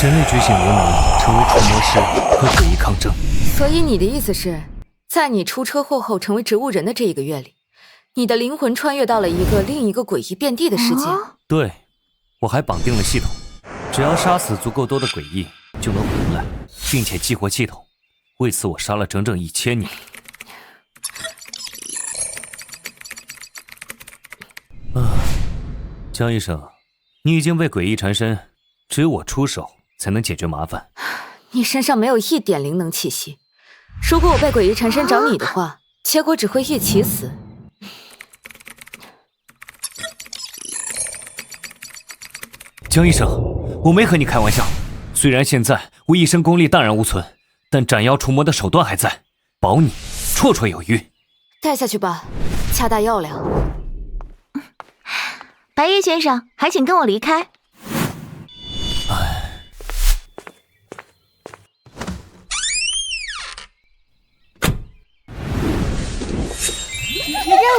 神力觉醒无能，成为除魔师和诡异抗争。所以你的意思是，在你出车祸后成为植物人的这1个月里，你的灵魂穿越到了另一个诡异遍地的世界？对，我还绑定了系统，只要杀死足够多的诡异，就能回来，并且激活系统。为此，我杀了整整1000年。江医生，你已经被诡异缠身，只有我出手才能解决麻烦。你身上没有一点灵能气息，如果我被诡异缠身找你的话，结果只会一起死。江医生，我没和你开玩笑。虽然现在我一身功力荡然无存，但斩妖除魔的手段还在，保你绰绰有余。带下去吧，恰大药量。白夜先生，还请跟我离开。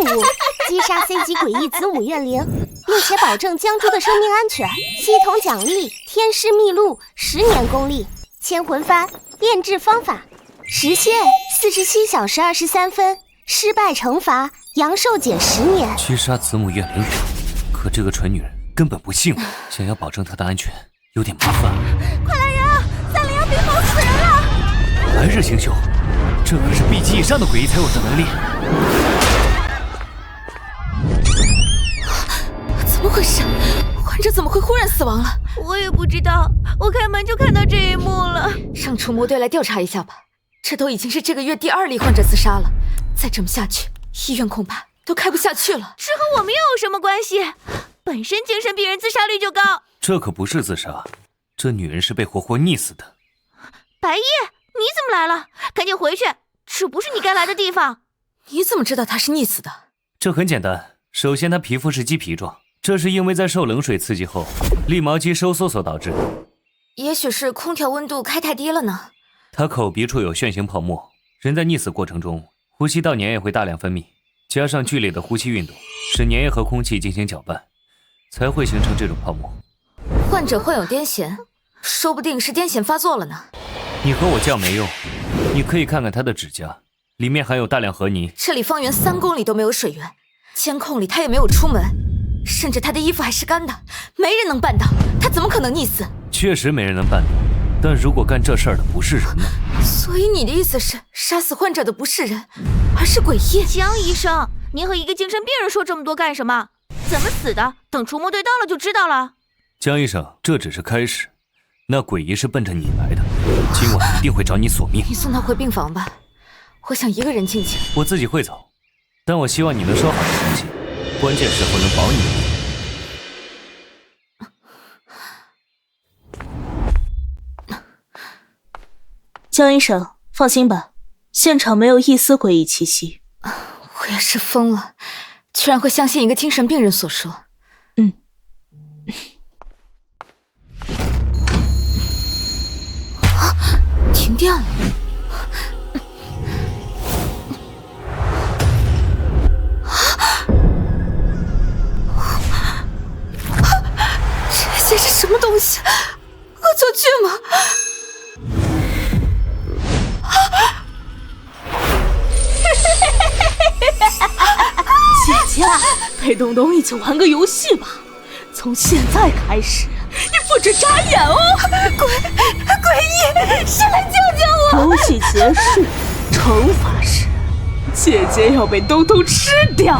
任务：击杀 C 级诡异子母怨灵，并且保证江珠的生命安全。系统奖励：天师秘录10年功力，千魂幡炼制方法，时限47小时23分，失败惩罚阳寿减10年。击杀子母怨灵，可这个蠢女人根本不信我，想要保证她的安全有点麻烦。快来人啊！301冰封死人了！来日星宿，这可是 B 级以上的诡异才有的能力。怎么回事？患者怎么会忽然死亡了？我也不知道，我开门就看到这一幕了。让除魔队来调查一下吧。这都已经是这个月第2例患者自杀了，再这么下去，医院恐怕都开不下去了。这和我们又有什么关系？本身精神病人自杀率就高。这可不是自杀，这女人是被活活溺死的。白夜，你怎么来了？赶紧回去，这不是你该来的地方。你怎么知道她是溺死的？这很简单，首先她皮肤是鸡皮状，这是因为在受冷水刺激后，立毛肌收缩所导致的。也许是空调温度开太低了呢。她口鼻处有旋形泡沫，人在溺死过程中，呼吸道粘液会大量分泌，加上剧烈的呼吸运动，使粘液和空气进行搅拌，才会形成这种泡沫。患者患有癫痫，说不定是癫痫发作了呢。你和我犟没用，你可以看看她的指甲，里面含有大量河泥。这里方圆3公里都没有水源，监控里她也没有出门，甚至她的衣服还是干的，没人能办到，她怎么可能溺死？确实没人能办到，但如果干这事儿的不是人呢？所以你的意思是，杀死患者的不是人，而是诡异？江医生，您和一个精神病人说这么多干什么？怎么死的？等除魔队到了就知道了。江医生，这只是开始，那诡异是奔着你来的，今晚一定会找你索命。你送她回病房吧，我想一个人静静。我自己会走，但我希望你能收好这东西，关键时候能保你的命。江医生，放心吧，现场没有一丝诡异气息。我也是疯了，居然会相信一个精神病人所说。停电了。这些是什么东西？恶作剧吗？姐姐，陪东东一起玩个游戏吧。从现在开始，你不准眨眼哦！诡异，谁来救救我？游戏结束，惩罚是姐姐要被东东吃掉。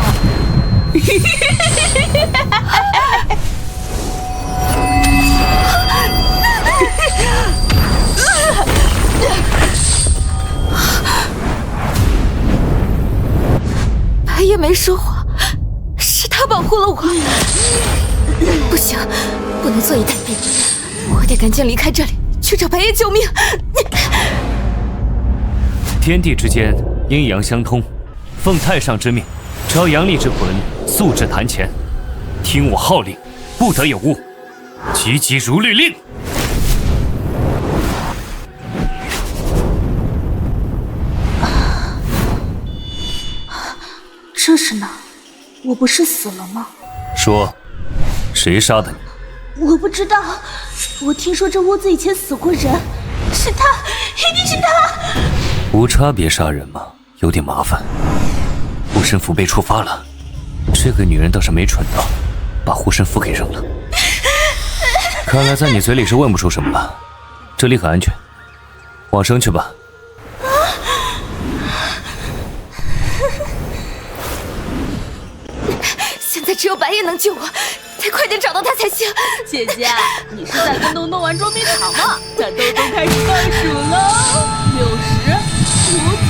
白夜没说谎，是他保护了我。不行，不能坐以待毙，我得赶紧离开这里，去找白夜救命。天地之间，阴阳相通，奉太上之命，招阳历之魂速至坛前，听我号令，不得有误，急急如律令。这是哪？我不是死了吗？说，谁杀的你？我不知道，我听说这屋子以前死过人，是他，一定是他。无差别杀人吗？有点麻烦。护身符被触发了，这个女人倒是没蠢到把护身符给扔了。看来在你嘴里是问不出什么了。这里很安全，往生去吧。现在只有白夜能救我，得快点找到他才行。姐姐，你是在跟东东玩捉迷藏吗？在东东开始倒数了，60、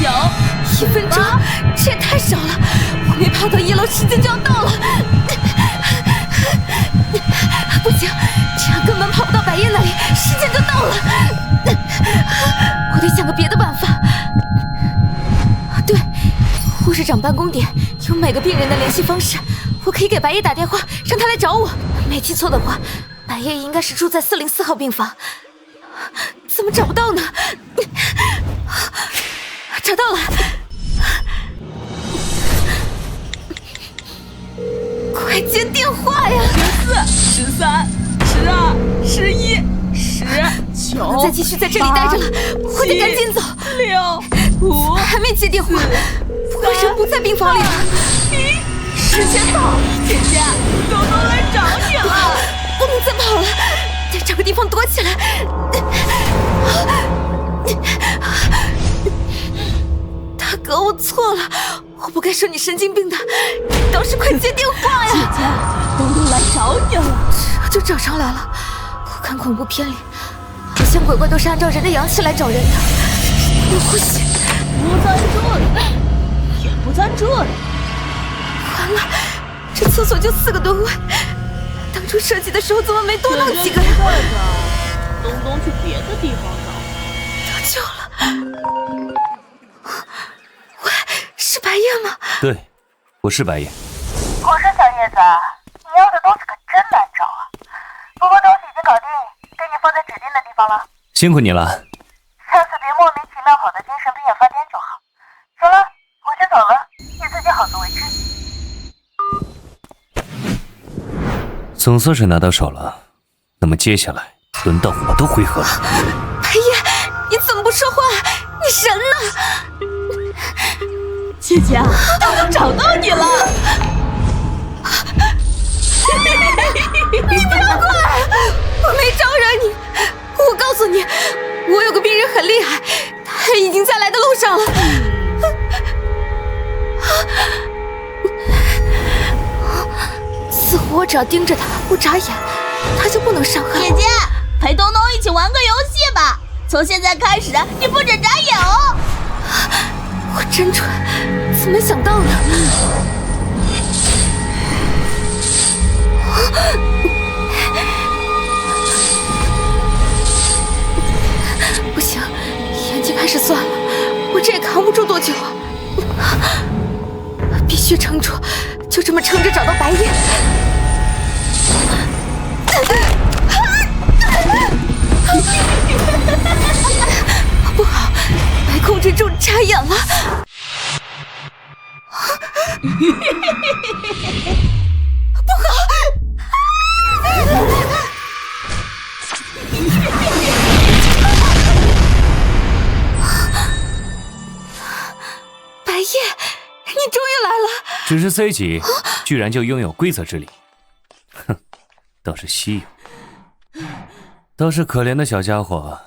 59、1分钟，这也太少了，我没跑到1楼，时间就要到了。不行，这样根本跑不到白夜那里，时间就到了。我得想个别的办法。对，护士长办公点有每个病人的联系方式，我可以给白夜打电话，让他来找我。没记错的话，白夜应该是住在404号病房。怎么找不到呢？找到了。快接电话呀！14、13、12、11、19，不能再继续在这里待着了，我得赶紧走。6、5，还没接电话，不过人不在病房里了。时间到，姐姐，东东来找你了。不能再跑了，得找个地方躲起来。大哥，我错了，我不该说你神经病的，你倒是快接电话呀！姐姐，东东来找你了，这就找上来了。我看恐怖片里，好像鬼怪都是按照人的阳气来找人的。我呼吸，不在这里，也不在这里。完了，这厕所就4个蹲位，当初设计的时候怎么没多弄几个呀？东东去别的地方找。得救了！喂，是白夜吗？对，我是白夜。我说小叶子，你要的东西可真难找啊！不过东西已经搞定，给你放在指定的地方了。辛苦你了。下次别莫名其妙跑到精神病院发癫就好。行了，我先走了，你自己好自为之。总算是拿到手了，那么接下来轮到我的回合了。白夜，你怎么不说话？你人呢？姐姐，东东找到你了！你不要过来！我没招惹你。我告诉你，我有个病人很厉害，他已经在来的路上了。似乎我只要盯着他，不眨眼，他就不能伤害我。姐姐，陪东东一起玩个游戏吧！从现在开始，你不准眨眼哦！我真蠢，怎么没想到呢？不行，眼睛还是算了，我这也扛不住多久啊！必须撑住，就这么撑着找到白夜。不好，没控制住，眨眼了。不好！白夜，你终于来了！只是 C 级，居然就拥有规则之力，哼，倒是稀有。倒是可怜的小家伙，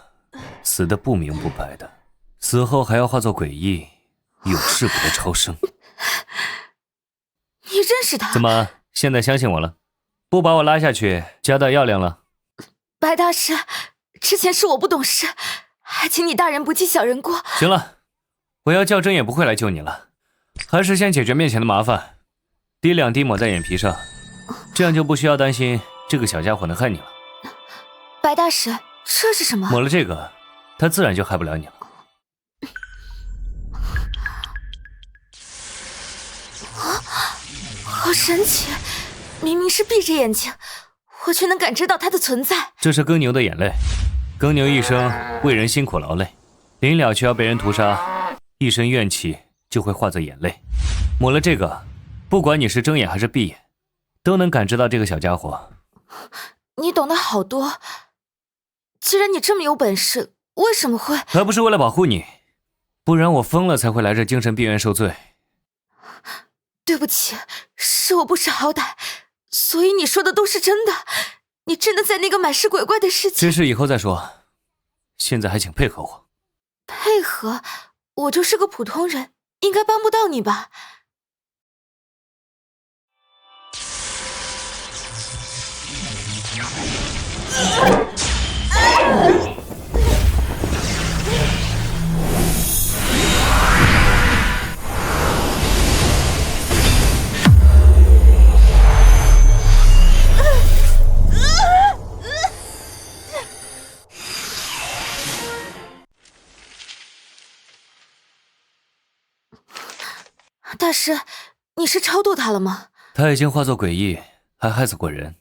死得不明不白的，死后还要化作诡异、有事故的超生。你认识他？怎么现在相信我了？不把我拉下去，交代要领了？白大师，之前是我不懂事，还请你大人不计小人过。行了，我要较真也不会来救你了，还是先解决面前的麻烦，滴2滴抹在眼皮上，这样就不需要担心这个小家伙能害你了。白大师，这是什么？抹了这个，他自然就害不了你了。好神奇，明明是闭着眼睛，我却能感知到它的存在。这是耕牛的眼泪，耕牛一生为人辛苦劳累，临了却要被人屠杀，一身怨气就会化作眼泪。抹了这个，不管你是睁眼还是闭眼，都能感知到这个小家伙你懂得好多。既然你这么有本事，为什么会……还不是为了保护你，不然我疯了才会来这精神病院受罪。对不起，是我不识好歹，所以你说的都是真的。你真的在那个满是鬼怪的世界？这事以后再说，现在还请配合我。配合？我就是个普通人，应该帮不到你吧？大师，你是超度他了吗？他已经化作鬼翼，还害死过人，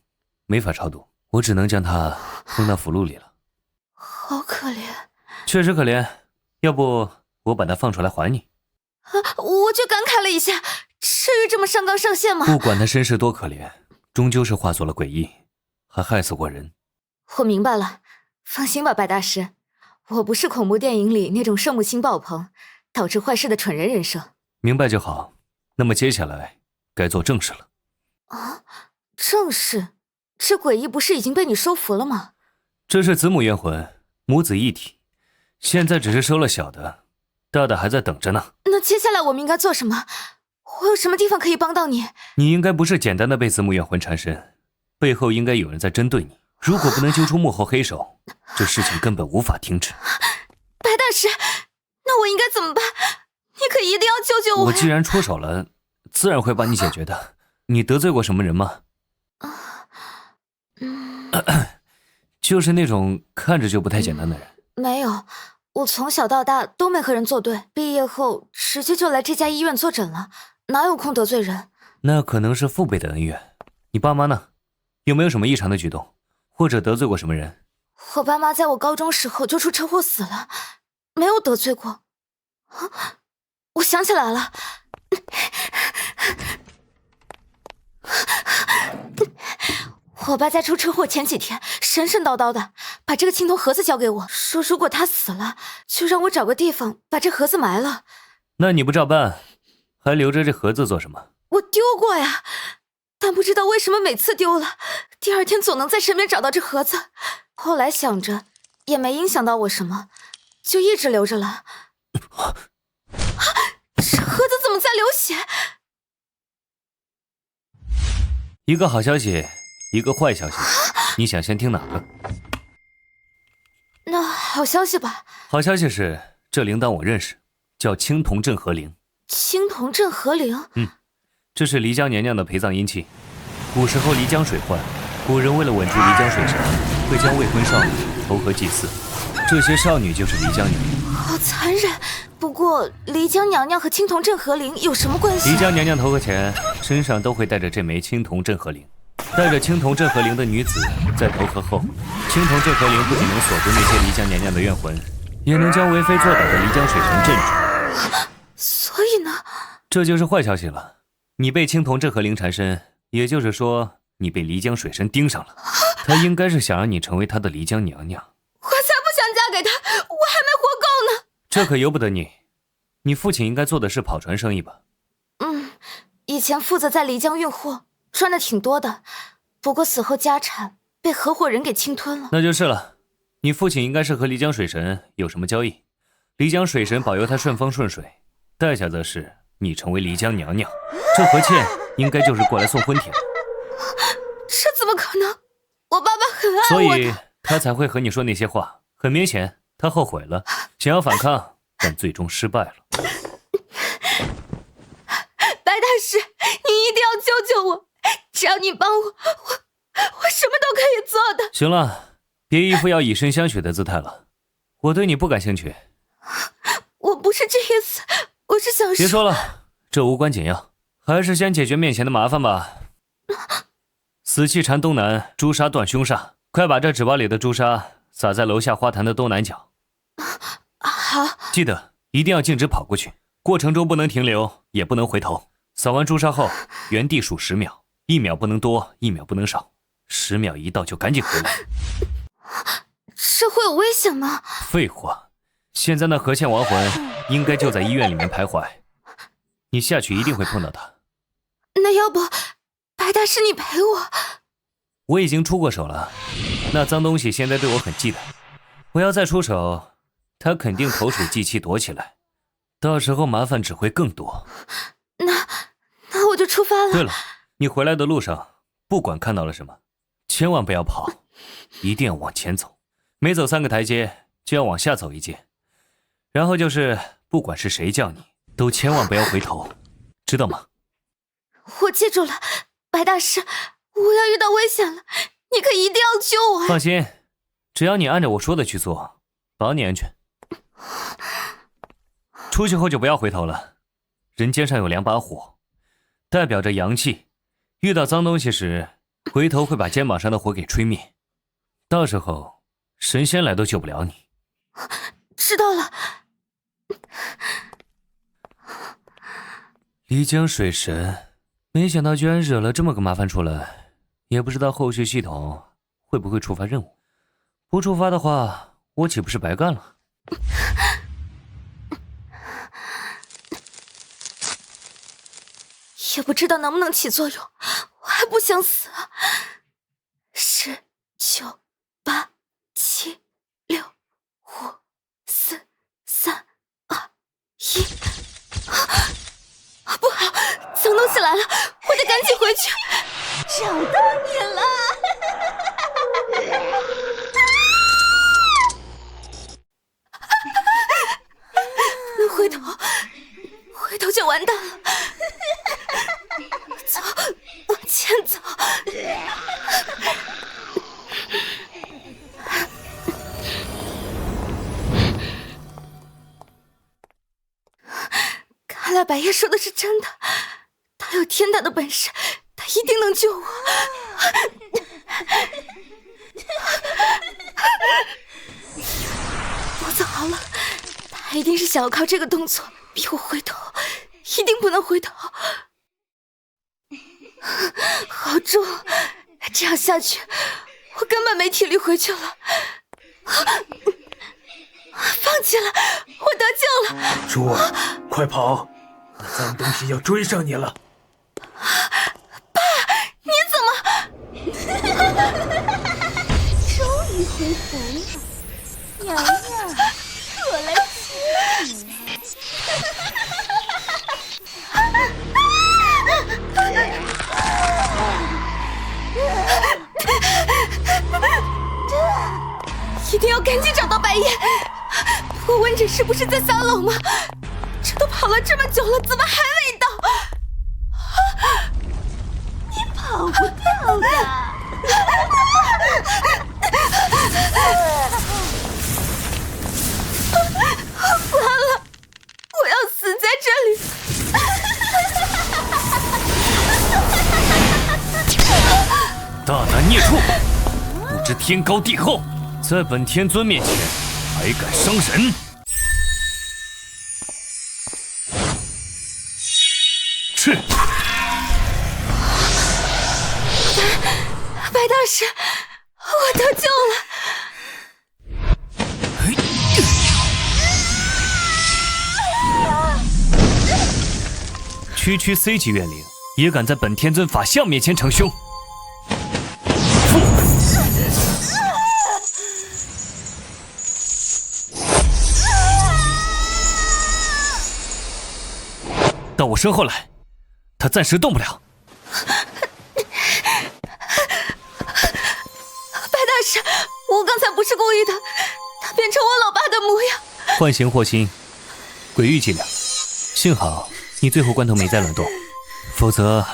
没法超度，我只能将他封到符箓里了。好可怜。确实可怜，要不我把他放出来还你？我就感慨了一下，至于这么上纲上线吗？不管他身世多可怜，终究是化作了鬼翼，还害死过人。我明白了，放心吧，白大师，我不是恐怖电影里那种圣母心爆棚，导致坏事的蠢人人设。明白就好。那么接下来该做正事了。啊，正事？这诡异不是已经被你收服了吗？这是子母冤魂，母子一体，现在只是收了小的，大的还在等着呢。那接下来我们应该做什么？我有什么地方可以帮到你？你应该不是简单的被子母冤魂缠身，背后应该有人在针对你。如果不能揪出幕后黑手，这事情根本无法停止。白大师，那我应该怎么办？你可一定要救救我！我既然出手了，自然会帮你解决的。你得罪过什么人吗？就是那种看着就不太简单的人。没有，我从小到大都没和人作对，毕业后直接就来这家医院坐诊了，哪有空得罪人？那可能是父辈的恩怨。你爸妈呢？有没有什么异常的举动，或者得罪过什么人？我爸妈在我高中时候就出车祸死了，没有得罪过。我想起来了，我爸在出车祸前几天神神叨叨的把这个青铜盒子交给我，说如果他死了就让我找个地方把这盒子埋了。那你不照办，还留着这盒子做什么？我丢过呀，但不知道为什么每次丢了第二天总能在身边找到这盒子。后来想着也没影响到我什么，就一直留着了。这盒子怎么在流血？一个好消息，一个坏消息，你想先听哪个？那好消息吧。好消息是，这铃铛我认识，叫青铜镇河铃。青铜镇河铃？这是漓江娘娘的陪葬阴器。古时候漓江水患，古人为了稳住漓江水神，会将未婚少女投河祭祀，这些少女就是漓江娘娘。好残忍。不过漓江娘娘和青铜镇河铃有什么关系？漓江娘娘投河前身上都会带着这枚青铜镇河铃，带着青铜镇河铃的女子在投河后，青铜镇河铃不仅能锁住那些漓江娘娘的怨魂，也能将为非作歹的漓江水神镇住。所以呢？这就是坏消息了，你被青铜镇河铃缠身，也就是说你被漓江水神盯上了，他应该是想让你成为他的漓江娘娘。我才不想嫁给他，我还没活够呢。这可由不得你，你父亲应该做的是跑船生意吧？以前负责在漓江运货，赚的挺多的，不过死后家产被合伙人给侵吞了。那就是了，你父亲应该是和漓江水神有什么交易，漓江水神保佑他顺风顺水，代价则是你成为漓江娘娘，这和倩应该就是过来送婚帖。这怎么可能？我爸爸很爱我的，所以他才会和你说那些话。很明显，他后悔了，想要反抗，但最终失败了。白大师，你一定要救救我！只要你帮我，我什么都可以做的。行了，别一副要以身相许的姿态了，我对你不感兴趣。我不是这意思，我是想说……别说了，这无关紧要，还是先解决面前的麻烦吧。死气缠东南，朱砂断凶煞，快把这纸包里的朱砂撒在楼下花坛的东南角。好，记得一定要径直跑过去，过程中不能停留，也不能回头。扫完朱砂后，原地数10秒，1秒不能多，1秒不能少。10秒一到就赶紧回来。这会有危险吗？废话，现在那何倩亡魂应该就在医院里面徘徊，你下去一定会碰到他。那要不，白大师你陪我？我已经出过手了，那脏东西现在对我很忌惮，我要再出手，他肯定投水祭气躲起来，到时候麻烦只会更多。那我就出发了。对了，你回来的路上，不管看到了什么，千万不要跑，一定要往前走，每走3个台阶就要往下走1阶，然后就是不管是谁叫你，都千万不要回头，知道吗？我记住了，白大师，我要遇到危险了，你可一定要救我。放心，只要你按照我说的去做，保你安全。出去后就不要回头了，人肩上有2把火，代表着阳气，遇到脏东西时，回头会把肩膀上的火给吹灭，到时候神仙来都救不了你。知道了。漓江水神，没想到居然惹了这么个麻烦出来，也不知道后续系统会不会触发任务，不触发的话，我岂不是白干了？也不知道能不能起作用，我还不想死啊！10、9、8、7、6、5、4、3、2、1。不好，脏东西来了，我得赶紧回去。找到你了！回头就完蛋了。走，往前走。看来白夜说的是真的，他有天大的本事，他一定能救我。我走好了，他一定是想要靠这个动作逼我回头，一定不能回头。好重，这样下去我根本没体力回去了。放弃了，我得救了。猪儿，快跑！那脏东西要追上你了。爸，你怎么？终于回头了，娘娘，我来接你了。一定要赶紧找到白夜。不过温诊是不是在3楼吗？这都跑了这么久了，怎么还没到？你跑不掉的。完了，我要死在这里。大胆孽畜，不知天高地厚，在本天尊面前还敢伤人！去！白大师，我得救了。区区 C 级怨灵也敢在本天尊法相面前逞凶！到我身后来，他暂时动不了。白大师，我刚才不是故意的，他变成我老爸的模样。唤形惑心，鬼域伎俩，幸好你最后关头没再乱动，否则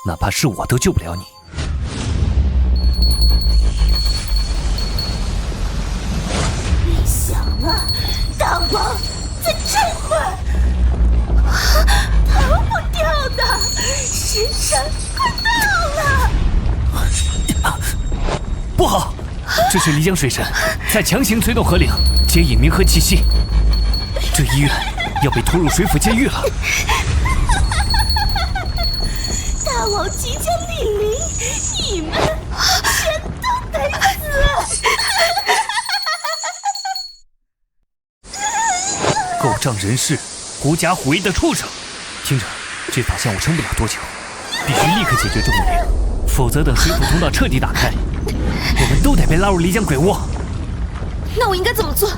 哪怕是我都救不了你。别想了，大王在这会儿，逃不掉的，时辰快到了。不好，这是漓江水神在强行催动河灵，接引冥河气息，这医院要被拖入水府监狱了。大王即将莅临，你们障人世、狐假虎威的畜生！听着，这法相我撑不了多久，必须立刻解决这物灵，否则等水府通道彻底打开，我们都得被拉入漓江鬼屋。那我应该怎么做？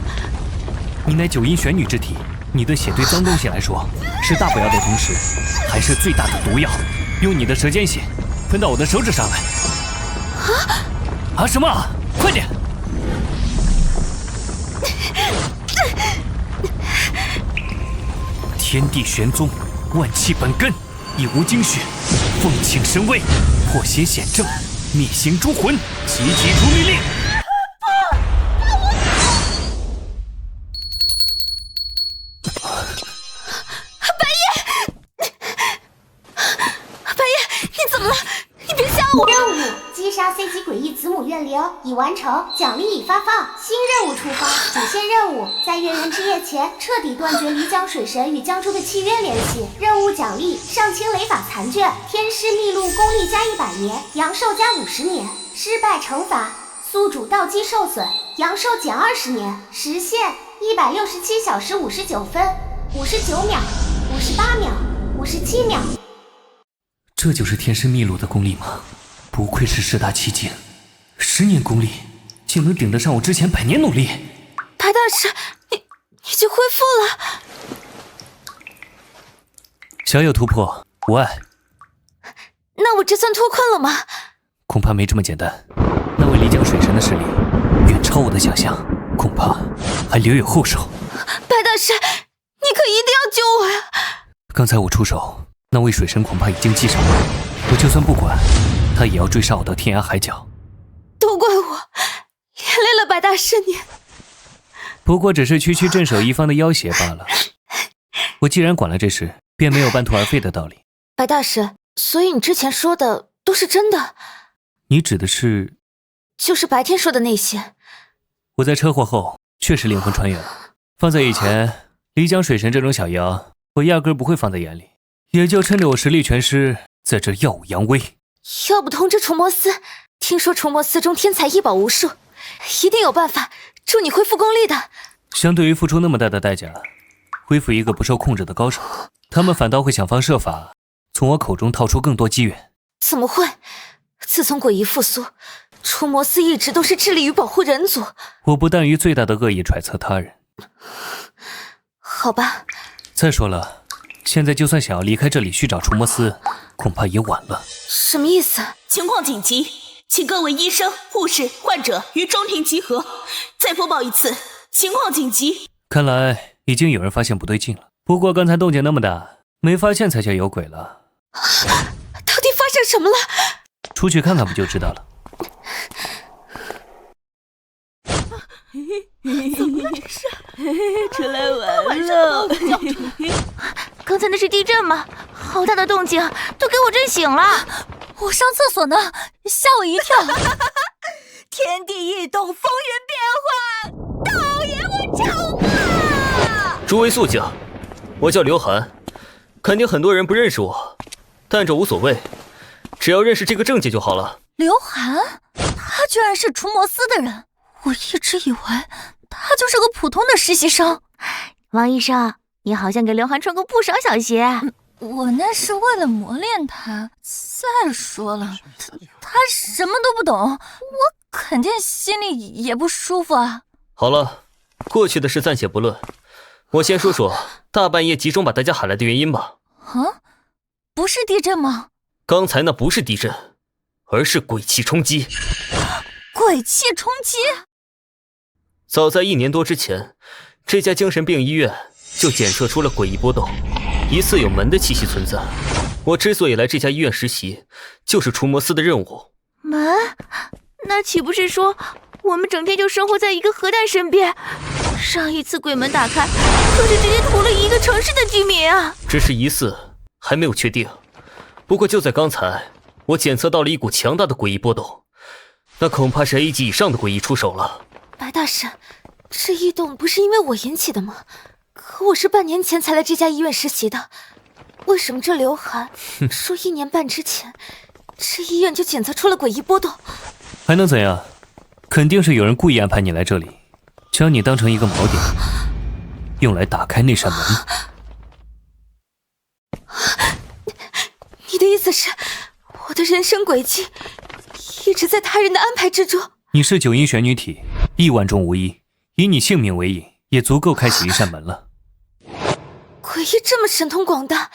你乃九阴玄女之体，你的血对脏东西来说是大补药的同时，还是最大的毒药。用你的舌尖血喷到我的手指上来。啊什么？快点！天地玄宗，万气本根，一无精血，凤请神威，破邪显正，灭形诸魂，急急出密令！白夜，你怎么了？你别吓我！任务：击杀 C 级诡异子母怨灵已完成，奖励已发放。新任务触发，主线任务：在月圆之夜前彻底断绝漓江水神与江州的契约联系。任务奖励：上清雷法残卷，天师秘录功力加100年，阳寿加50年。失败惩罚：宿主道基受损，阳寿减20年。时限：167小时59分、59秒、58秒、57秒。这就是天师秘录的功力吗？不愧是10大奇境，10年功力竟能顶得上我之前100年努力。白大师，你已经恢复了，小有突破，无碍。那我这算脱困了吗？恐怕没这么简单。那位漓江水神的实力远超我的想象，恐怕还留有后手。白大师，你可一定要救我呀！刚才我出手，那位水神恐怕已经记上了。我就算不管，他也要追杀我到天涯海角。都怪我，连累了白大师你。不过只是区区镇守一方的要挟罢了。我既然管了这事，便没有半途而废的道理。白大师，所以你之前说的都是真的？你指的是？就是白天说的那些。我在车祸后确实灵魂穿越了，放在以前，漓江水神这种小妖，我压根不会放在眼里，也就趁着我实力全失，在这耀武扬威。要不通知除魔司，听说除魔司中天才异宝无数，一定有办法助你恢复功力的。相对于付出那么大的代价，恢复一个不受控制的高手，他们反倒会想方设法从我口中套出更多机缘。怎么会？自从诡异复苏，除魔司一直都是致力于保护人族。我不但于最大的恶意揣测他人。好吧。再说了，现在就算想要离开这里去找除魔司，恐怕也晚了。什么意思？情况紧急，请各位医生、护士、患者于中庭集合。再播报一次，情况紧急。看来已经有人发现不对劲了。不过刚才动静那么大，没发现才叫有鬼了。到底发生什么了？出去看看不就知道了。怎么回事？出来玩了。刚才那是地震吗？好大的动静，都给我震醒了。我上厕所呢，吓我一跳。天地异动，风云变幻，道爷我成啊！诸位肃静，我叫刘涵，肯定很多人不认识我，但这无所谓，只要认识这个正界就好了。刘涵，他居然是除魔司的人，我一直以为他就是个普通的实习生。王医生，你好像给刘涵穿过不少小鞋。我那是为了磨练他。再说了，他什么都不懂，我肯定心里也不舒服啊。好了，过去的事暂且不论，我先说说大半夜集中把大家喊来的原因吧。啊，不是地震吗？刚才那不是地震，而是鬼气冲击。鬼气冲击？早在1年多之前，这家精神病医院就检测出了诡异波动，疑似有门的气息存在。我之所以来这家医院实习，就是除魔司的任务。门？那岂不是说我们整天就生活在一个核弹身边？上一次鬼门打开，可是直接屠了一个城市的居民啊！只是疑似，还没有确定。不过就在刚才，我检测到了一股强大的诡异波动，那恐怕是 A 级以上的诡异出手了。白大师，这异动不是因为我引起的吗？可我是半年前才来这家医院实习的，为什么这刘涵说1年半之前，这医院就检测出了诡异波动？还能怎样？肯定是有人故意安排你来这里，将你当成一个锚点。用来打开那扇门。你的意思是，我的人生轨迹一直在他人的安排之中？你是九阴玄女体，亿万中无一，以你性命为引，也足够开启一扇门了。诡异这么神通广大，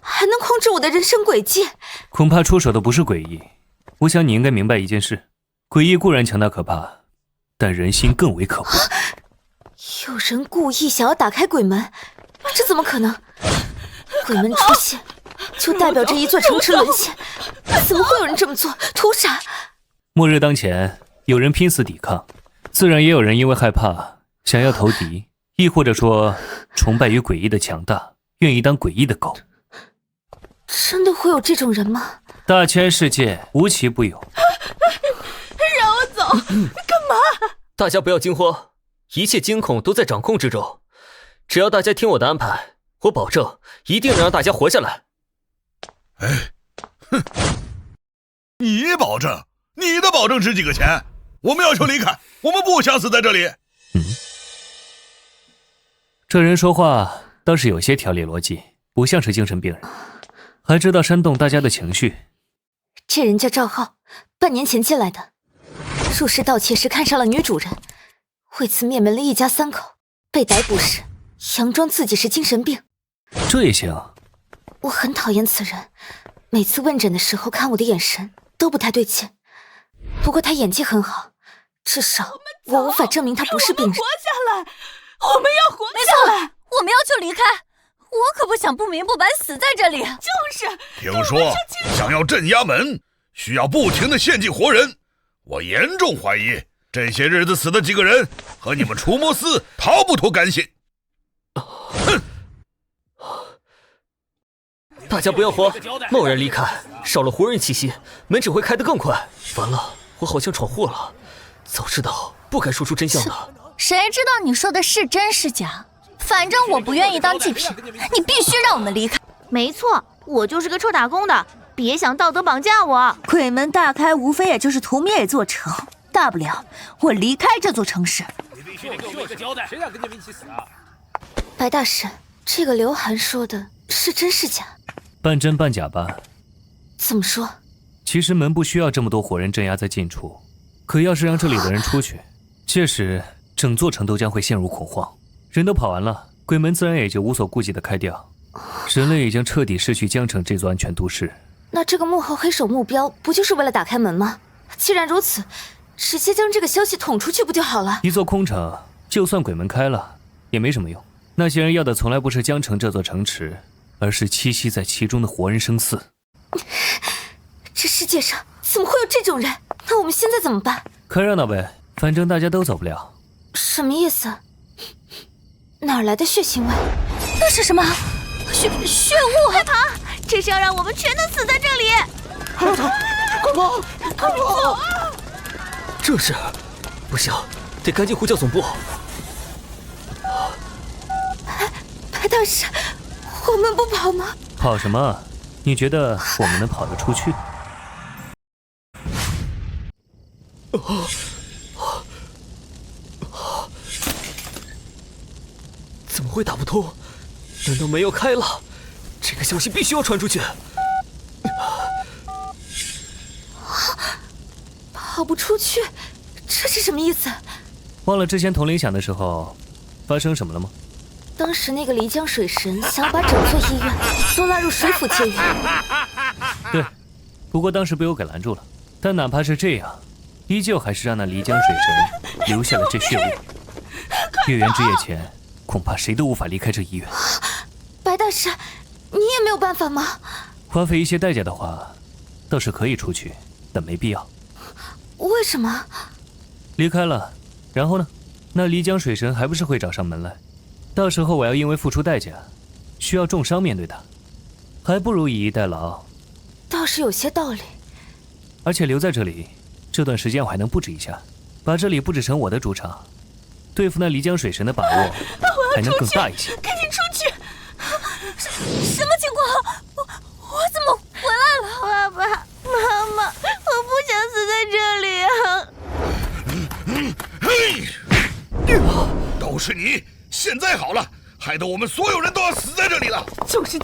还能控制我的人生轨迹？恐怕出手的不是诡异，我想你应该明白一件事：诡异固然强大可怕，但人心更为可怖。有人故意想要打开鬼门，这怎么可能？鬼门出现，就代表着一座城池沦陷，怎么会有人这么做？图啥？末日当前，有人拼死抵抗，自然也有人因为害怕，想要投敌，亦或者说崇拜于诡异的强大，愿意当诡异的狗。真的会有这种人吗？大千世界无奇不有。让我走！干嘛？大家不要惊慌，一切惊恐都在掌控之中。只要大家听我的安排，我保证一定能让大家活下来。哎，哼！你保证？你的保证值几个钱？我们要求离开，我们不想死在这里。这人说话倒是有些条理逻辑，不像是精神病人，还知道煽动大家的情绪。这人叫赵浩，半年前进来的，入室盗窃时看上了女主人，为此灭门了一家3口，被逮捕时佯装自己是精神病。这也行？我很讨厌此人，每次问诊的时候看我的眼神都不太对劲。不过他演技很好，至少我无法证明他不是病人。活下来，我们要活下来！我们要求离开，我可不想不明不白死在这里。就是，听说想要镇压门，需要不停地献祭活人。我严重怀疑这些日子死的几个人和你们除魔司逃不脱干系。哼！大家不要慌，贸然离开，少了活人气息，门只会开得更快。完了，我好像闯祸了，早知道不该说出真相的。谁知道你说的是真是假？反正我不愿意当祭品，你必须让我们离开。没错，我就是个臭打工的，别想道德绑架我。鬼门大开，无非也就是屠灭一座城，大不了我离开这座城市。你必须得给我一个交代，谁敢跟你们一起死啊？白大神，这个刘涵说的是真是假？半真半假吧。怎么说？其实门不需要这么多活人镇压在近处，可要是让这里的人出去，届时整座城都将会陷入恐慌。人都跑完了，鬼门自然也就无所顾忌地开掉。人类已经彻底失去江城这座安全都市。那这个幕后黑手目标不就是为了打开门吗？既然如此，直接将这个消息捅出去不就好了？一座空城，就算鬼门开了，也没什么用。那些人要的从来不是江城这座城池，而是栖息在其中的活人生嗣。这世界上怎么会有这种人？那我们现在怎么办？看热闹呗，反正大家都走不了。什么意思？哪来的血腥味？那是什么？血雾！快跑！这是要让我们全都死在这里！快跑！快跑！这是，不行，得赶紧呼叫总部。白大师，我们不跑吗？跑什么？你觉得我们能跑得出去？怎么会打不通？难道门要开了？这个消息必须要传出去。跑不出去，这是什么意思？忘了之前铜铃响的时候发生什么了吗？当时那个漓江水神想要把整座医院都拉入水府界域。对，不过当时被我给拦住了。但哪怕是这样，依旧还是让那漓江水神留下了这血雾。月圆之夜前，恐怕谁都无法离开这医院。白大师，你也没有办法吗？花费一些代价的话，倒是可以出去，但没必要。为什么？离开了，然后呢？那漓江水神还不是会找上门来？到时候我要因为付出代价，需要重伤面对他，还不如以逸待劳。倒是有些道理。而且留在这里，这段时间我还能布置一下，把这里布置成我的主场，对付那漓江水神的把握还能更大一些。赶紧出去！什么情况？我怎么回来了？爸爸妈妈，我不想死在这里啊！都是你！现在好了，害得我们所有人都要死在这里了。就是。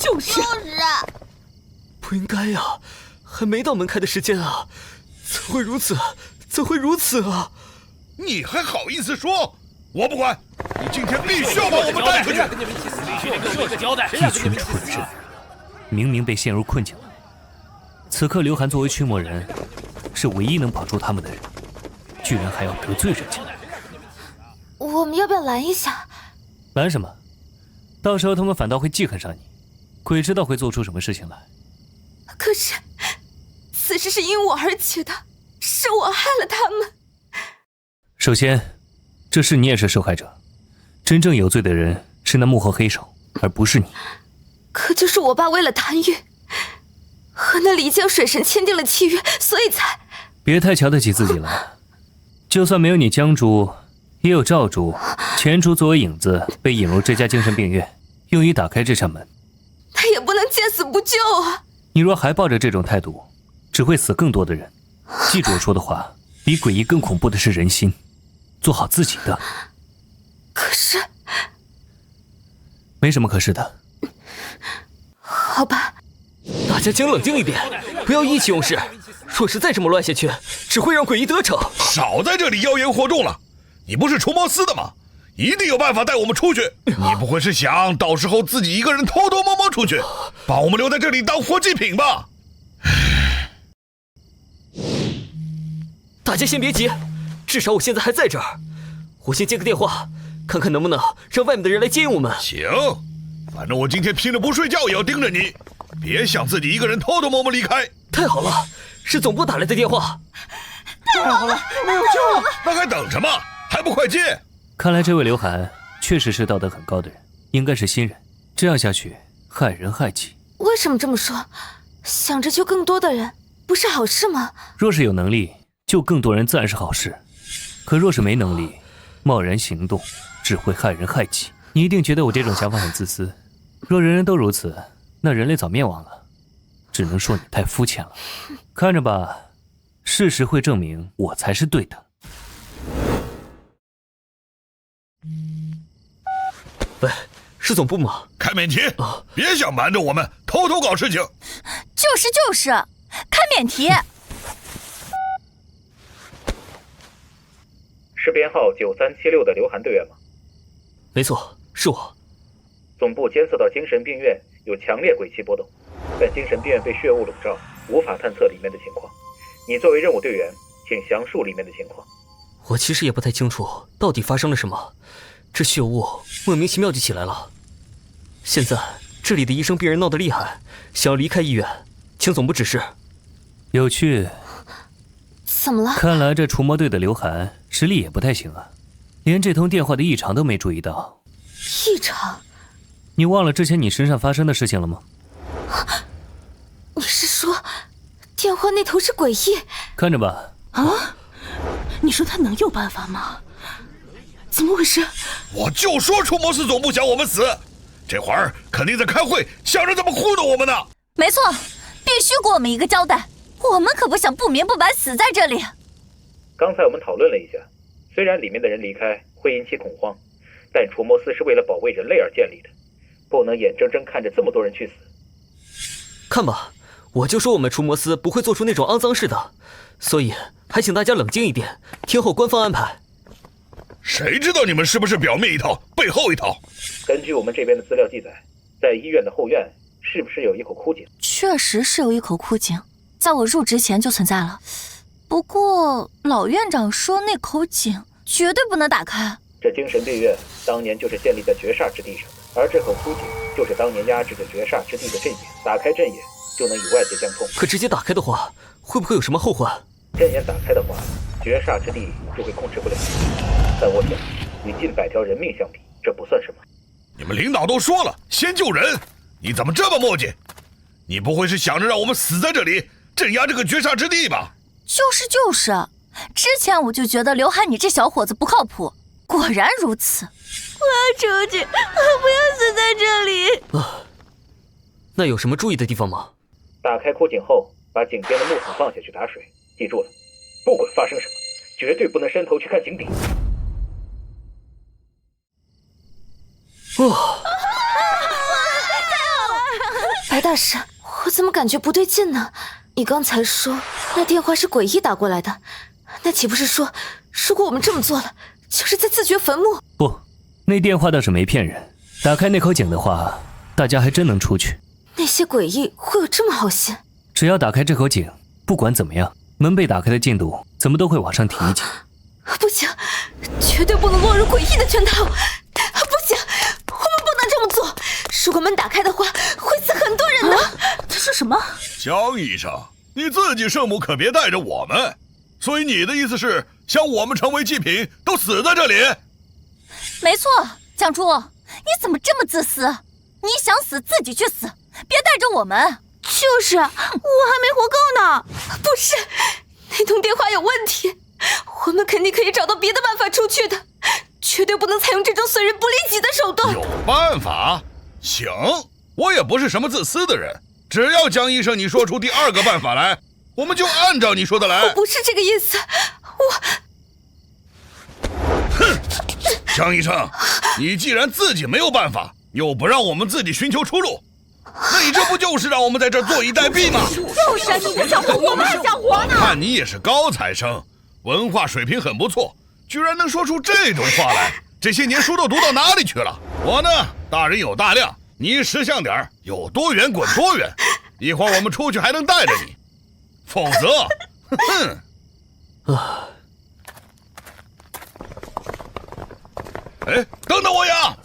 不应该呀，还没到门开的时间啊，怎会如此啊？你还好意思说？我不管，你今天必须要把我们带出去。一群蠢人，明明被陷入困境了。此刻刘涵作为驱魔人，是唯一能保住他们的人，居然还要得罪人家。我们要不要拦一下？拦什么？到时候他们反倒会记恨上你，鬼知道会做出什么事情来。可是，此事是因我而起的，是我害了他们。首先，这事你也是受害者，真正有罪的人是那幕后黑手，而不是你。可就是我爸为了贪欲，和那漓江水神签订了契约，所以才……别太瞧得起自己了。就算没有你江主，也有赵主、钱主作为影子被引入这家精神病院，用于打开这扇门。他也不能见死不救啊！你若还抱着这种态度，只会死更多的人。记住我说的话，比诡异更恐怖的是人心。做好自己的。可是，没什么可是的。好吧，大家请冷静一点，不要意气用事。若是再这么乱下去，只会让诡异得逞。少在这里妖言惑众了！你不是除魔司的吗？一定有办法带我们出去。你不会是想到时候自己一个人偷偷摸摸出去，把我们留在这里当活祭品吧？大家先别急，至少我现在还在这儿。我先接个电话，看看能不能让外面的人来接应我们。行，反正我今天拼着不睡觉也要盯着你，别想自己一个人偷偷摸摸离开。太好了，是总部打来的电话。太好了，没有救了！那还等什么？还不快接！看来这位刘涵确实是道德很高的人，应该是新人。这样下去，害人害己。为什么这么说？想着救更多的人，不是好事吗？若是有能力，救更多人自然是好事。可若是没能力，贸然行动，只会害人害己。你一定觉得我这种想法很自私。若人人都如此，那人类早灭亡了。只能说你太肤浅了。看着吧，事实会证明我才是对的。喂，是总部吗？开免提，别想瞒着我们，偷偷搞事情。就是，开免提。是编号9376的刘涵队员吗？没错，是我。总部监测到精神病院有强烈鬼气波动，但精神病院被血雾笼罩，无法探测里面的情况。你作为任务队员，请详述里面的情况。我其实也不太清楚到底发生了什么，这血雾莫名其妙就起来了。现在这里的医生病人闹得厉害，想要离开医院，请总部指示。有趣。怎么了？看来这除魔队的刘涵实力也不太行啊，连这通电话的异常都没注意到。异常？你忘了之前你身上发生的事情了吗？你是说电话那头是诡异？看着吧。啊？你说他能有办法吗？怎么回事？我就说除魔司总部想我们死，这会儿肯定在开会，想着怎么糊弄我们呢。没错，必须给我们一个交代，我们可不想不明不白死在这里。刚才我们讨论了一下，虽然里面的人离开会引起恐慌，但除魔司是为了保卫人类而建立的，不能眼睁睁看着这么多人去死。看吧，我就说我们除魔司不会做出那种肮脏事的，所以还请大家冷静一点，听候官方安排。谁知道你们是不是表面一套，背后一套？根据我们这边的资料记载，在医院的后院是不是有一口枯井？确实是有一口枯井，在我入职前就存在了。不过老院长说那口井绝对不能打开。这精神病院当年就是建立在绝煞之地上，而这口枯井就是当年压制着绝煞之地的阵眼，打开阵眼就能与外界相通。可直接打开的话，会不会有什么后患？阵眼打开的话，绝煞之地就会控制不了。但我想，与近100条人命相比，这不算什么。你们领导都说了，先救人，你怎么这么磨叽？你不会是想着让我们死在这里，镇压这个绝煞之地吧？就是，之前我就觉得刘涵你这小伙子不靠谱，果然如此。我要出去，我不要死在这里。那有什么注意的地方吗？打开枯井后，把井边的木桶放下去打水，记住了，不管发生什么，绝对不能伸头去看井底。白大师，我怎么感觉不对劲呢？你刚才说那电话是诡异打过来的，那岂不是说，如果我们这么做了，就是在自掘坟墓？不，那电话倒是没骗人。打开那口井的话，大家还真能出去。那些诡异会有这么好心？只要打开这口井，不管怎么样，门被打开的进度怎么都会往上提一级。不行，绝对不能落入诡异的圈套！不行，我们不能这么做。如果门打开的话，会死很多人的。这是什么？江医生，你自己圣母可别带着我们。所以你的意思是，想我们成为祭品，都死在这里？没错，江珠，你怎么这么自私？你想死自己去死，别带着我们。就是，我还没活够呢。不是，那通电话有问题，我们肯定可以找到别的办法出去的，绝对不能采用这种损人不利己的手段。有办法？行，我也不是什么自私的人，只要江医生你说出第二个办法来，我们就按照你说的来。我不是这个意思，哼，江医生，你既然自己没有办法，又不让我们自己寻求出路，那你这不就是让我们在这儿坐以待毙吗？就是啊，你不想活，我们还想活呢。看你也是高材生，文化水平很不错，居然能说出这种话来。这些年书都读到哪里去了？我呢，大人有大量，你识相点儿，有多远滚多远。一会儿我们出去还能带着你，否则，哼。哎，等等我呀！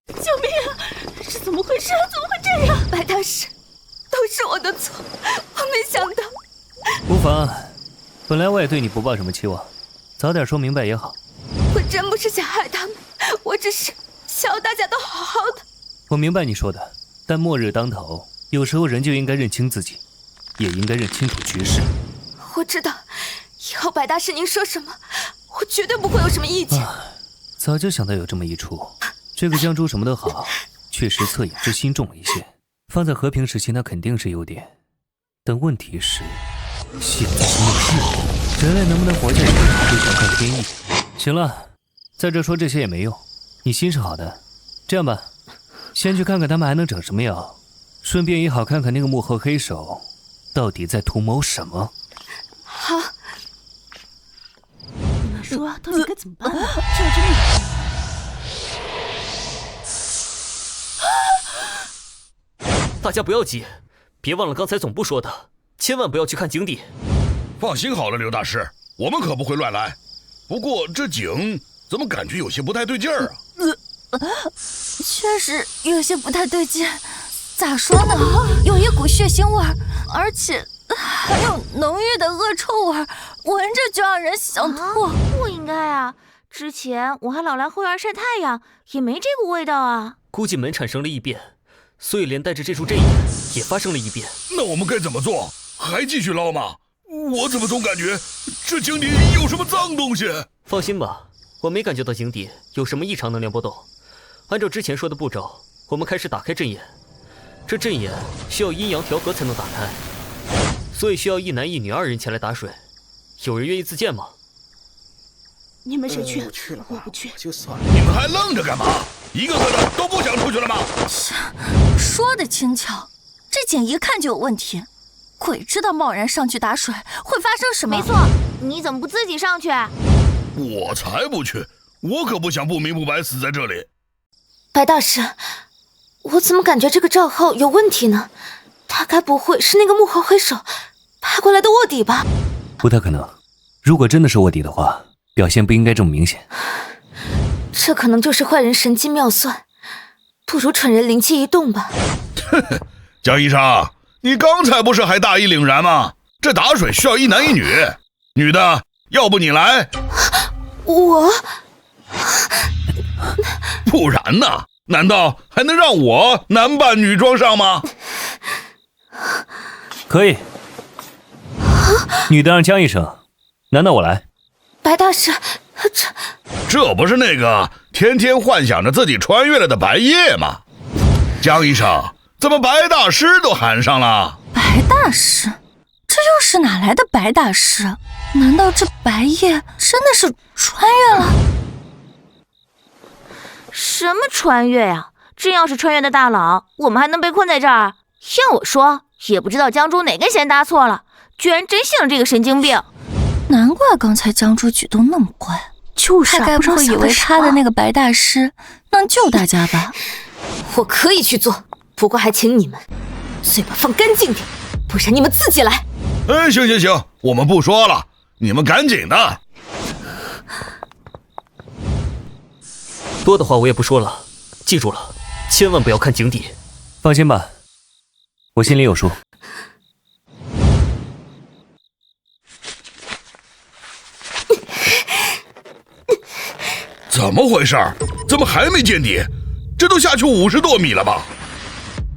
救命啊！是怎么回事？怎么会这样？白大师，都是我的错，我没想到。无妨，本来我也对你不抱什么期望，早点说明白也好。我真不是想害他们，我只是想要大家都好好的。我明白你说的，但末日当头，有时候人就应该认清自己，也应该认清楚局势。我知道，以后白大师您说什么，我绝对不会有什么意见。早就想到有这么一出，这个江珠什么都好，确实恻隐之心重了一些。放在和平时期那肯定是优点，但问题是，现在是末世，人类能不能活下去就全看天意。行了，在这说这些也没用，你心是好的。这样吧，先去看看他们还能整什么药，顺便也好看看那个幕后黑手到底在图谋什么。好，你们说到底该怎么办？这真的。大家不要急，别忘了刚才总部说的，千万不要去看井底。放心好了，刘大师，我们可不会乱来。不过这井怎么感觉有些不太对劲儿啊？确实有些不太对劲。咋说呢？有一股血腥味儿，而且还有浓郁的恶臭味儿，闻着就让人想吐。不应该啊！之前我还老来后院晒太阳，也没这股味道啊。估计门产生了异变，所以连带着这处阵眼也发生了异变。那我们该怎么做？还继续捞吗？我怎么总感觉这井底有什么脏东西？放心吧，我没感觉到井底有什么异常能量波动。按照之前说的步骤，我们开始打开阵眼。这阵眼需要阴阳调和才能打开，所以需要一男一女2人前来打水。有人愿意自荐吗？你们谁去？我不去。就算了。你们还愣着干嘛？一个个的都不想出去了吗？说的轻巧，这井一看就有问题。鬼知道贸然上去打水会发生什么。没错，你怎么不自己上去？我才不去，我可不想不明不白死在这里。白大师，我怎么感觉这个账号有问题呢？他该不会是那个幕后黑手派过来的卧底吧？不太可能，如果真的是卧底的话，表现不应该这么明显。这可能就是坏人神机妙算，不如蠢人灵机一动吧。江医生，你刚才不是还大义凛然吗？这打水需要一男一女，女的要不你来？我？不然呢？难道还能让我男扮女装上吗？可以。女的让江医生，男的我来。白大师，这不是那个天天幻想着自己穿越了的白夜吗？江医生，怎么白大师都喊上了？白大师？这又是哪来的白大师？难道这白夜真的是穿越了？什么穿越呀？真要是穿越的大佬，我们还能被困在这儿？要我说，也不知道江珠哪根弦搭错了，居然真信了这个神经病。难怪刚才江珠举动那么乖，就是他该不会以为他的那个白大师能救大家吧？我可以去做，不过还请你们嘴巴放干净点，不然你们自己来。哎，行，我们不说了，你们赶紧的。多的话我也不说了，记住了，千万不要看井底。放心吧，我心里有数。怎么回事？怎么还没见底？这都下去50多米了吧？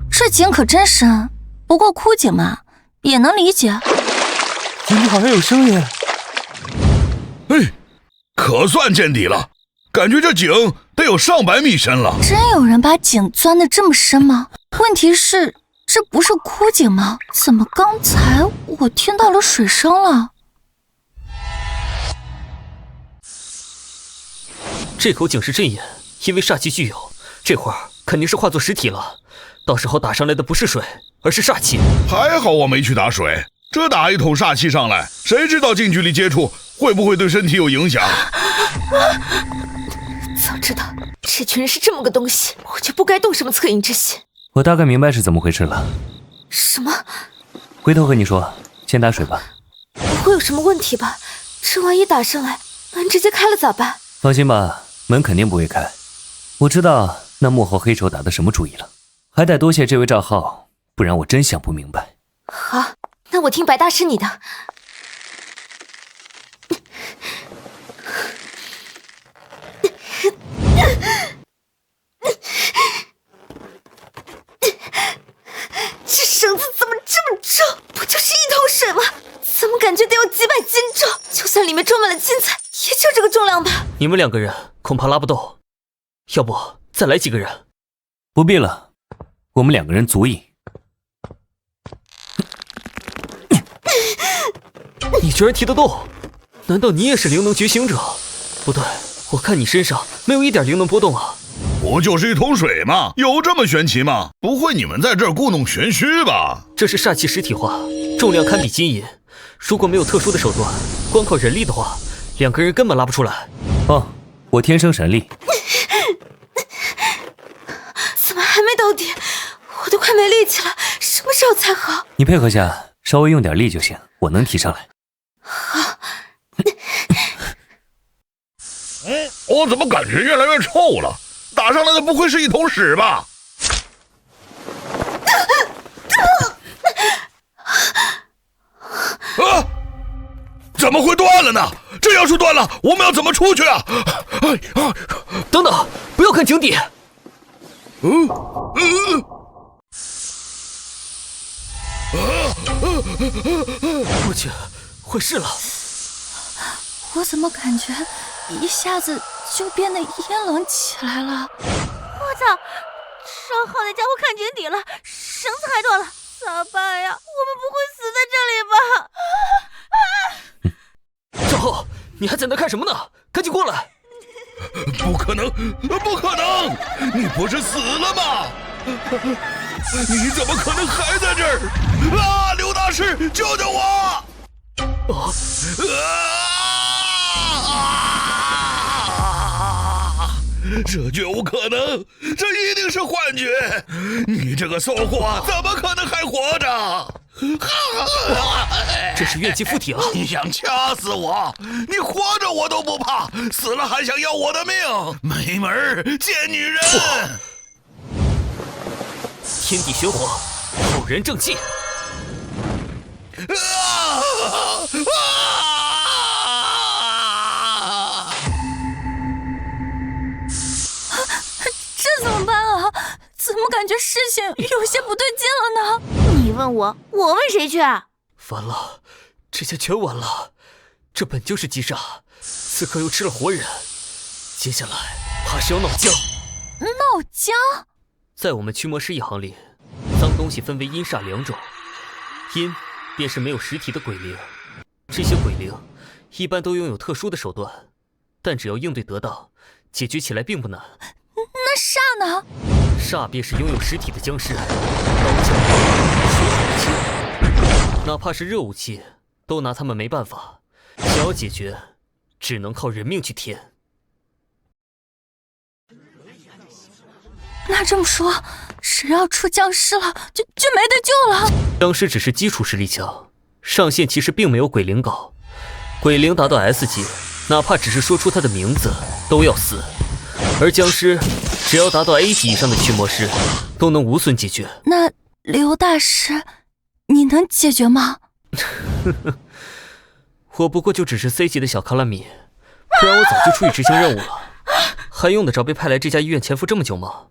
这井可真深，不过枯井嘛，也能理解。井底好像有声音。哎，可算见底了，感觉这井得有上百米深了。真有人把井钻得这么深吗？问题是，这不是枯井吗？怎么刚才我听到了水声了？这口井是阵眼，因为煞气具有，这会儿肯定是化作实体了。到时候打上来的不是水，而是煞气。还好我没去打水，这打一桶煞气上来，谁知道近距离接触会不会对身体有影响？早知道这群人是这么个东西，我就不该动什么恻隐之心。我大概明白是怎么回事了。什么？回头和你说，先打水吧。不会有什么问题吧？这万一打上来，门直接开了咋办？放心吧，门肯定不会开。我知道那幕后黑手打的什么主意了，还得多谢这位赵浩，不然我真想不明白。好，那我听白大师你的。这绳子怎么这么重？不就是一桶水吗？怎么感觉得有几百斤重？就算里面装满了金彩，也就这个重量吧。你们2个人恐怕拉不动，要不再来几个人？不必了，我们2个人足矣。你居然提得动？难道你也是灵能觉醒者？不对，我看你身上没有一点灵能波动啊。不就是一桶水吗？有这么玄奇吗？不会你们在这儿故弄玄虚吧？这是煞气实体化，重量堪比金银。如果没有特殊的手段，光靠人力的话，2个人根本拉不出来。哦，我天生神力。怎么还没到底？我都快没力气了，什么时候才好？你配合下，稍微用点力就行，我能提上来。好。我怎么感觉越来越臭了？打上来的不会是一桶屎吧？啊！怎么会断了呢？这要是断了，我们要怎么出去啊？等等，不要看井底。我去，坏事了！我怎么感觉一下子就变得阴冷起来了？我操！烧好的家伙看井底了，绳子还断了，咋办呀？我们不会死在这里吧？赵浩，你还在那看什么呢？赶紧过来！不可能，不可能！你不是死了吗？你怎么可能还在这儿？啊！刘大师，救救我！这绝无可能，这一定是幻觉！你这个骚货，怎么可能还活着？这是怨气附体了！你想掐死我？你活着我都不怕，死了还想要我的命？没门儿，贱女人！天地玄黄，浩然正气！这怎么办啊？怎么感觉事情有些不对劲了呢？你问我，我问谁去？完了，这下全完了。这本就是急煞，此刻又吃了活人，接下来怕是要闹僵。闹僵？在我们驱魔师一行里，脏东西分为阴煞2种。阴便是没有实体的鬼灵，这些鬼灵一般都拥有特殊的手段，但只要应对得当，解决起来并不难。煞呢？煞便是拥有实体的僵尸，刀枪、水火器，哪怕是热武器，都拿他们没办法。想要解决，只能靠人命去填。那这么说，只要出僵尸了，就没得救了。僵尸只是基础实力强，上限其实并没有鬼灵高。鬼灵达到 S 级，哪怕只是说出他的名字都要死，而僵尸只要达到 A 级以上的驱魔师，都能无损解决。那刘大师，你能解决吗？我不过就只是 C 级的小卡拉米，不然我早就出去执行任务了，还用得着被派来这家医院潜伏这么久吗？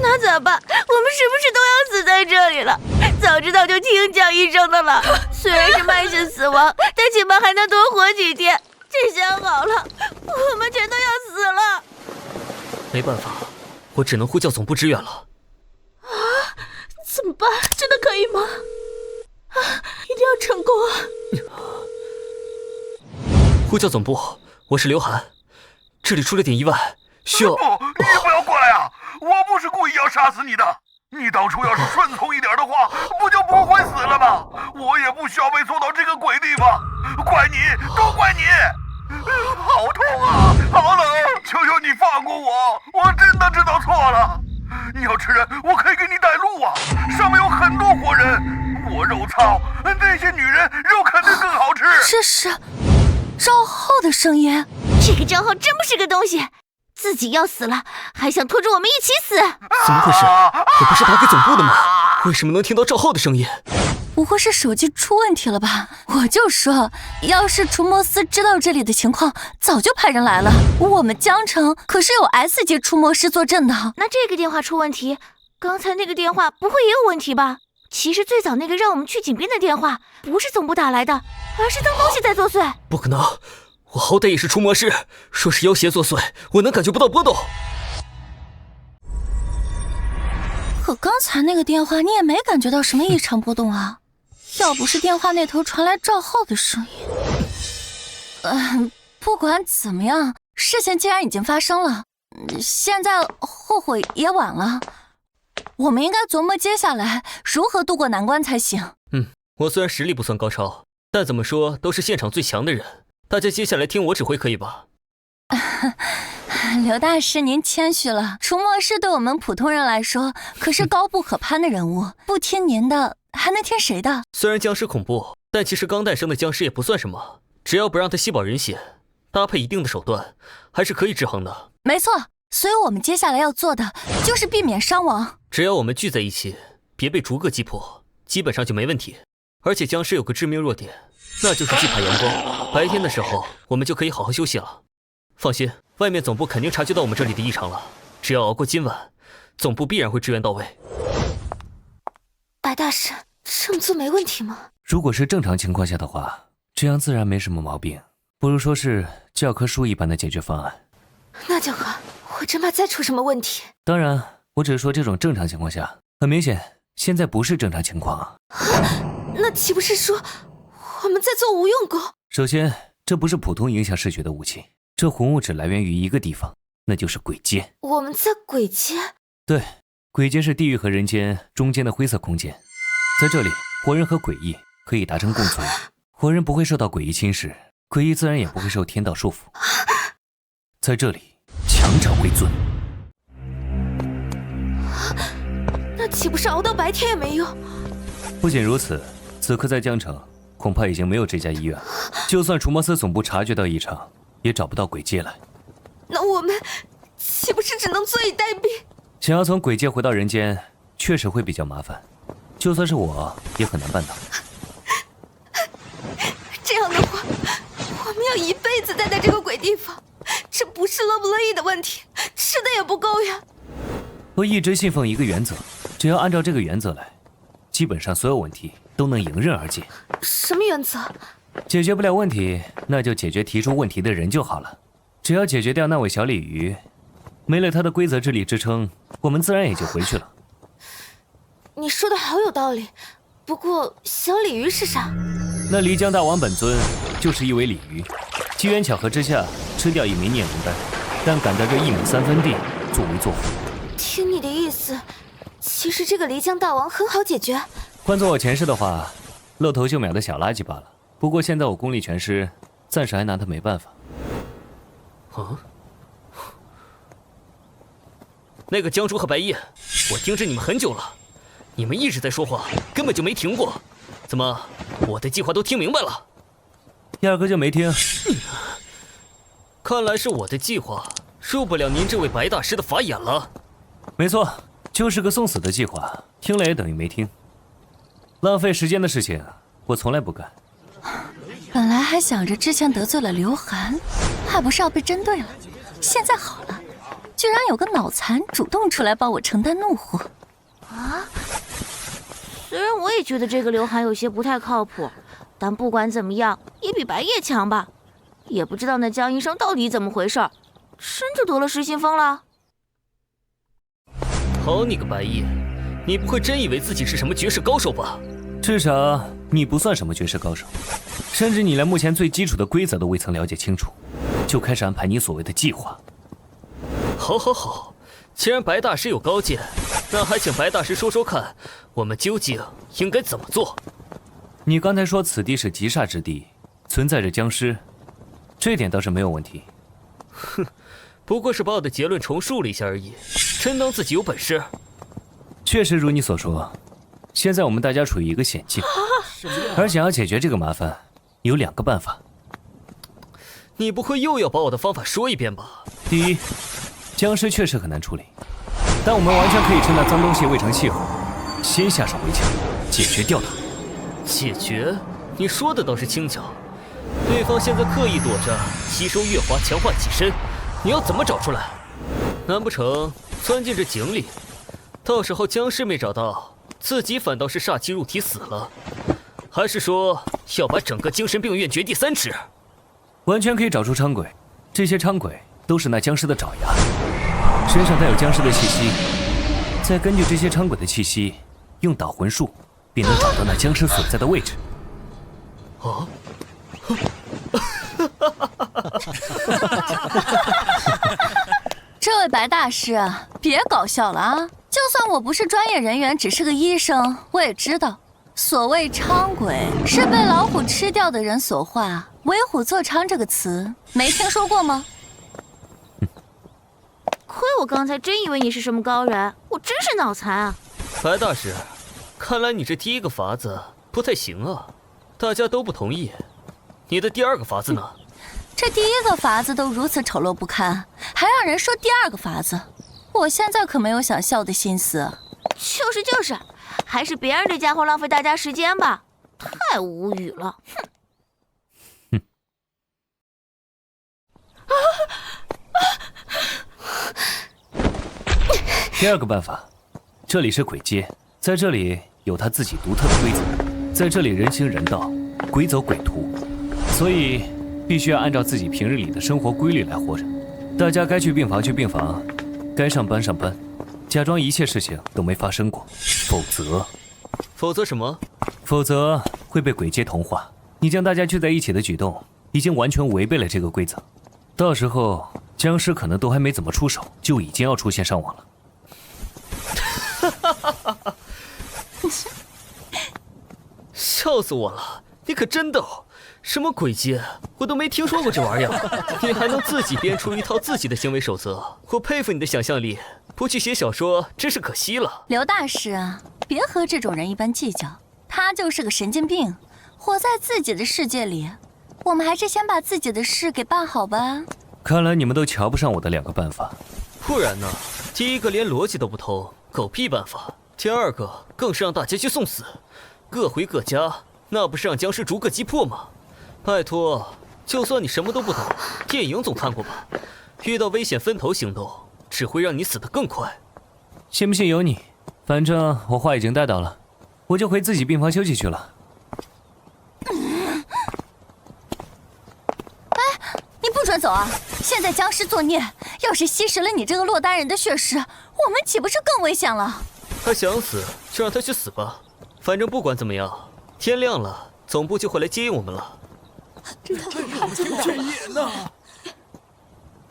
那咋办？我们是不是都要死在这里了？早知道就听蒋医生的了。虽然是慢性死亡，但起码还能多活几天。这下好了，我们全都要死了。没办法，我只能呼叫总部支援了。啊！怎么办？真的可以吗？啊！一定要成功啊！呼叫总部，我是刘涵，这里出了点意外，需要……不，你不要过来啊！我不是故意要杀死你的，你当初要是顺从一点的话，不就不会死了吗？我也不需要被送到这个鬼地方，怪你，都怪你！好痛啊，好冷！求求你放过我，我真的知道错了。你要吃人，我可以给你带路啊，上面有很多活人，我肉糙，那些女人肉肯定更好吃。这是赵浩的声音，这个赵浩真不是个东西，自己要死了，还想拖着我们一起死。怎么回事？我不是打给总部的吗？为什么能听到赵浩的声音？不会是手机出问题了吧？我就说，要是除魔司知道这里的情况，早就派人来了。我们江城可是有 S 级除魔师坐镇的。那这个电话出问题，刚才那个电话不会也有问题吧？其实最早那个让我们去警兵的电话，不是总部打来的，而是当东西在作祟。不可能，我好歹也是除魔师，说是妖邪作祟，我能感觉不到波动。可刚才那个电话你也没感觉到什么异常波动啊？要不是电话那头传来赵浩的声音，不管怎么样，事情既然已经发生了，现在后悔也晚了。我们应该琢磨接下来如何渡过难关才行。我虽然实力不算高超，但怎么说都是现场最强的人，大家接下来听我指挥可以吧？刘大师您谦虚了，除魔师对我们普通人来说可是高不可攀的人物，不听您的还能听谁的？虽然僵尸恐怖，但其实刚诞生的僵尸也不算什么，只要不让它吸饱人血，搭配一定的手段，还是可以制衡的。没错，所以我们接下来要做的就是避免伤亡。只要我们聚在一起，别被逐个击破，基本上就没问题。而且僵尸有个致命弱点，那就是惧怕阳光，白天的时候我们就可以好好休息了。放心，外面总部肯定察觉到我们这里的异常了，只要熬过今晚，总部必然会支援到位。白大师，这么做没问题吗？如果是正常情况下的话，这样自然没什么毛病，不如说是教科书一般的解决方案。那就好，我真怕再出什么问题。当然，我只是说这种正常情况下，很明显，现在不是正常情况啊。那岂不是说我们在做无用功？首先，这不是普通影响视觉的武器，这魂物只来源于一个地方，那就是鬼街。我们在鬼街？对，鬼街是地狱和人间中间的灰色空间，在这里，活人和诡异可以达成共存，活人不会受到诡异侵蚀，诡异自然也不会受天道束缚。在这里，强者为尊。那岂不是熬到白天也没用？不仅如此，此刻在江城，恐怕已经没有这家医院了。就算除魔司总部察觉到异常，也找不到鬼街来。那我们岂不是只能坐以待毙？想要从鬼界回到人间，确实会比较麻烦，就算是我也很难办到。这样的话，我们要一辈子待在这个鬼地方，这不是乐不乐意的问题，吃的也不够呀。我一直信奉一个原则，只要按照这个原则来，基本上所有问题都能迎刃而解。什么原则？解决不了问题，那就解决提出问题的人就好了。只要解决掉那位小鲤鱼，没了他的规则之力支撑，我们自然也就回去了。你说的好有道理，不过小鲤鱼是啥？那漓江大王本尊就是一尾鲤鱼，机缘巧合之下吃掉一枚孽龙丹，但赶到这1亩3分地，作威作福。听你的意思，其实这个漓江大王很好解决。换做我前世的话，露头秀秒的小垃圾罢了。不过现在我功力全失，暂时还拿他没办法。啊？那个江主和白夜，我盯着你们很久了，你们一直在说话，根本就没停过。怎么，我的计划都听明白了？压根就没听。看来是我的计划入不了您这位白大师的法眼了。没错，就是个送死的计划，听了也等于没听。浪费时间的事情，我从来不干。本来还想着之前得罪了刘涵，还不是要被针对了，现在好了，居然有个脑残主动出来帮我承担怒火。啊！虽然我也觉得这个刘涵有些不太靠谱，但不管怎么样，也比白夜强吧。也不知道那江医生到底怎么回事，真就得了失心疯了。好你个白夜，你不会真以为自己是什么绝世高手吧？至少你不算什么绝世高手，甚至你连目前最基础的规则都未曾了解清楚，就开始安排你所谓的计划。好好好，既然白大师有高见，那还请白大师说说看，我们究竟应该怎么做？你刚才说此地是极煞之地，存在着僵尸，这点倒是没有问题。哼，不过是把我的结论重述了一下而已，真当自己有本事？确实如你所说，现在我们大家处于一个险境，而想要解决这个麻烦，有2个办法。你不会又要把我的方法说一遍吧？第一，僵尸确实很难处理，但我们完全可以趁那脏东西未成气候，先下手为强，解决掉它。解决？你说的倒是轻巧。对方现在刻意躲着，吸收月华，强化己身，你要怎么找出来？难不成钻进这井里？到时候僵尸没找到，自己反倒是煞气入体死了？还是说要把整个精神病院掘地3尺？完全可以找出伥鬼，这些伥鬼都是那僵尸的爪牙，身上带有僵尸的气息，再根据这些伥鬼的气息，用导魂术，便能找到那僵尸所在的位置。哦。这位白大师，别搞笑了啊！就算我不是专业人员，只是个医生，我也知道，所谓伥鬼是被老虎吃掉的人所化，为虎作伥这个词没听说过吗？亏我刚才真以为你是什么高人，我真是脑残啊！白大师，看来你这第1个法子不太行啊，大家都不同意。你的第2个法子呢？这第1个法子都如此丑陋不堪，还让人说第2个法子，我现在可没有想笑的心思。就是，还是别让这家伙浪费大家时间吧，太无语了。哼。第2个办法，这里是鬼街，在这里有它自己独特的规则，在这里人行人道，鬼走鬼图，所以必须要按照自己平日里的生活规律来活着。大家该去病房去病房，该上班上班，假装一切事情都没发生过，否则什么？否则会被鬼街同化。你将大家聚在一起的举动，已经完全违背了这个规则。到时候僵尸可能都还没怎么出手，就已经要出现上网了。笑死我了！你可真逗，什么鬼街，我都没听说过这玩意儿。你还能自己编出一套自己的行为守则，我佩服你的想象力。不去写小说，真是可惜了。刘大师，别和这种人一般计较，他就是个神经病，活在自己的世界里。我们还是先把自己的事给办好吧。看来你们都瞧不上我的2个办法。不然呢？第1个连逻辑都不通，狗屁办法；第2个更是让大家去送死，各回各家，那不是让僵尸逐个击破吗？拜托，就算你什么都不懂，电影总看过吧？遇到危险分头行动，只会让你死得更快。信不信由你，反正我话已经带到了，我就回自己病房休息去了。你不准走啊！现在僵尸作孽，要是吸食了你这个落单人的血尸，我们岂不是更危险了？他想死就让他去死吧，反正不管怎么样，天亮了总部就会来接应我们了。这也呢？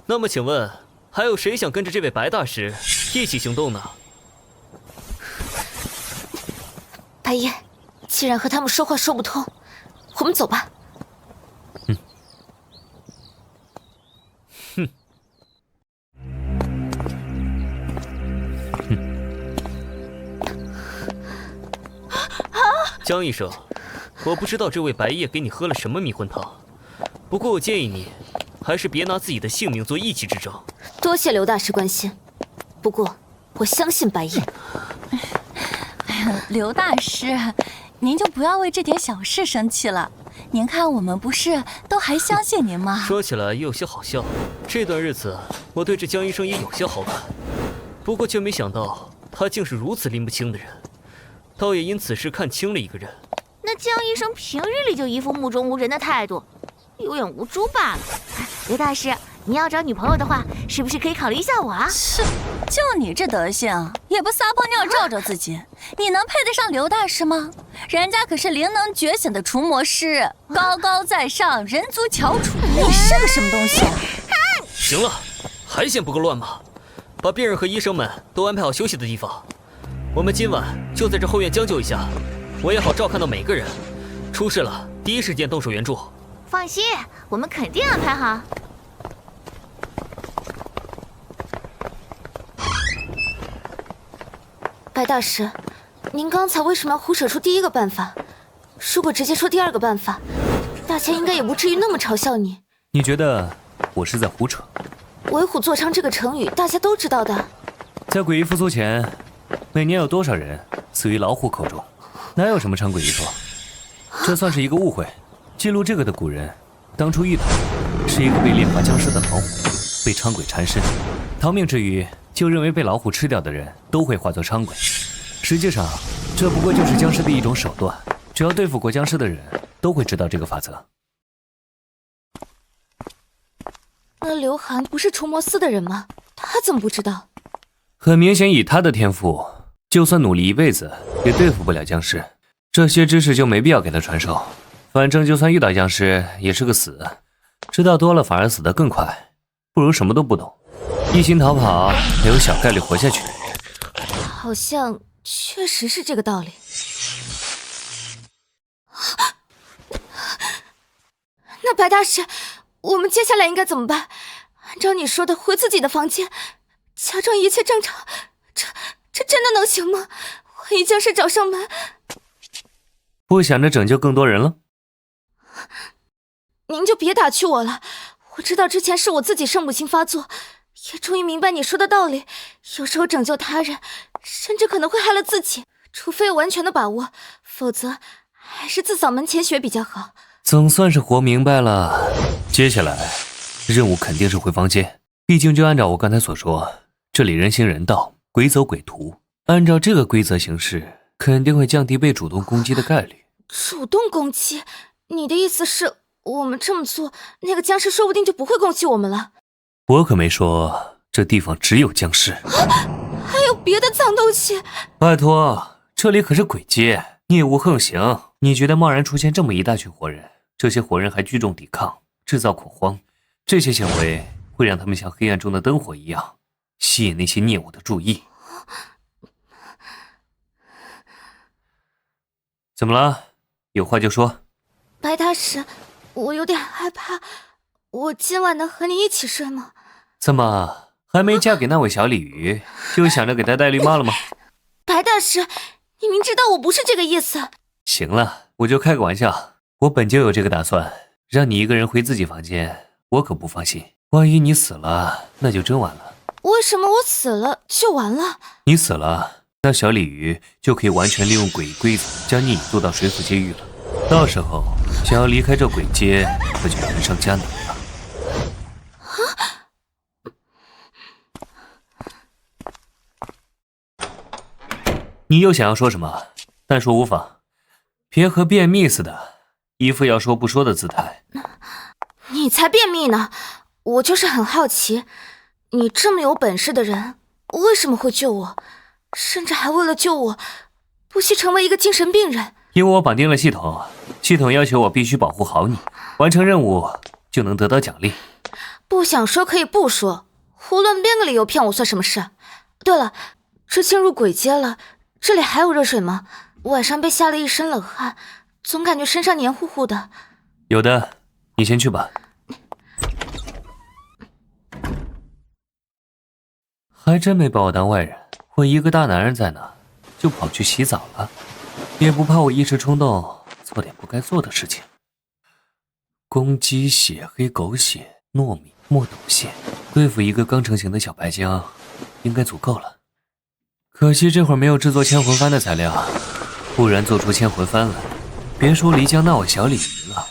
那么请问，还有谁想跟着这位白大师一起行动呢？白夜，既然和他们说话说不通，我们走吧。江医生，我不知道这位白夜给你喝了什么迷魂汤，不过我建议你还是别拿自己的性命做一己之争。多谢刘大师关心，不过我相信白夜。刘大师，您就不要为这点小事生气了。您看我们不是都还相信您吗？说起来也有些好笑，这段日子我对这江医生也有些好感，不过却没想到他竟是如此拎不清的人，倒也因此事看清了一个人。那江医生平日里就一副目中无人的态度，有眼无珠罢了。刘大师，你要找女朋友的话，是不是可以考虑一下我啊？是，就你这德行，也不撒泡尿照照自己，你能配得上刘大师吗？人家可是灵能觉醒的除魔师，高高在上，人族翘楚，你是个什么东西啊？行了，还嫌不够乱吗？把病人和医生们都安排好休息的地方，我们今晚就在这后院将就一下，我也好照看到每个人，出事了第一时间动手援助。放心，我们肯定安排好。白大师，您刚才为什么要胡扯出第一个办法？如果直接说第二个办法，大家应该也不至于那么嘲笑你。你觉得我是在胡扯？为虎作伥这个成语大家都知道的。在诡异复苏前，每年有多少人死于老虎口中？哪有什么长诡异说？这算是一个误会。记录这个的古人，当初遇到是一个被炼化僵尸的老虎，被伥鬼缠身，逃命之余就认为被老虎吃掉的人都会化作伥鬼。实际上，这不过就是僵尸的一种手段。只要对付过僵尸的人，都会知道这个法则。那刘涵不是除魔司的人吗？他怎么不知道？很明显，以他的天赋，就算努力一辈子，也对付不了僵尸。这些知识就没必要给他传授。反正就算遇到僵尸，也是个死。知道多了反而死得更快，不如什么都不懂，一心逃跑，也有小概率活下去。好像确实是这个道理。那白大师，我们接下来应该怎么办？按照你说的，回自己的房间，假装一切正常，这真的能行吗？万一僵尸找上门，不想着拯救更多人了？您就别打趣我了。我知道之前是我自己圣母心发作，也终于明白你说的道理。有时候拯救他人，甚至可能会害了自己。除非有完全的把握，否则还是自扫门前雪比较好。总算是活明白了。接下来任务肯定是回房间，毕竟就按照我刚才所说，这里人行人道，鬼走鬼图，按照这个规则行事，肯定会降低被主动攻击的概率。主动攻击？你的意思是我们这么做，那个僵尸说不定就不会攻击我们了？我可没说这地方只有僵尸，还有别的脏东西。拜托，这里可是鬼街，孽物横行。你觉得贸然出现这么一大群活人，这些活人还聚众抵抗，制造恐慌，这些行为会让他们像黑暗中的灯火一样，吸引那些孽物的注意。怎么了？有话就说。白大师，我有点害怕，我今晚能和你一起睡吗？怎么还没嫁给那位小鲤鱼，就想着给她戴绿帽了吗？白大师，你明知道我不是这个意思。行了，我就开个玩笑，我本就有这个打算，让你一个人回自己房间，我可不放心。万一你死了，那就真完了。为什么我死了就完了？你死了，那小鲤鱼就可以完全利用诡异规则将你引渡到水府监狱了。到时候想要离开这鬼街，可就难上加难了。你又想要说什么？但说无妨，别和便秘似的，一副要说不说的姿态。你才便秘呢！我就是很好奇，你这么有本事的人，为什么会救我？甚至还为了救我，不惜成为一个精神病人。因为我绑定了系统，系统要求我必须保护好你，完成任务就能得到奖励。不想说可以不说，胡乱编个理由骗我算什么事？对了，这进入鬼街了，这里还有热水吗？晚上被吓了一身冷汗，总感觉身上黏糊糊的。有的，你先去吧。还真没把我当外人，我一个大男人在那，就跑去洗澡了，也不怕我一时冲动做点不该做的事情。公鸡血、黑狗血、糯米、墨斗线，对付一个刚成型的小白姜，应该足够了。可惜这会儿没有制作千魂幡的材料，不然做出千魂幡来，别说漓江那我小鲤鱼了，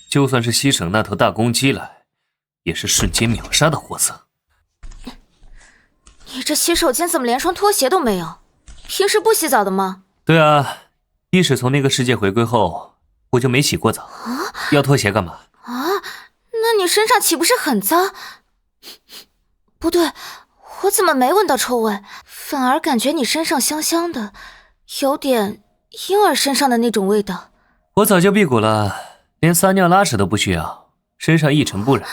就算是西省那头大公鸡来，也是瞬间秒杀的货色。你这洗手间怎么连双拖鞋都没有？平时不洗澡的吗？对啊，一是从那个世界回归后，我就没洗过澡。要拖鞋干嘛？那你身上岂不是很脏？不对，我怎么没闻到臭味，反而感觉你身上香香的，有点婴儿身上的那种味道。我早就辟谷了，连撒尿拉屎都不需要，身上一尘不染，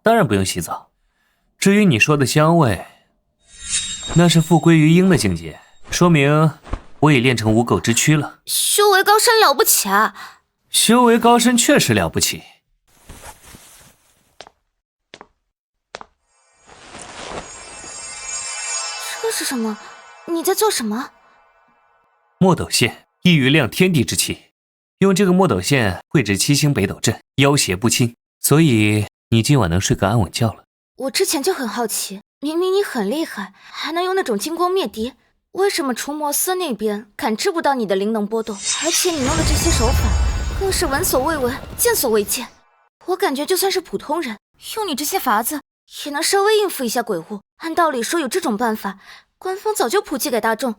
当然不用洗澡。至于你说的香味，那是复归于婴的境界，说明我已练成无垢之躯了。修为高深了不起啊！修为高深确实了不起。这是什么？你在做什么？墨斗线，一于亮天地之气，用这个墨斗线绘制七星北斗阵，妖邪不侵，所以你今晚能睡个安稳觉了。我之前就很好奇，明明你很厉害，还能用那种金光灭敌，为什么除魔司那边感知不到你的灵能波动？而且你用的这些手法更是闻所未闻，见所未见。我感觉就算是普通人，用你这些法子也能稍微应付一下鬼物。按道理说有这种办法，官方早就普及给大众，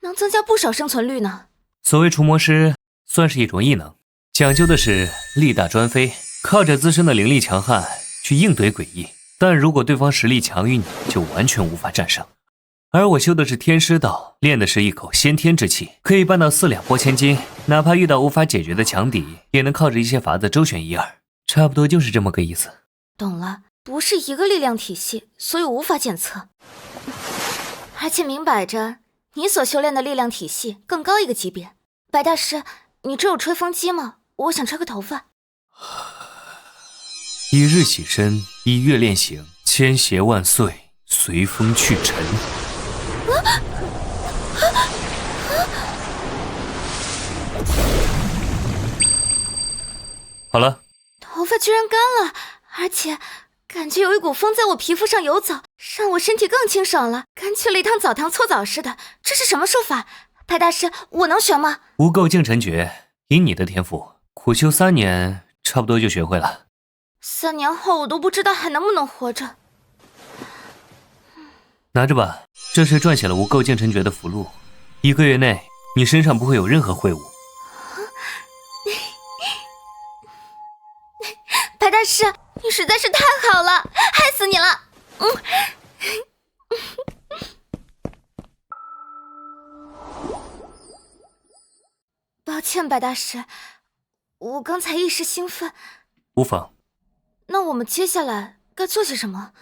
能增加不少生存率呢。所谓除魔师算是一种异能，讲究的是力大专飞，靠着自身的灵力强悍去应对诡异，但如果对方实力强于你，就完全无法战胜。而我修的是天师道，练的是一口先天之气，可以办到4两拨千斤，哪怕遇到无法解决的强敌，也能靠着一些法子周旋一二，差不多就是这么个意思。懂了，不是一个力量体系，所以无法检测。而且明摆着，你所修炼的力量体系更高一个级别。白大师，你这有吹风机吗？我想吹个头发。一日洗身，一月练形，千邪万岁，随风去尘。好了，头发居然干了，而且感觉有一股风在我皮肤上游走，让我身体更清爽了，跟去了一趟澡堂搓澡似的。这是什么术法？白大师，我能学吗？无垢净尘诀，以你的天赋，苦修3年，差不多就学会了。3年后我都不知道还能不能活着。拿着吧，这是撰写了无垢净尘诀的符箓，1个月内你身上不会有任何秽物。白大师，你实在是太好了，害死你了。抱歉，白大师，我刚才一时兴奋。无妨。那我们接下来该做些什么？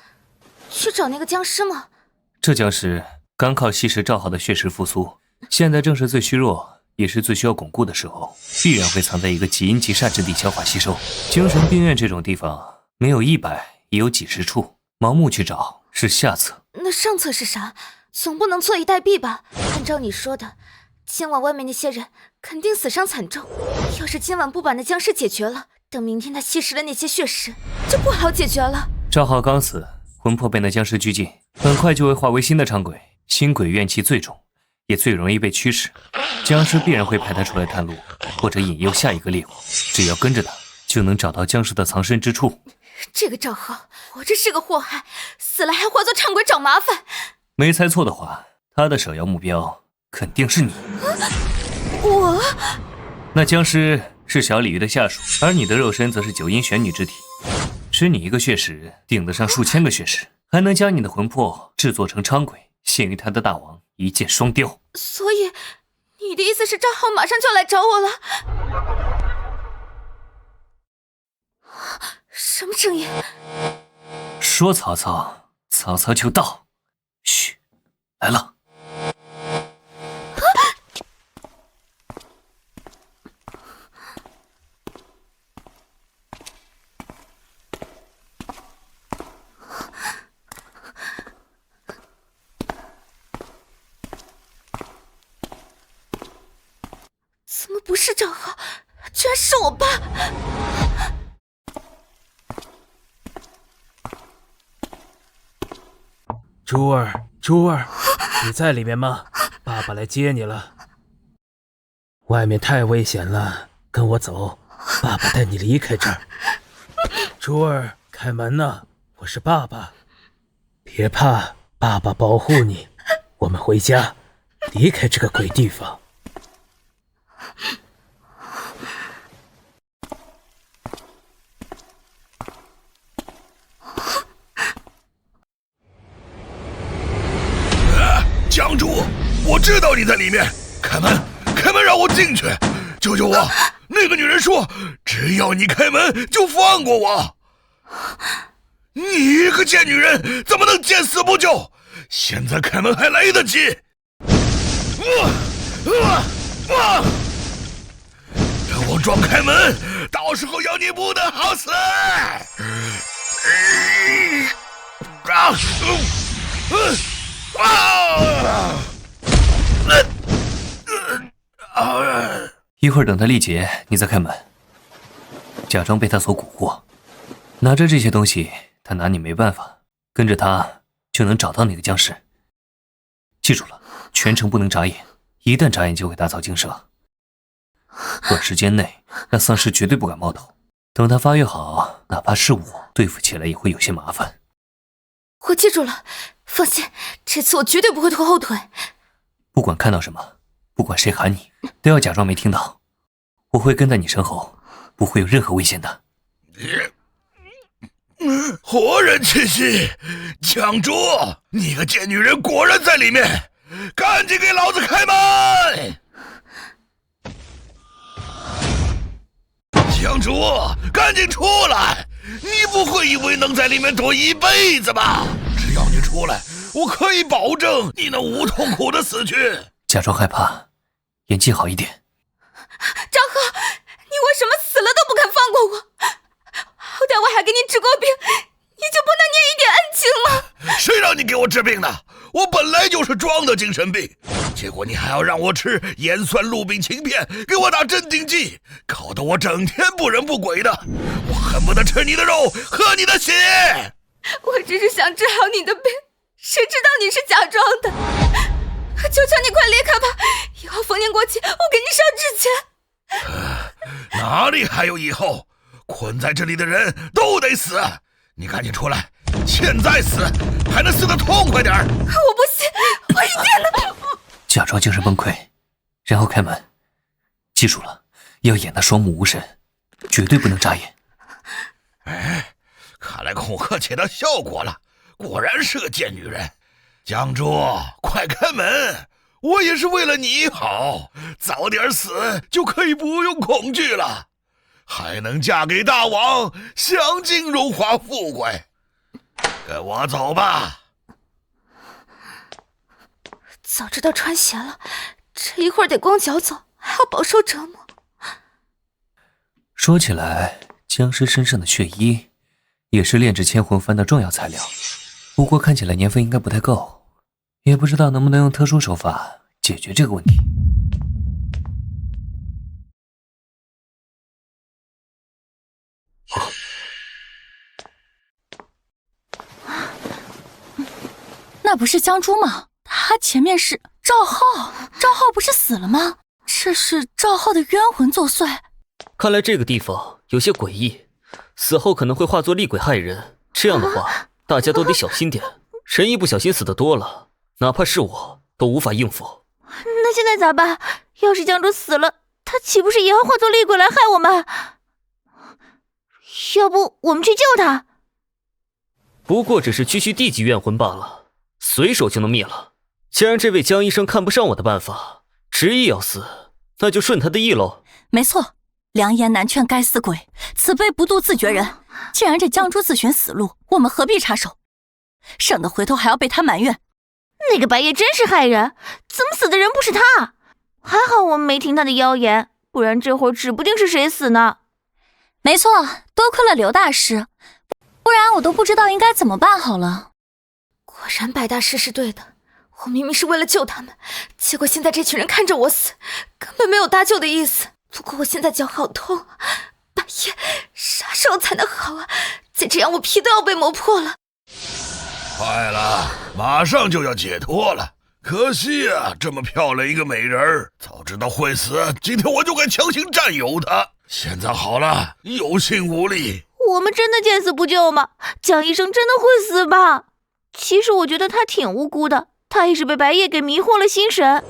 去找那个僵尸吗？这僵尸刚靠吸食赵浩的血石复苏，现在正是最虚弱也是最需要巩固的时候，必然会藏在一个极阴极煞之地消化吸收。精神病院这种地方没有100也有几十处，盲目去找是下策。那上策是啥？总不能坐以待毙吧？按照你说的，今晚外面那些人肯定死伤惨重，要是今晚不把那僵尸解决了，等明天他吸食了那些血石就不好解决了。赵浩刚死，魂魄被那僵尸拘禁，很快就会化为新的伥鬼，新鬼怨气最重，也最容易被驱使，僵尸必然会派他出来探路，或者引诱下一个猎物，只要跟着他就能找到僵尸的藏身之处。这个赵浩活着是个祸害，死了还化作伥鬼找麻烦。没猜错的话，他的首要目标肯定是你。我？那僵尸是小鲤鱼的下属，而你的肉身则是九阴玄女之体，吃你一个血石顶得上数千个血石，还能将你的魂魄制作成伥鬼，献于他的大王，一箭双雕。所以你的意思是赵浩马上就要来找我了？什么声音？说曹操，曹操就到。嘘，来了。怎么不是账号，居然是我爸！珠儿，珠儿，你在里面吗？爸爸来接你了。外面太危险了，跟我走，爸爸带你离开这儿。珠儿，开门呐，我是爸爸。别怕，爸爸保护你。我们回家，离开这个鬼地方。江主，我知道你在里面，开门，开门，让我进去，救救我！那个女人说，只要你开门，就放过我。你一个贱女人，怎么能见死不救？现在开门还来得及。让我撞开门，到时候要你不得好死！一会儿等他力竭，你再开门。假装被他所蛊惑，拿着这些东西，他拿你没办法。跟着他就能找到那个僵尸。记住了，全程不能眨眼，一旦眨眼就会打草惊蛇。短时间内，那丧尸绝对不敢冒头。等他发育好，哪怕是我对付起来也会有些麻烦。我记住了，放心，这次我绝对不会拖后腿。不管看到什么，不管谁喊你，都要假装没听到。我会跟在你身后，不会有任何危险的。活人气息，江主，你个贱女人果然在里面，赶紧给老子开门！江主，赶紧出来！你不会以为能在里面躲一辈子吧？只要你出来，我可以保证你能无痛苦的死去。假装害怕，演技好一点。张浩，你为什么死了都不肯放过我？好歹我还给你治过病，你就不能念一点恩情吗？谁让你给我治病的？我本来就是装的精神病，结果你还要让我吃盐酸鹿病情片，给我打镇定剂，搞得我整天不人不鬼的。我恨不得吃你的肉，喝你的血。我只是想治好你的病，谁知道你是假装的。求求你快离开吧，以后逢年过节我给你烧纸钱。哪里还有以后？困在这里的人都得死，你赶紧出来，现在死还能死得痛快点。我不信，我一定能。假装精神崩溃，然后开门。记住了，要演得双目无神，绝对不能眨眼。哎，看来恐吓起到效果了，果然是个贱女人。江主，快开门！我也是为了你好，早点死就可以不用恐惧了，还能嫁给大王，享尽荣华富贵。跟我走吧。早知道穿鞋了，这一会儿得光脚走，还要饱受折磨。说起来，僵尸身上的血衣也是炼制千魂幡的重要材料，不过看起来年份应该不太够，也不知道能不能用特殊手法解决这个问题。那不是江珠吗？他前面是赵浩，赵浩不是死了吗？这是赵浩的冤魂作祟。看来这个地方有些诡异，死后可能会化作厉鬼害人，这样的话大家都得小心点，人一不小心死的多了，哪怕是我都无法应付。那现在咋办？要是江主死了，他岂不是也要化作厉鬼来害我们？要不我们去救他？不过只是区区地级怨魂罢了，随手就能灭了。既然这位江医生看不上我的办法，执意要死，那就顺他的意喽。没错，良言难劝该死鬼，此辈不渡自绝人。既然这江珠自寻死路，我们何必插手？省得回头还要被他埋怨。那个白夜真是害人，怎么死的人不是他？还好我们没听他的妖言，不然这会儿指不定是谁死呢。没错，多亏了刘大师，不然我都不知道应该怎么办好了。果然白大师是对的，我明明是为了救他们，结果现在这群人看着我死，根本没有搭救的意思。不过我现在脚好痛，白夜啥时候才能好啊？再这样我皮都要被磨破了。快了，马上就要解脱了。可惜啊，这么漂亮一个美人儿，早知道会死，今天我就该强行占有她。现在好了，有心无力。我们真的见死不救吗？江医生真的会死吧？其实我觉得他挺无辜的，他也是被白夜给迷惑了心神。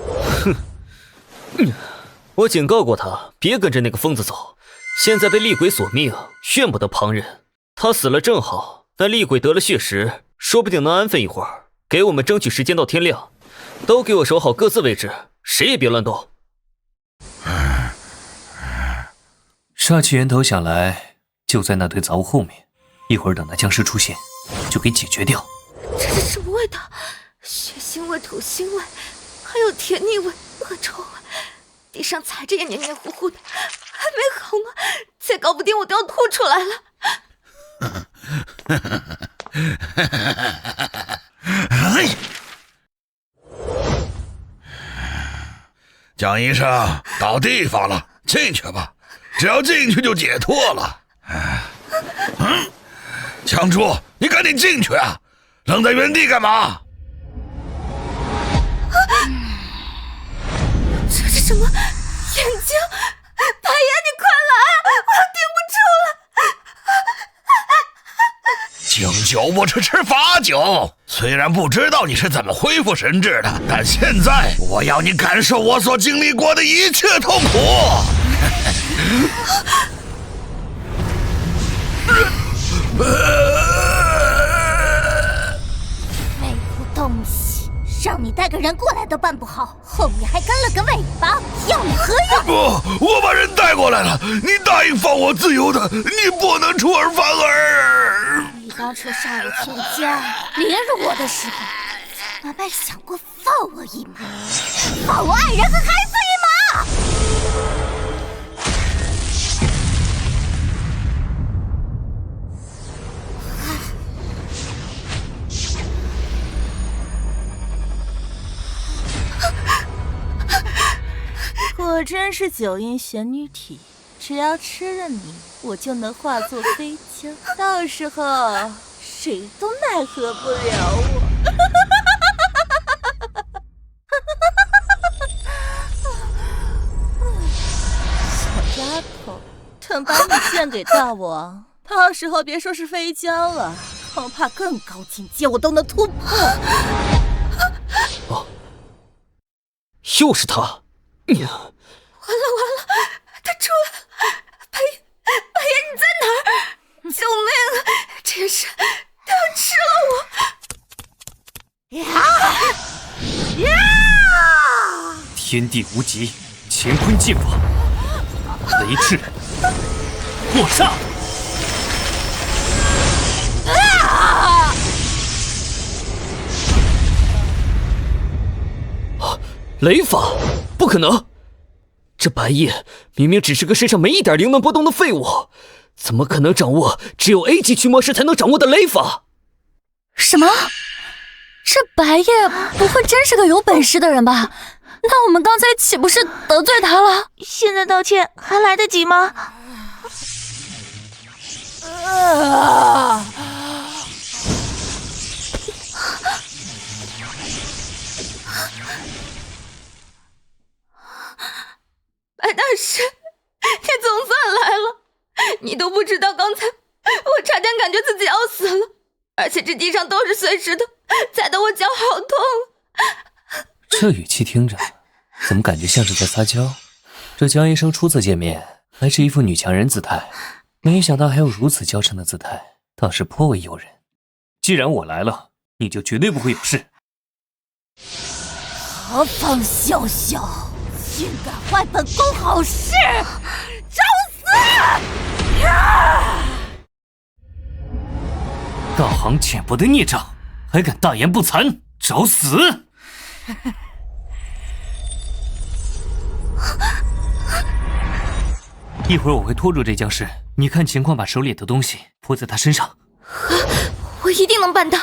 我警告过他，别跟着那个疯子走。现在被厉鬼索命，怨不得旁人。他死了正好，那厉鬼得了血石，说不定能安分一会儿。给我们争取时间到天亮，都给我守好各自位置，谁也别乱动。煞气源头想来就在那堆杂物后面，一会儿等那僵尸出现，就给解决掉。这是什么味道？血腥味、土腥味，还有甜腻味、恶臭味，地上踩着也黏黏糊糊的，还没好吗？再搞不定我都要吐出来了。江医生，到地方了，进去吧，只要进去就解脱了。江主，你赶紧进去啊！愣在原地干嘛？这是什么？眼睛！白夜，你快来！我要顶不住了！敬酒不吃吃罚酒，虽然不知道你是怎么恢复神智的，但现在我要你感受我所经历过的一切痛苦。废物东西，让你带个人过来都办不好，后面还跟了个尾巴，要你何用？不，我把人带过来了，你答应放我自由的，你不能出尔反尔。你当初杀我全家，凌辱我的时候，怎么没想过放我一马？放我爱人和孩子一马！果真是九阴玄女体，只要吃了你，我就能化作飞江，到时候谁都奈何不了我。小丫头，等把你献给大王，到时候别说是飞江了，恐怕更高境界我都能突破。哦，又是他！完了，他出来了！白夜，你在哪儿？救命啊！这是他要吃了我！天地无极，乾坤剑法，雷翅，破煞！雷法？不可能！这白夜明明只是个身上没一点灵能波动的废物，怎么可能掌握只有 A 级驱魔师才能掌握的雷法？什么？这白夜不会真是个有本事的人吧？那我们刚才岂不是得罪他了？现在道歉还来得及吗？白大师，你总算来了！你都不知道，刚才我差点感觉自己要死了，而且这地上都是碎石头，踩得我脚好痛。这语气听着，怎么感觉像是在撒娇？这江医生初次见面，还是一副女强人姿态，没想到还有如此娇嗔的姿态，倒是颇为诱人。既然我来了，你就绝对不会有事。何方小小，竟敢坏本宫好事！找死！道行浅薄的孽障，还敢大言不惭，找死！一会儿我会拖住这僵尸，你看情况把手里的东西铺在他身上。我一定能办到。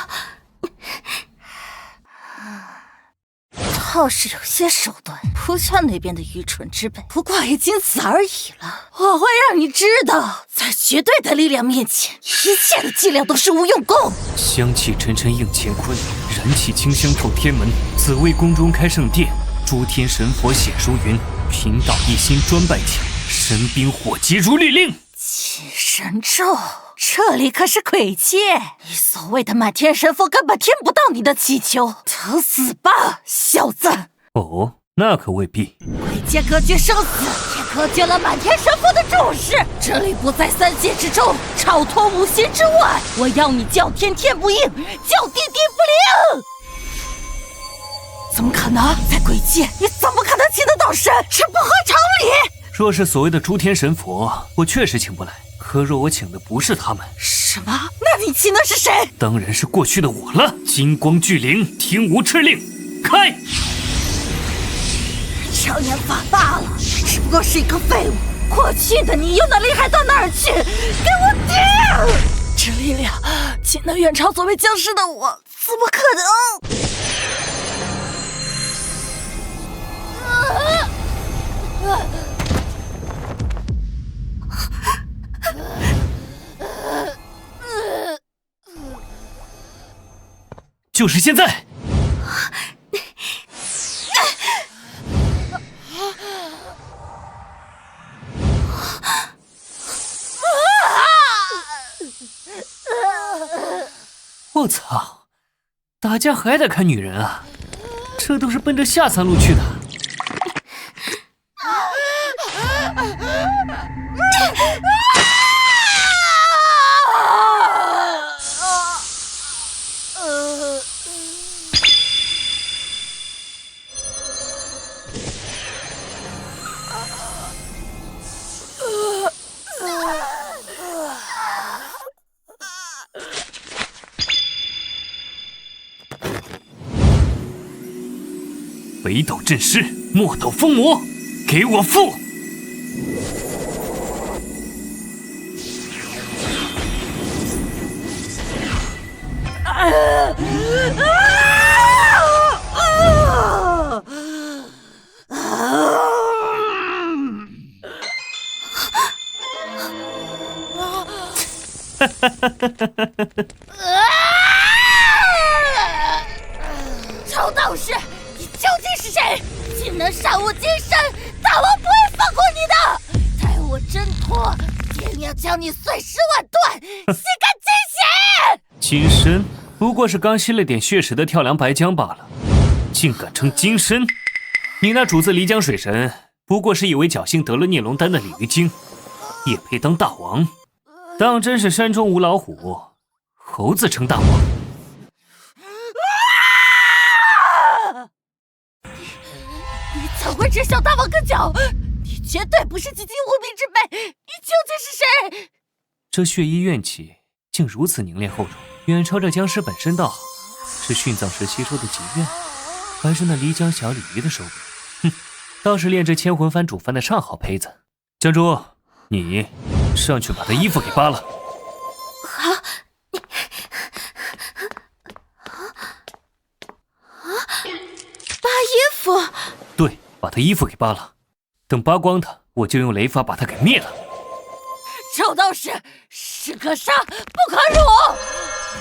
倒是有些手段，不像那边的愚蠢之辈，不过也仅此而已了。我会让你知道，在绝对的力量面前，一切的伎俩都是无用功。香气沉沉映乾坤，燃气清香透天门。紫薇宫中开圣殿，诸天神佛写书云，贫道一心专拜请，神兵火急如律令。起神咒，这里可是鬼界，你所谓的满天神佛根本听不到你的祈求，等死吧，小子！哦，那可未必。鬼界隔绝生死，也隔绝了满天神佛的注视。这里不在三界之中，超脱五行之外。我要你叫天天不应，叫地地不灵。怎么可能？在鬼界，你怎么可能请得到神？这不合常理。若是所谓的诸天神佛，我确实请不来。可若我请的不是他们，什么？那你请的是谁？当然是过去的我了。金光巨灵，听吾敕令，开！常言法罢了，只不过是一个废物。过去的你又能厉害到哪儿去？给我顶！这力量，岂能远超所谓僵尸的我？怎么可能？就是现在！我操！打架还得看女人啊？这都是奔着下三路去的。北斗镇尸，墨斗封魔，给我复！臭道士，你究竟是谁？竟能杀我金身，大王不会放过你的！待我挣脱，定要将你碎尸万段，洗干净血！金身不过是刚吸了点血食的跳梁白浆罢了，竟敢称金身！你那主子漓江水神，不过是以为侥幸得了孽龙丹的鲤鱼精，也配当大王？当真是山中无老虎，猴子称大王。你怎会知晓大王个脚？你绝对不是籍籍无名之辈，你究竟是谁？这血衣怨气竟如此凝练厚重，远超这僵尸本身道行。是殉葬时吸收的劫怨，还是那漓江小鲤鱼的手笔？哼，倒是炼制千魂幡主幡的上好胚子。江珠，你上去把他衣服给扒了。好。扒衣服？对，把他衣服给扒了。等扒光他，我就用雷法把他给灭了。臭道士，士可杀，不可辱！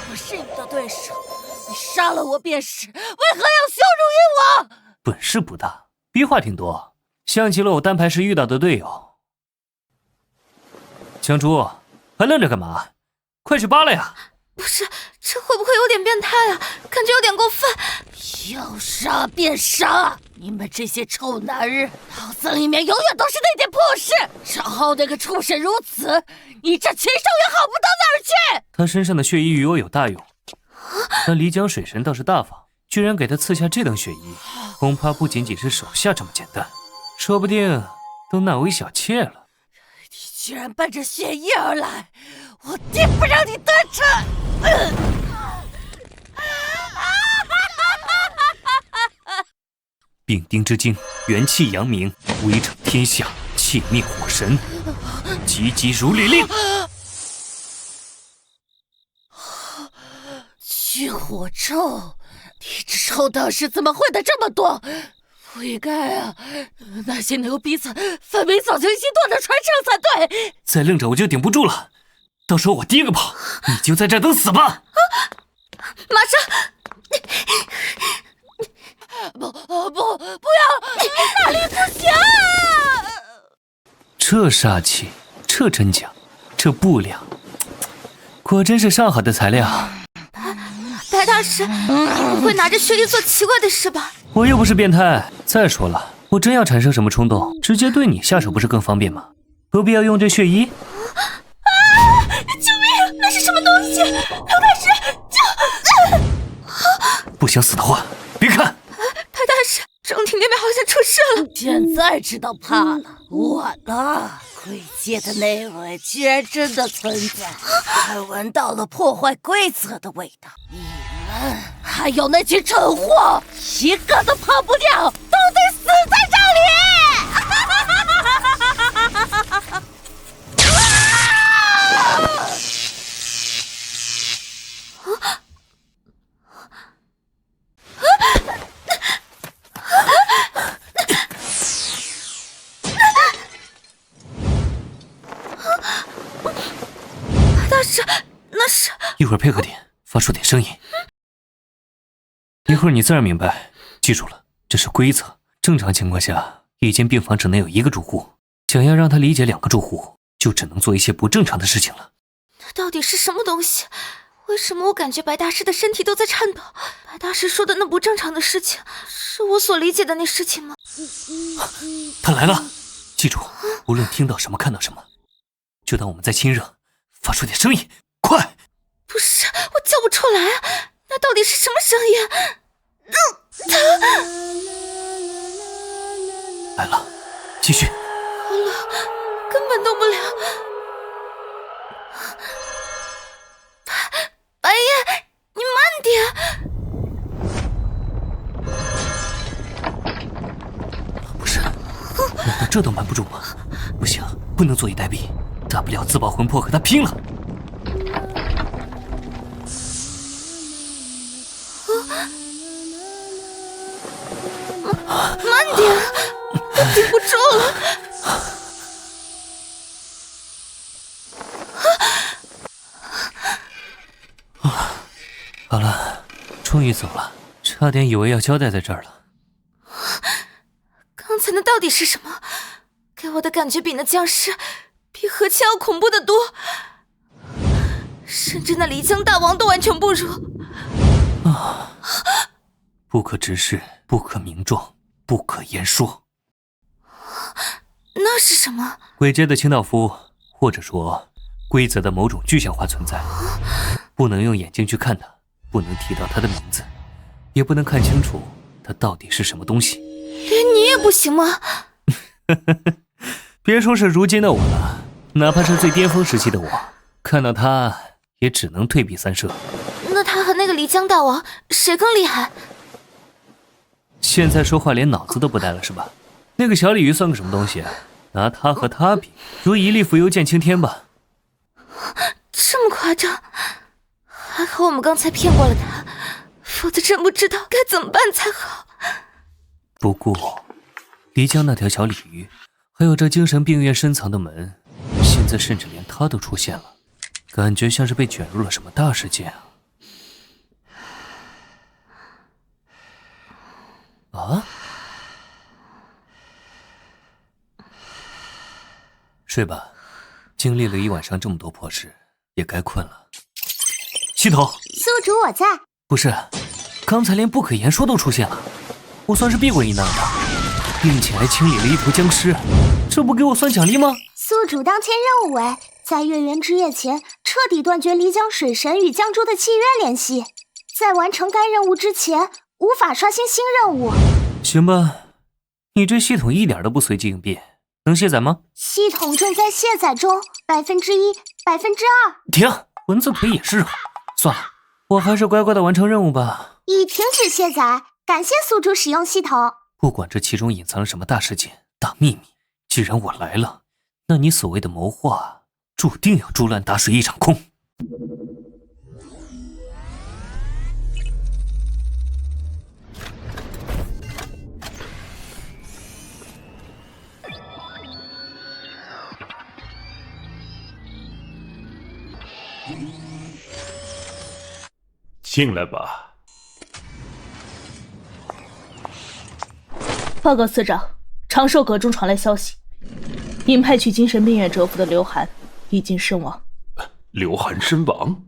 我是你的对手，你杀了我便是，为何要羞辱于我？本事不大，逼话挺多，像极了我单排时遇到的队友。江珠，还愣着干嘛？快去扒了呀！不是，这会不会有点变态啊？感觉有点过分。要杀便杀！你们这些臭男人，脑子里面永远都是那点破事。少好那个畜生如此，你这禽兽也好不到哪儿去。他身上的血衣与我有大用，那漓江水神倒是大方，居然给他赐下这等血衣，恐怕不仅仅是手下这么简单，说不定都纳为小妾了。你居然奔着血衣而来，我定不让你得逞！丙丁之精，元气扬明，威震天下，气灭火神。急急如律令。去火咒，你这臭道士怎么会的这么多？不应该啊！那些牛鼻子分明早就已经断了传承才对。再愣着我就顶不住了，到时候我第一个跑，你就在这等死吧！马上！不要！那里不行！这煞气，这真假，这布料，果真是上好的材料。白大师，你不会拿着血液做奇怪的事吧？我又不是变态。再说了，我真要产生什么冲动，直接对你下手不是更方便吗？何必要用这血衣？救命！那是什么东西？刘大师，救！不想死的话，别看。白大师，正体妹妹好像出事了。现在知道怕了，晚了。贵界的内鬼居然真的存在，还闻到了破坏规则的味道。你们还有那群蠢货，一个都跑不掉，都得死在这里！大师，那是……一会儿配合点，发出点声音。一会儿你自然明白。记住了，这是规则。正常情况下，一间病房只能有一个住户。想要让他理解2个住户，就只能做一些不正常的事情了。那到底是什么东西？为什么我感觉白大师的身体都在颤抖？白大师说的那不正常的事情，是我所理解的那事情吗？他来了，记住，无论听到什么看到什么，就当我们在亲热，发出点声音，快！不是，我叫不出来啊，那到底是什么声音？来了，继续。好了，根本动不了。白夜，你慢点。不是，难道这都瞒不住吗？不行，不能坐以待毙，大不了自爆魂魄和他拼了。慢点，我顶不住了。好了，终于走了，差点以为要交代在这儿了。刚才那到底是什么？给我的感觉比那僵尸，比和气要恐怖得多，甚至那漓江大王都完全不如。不可直视，不可名状，不可言说。那是什么？鬼界的清道夫，或者说规则的某种具象化存在，不能用眼睛去看它，不能提到它的名字，也不能看清楚它到底是什么东西。连你也不行吗？别说是如今的我了，哪怕是最巅峰时期的我，看到他也只能退避三舍。那他和那个漓江大王谁更厉害？现在说话连脑子都不带了是吧？那个小鲤鱼算个什么东西？拿他和他比，如一粒浮游见青天吧。这么夸张？还好我们刚才骗过了他，否则真不知道该怎么办才好。不过，漓江那条小鲤鱼，还有这精神病院深藏的门，现在甚至连他都出现了，感觉像是被卷入了什么大事件啊！啊？睡吧，经历了一晚上这么多破事，也该困了。系统，宿主我在。不是，刚才连不可言说都出现了，我算是避过一难的，并且还清理了一头僵尸，这不给我算奖励吗？宿主当前任务为在月圆之夜前彻底断绝漓江水神与江珠的契约联系，在完成该任务之前无法刷新新任务。行吧，你这系统一点都不随机应变，能卸载吗？系统正在卸载中，1%、2%。停，蚊子腿也是肉。算了，我还是乖乖的完成任务吧。已停止卸载，感谢宿主使用系统。不管这其中隐藏了什么大事件、大秘密，既然我来了，那你所谓的谋划，注定要竹篮打水一场空。进来吧。报告司长，长寿阁中传来消息，因派去精神病院蛰伏的刘涵已经身亡。刘涵身亡？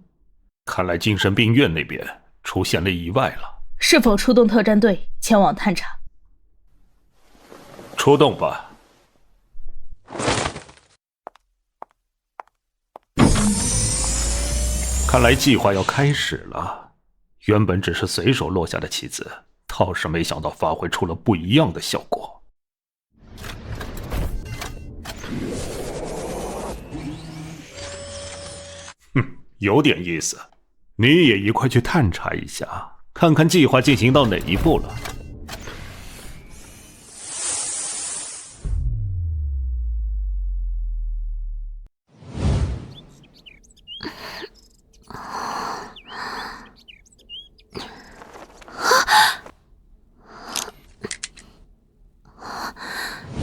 看来精神病院那边出现了意外了。是否出动特战队前往探查？出动吧。看来计划要开始了。原本只是随手落下的棋子，倒是没想到发挥出了不一样的效果。有点意思。你也一块去探查一下，看看计划进行到哪一步了。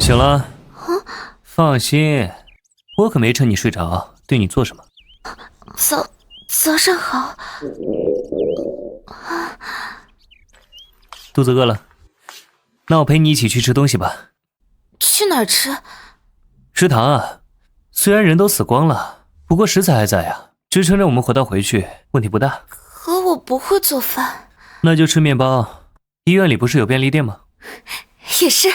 醒了，放心，我可没趁你睡着对你做什么。早上好。肚子饿了，那我陪你一起去吃东西吧。去哪儿吃？食堂啊，虽然人都死光了，不过食材还在啊，支撑着我们回到回去，问题不大。可我不会做饭。那就吃面包，医院里不是有便利店吗？也是。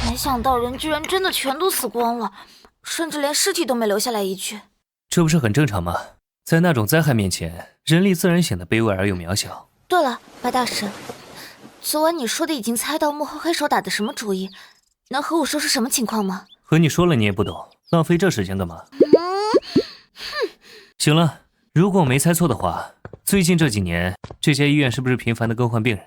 没想到人居然真的全都死光了，甚至连尸体都没留下来一具。这不是很正常吗？在那种灾害面前，人力自然显得卑微而又渺小。对了，白大师，昨晚你说的已经猜到幕后黑手打的什么主意，能和我说是什么情况吗？和你说了你也不懂，浪费这时间干嘛？行了，如果我没猜错的话，最近这几年这家医院是不是频繁的更换病人，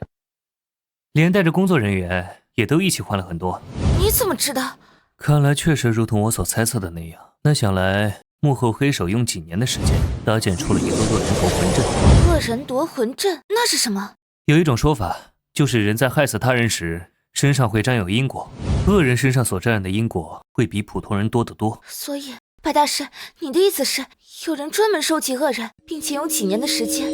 连带着工作人员也都一起换了很多？你怎么知道？看来确实如同我所猜测的那样。那想来幕后黑手用几年的时间搭建出了一个恶人夺魂阵。恶人夺魂阵那是什么？有一种说法，就是人在害死他人时身上会沾有因果，恶人身上所沾染的因果会比普通人多得多。所以白大师，你的意思是有人专门收集恶人，并且用几年的时间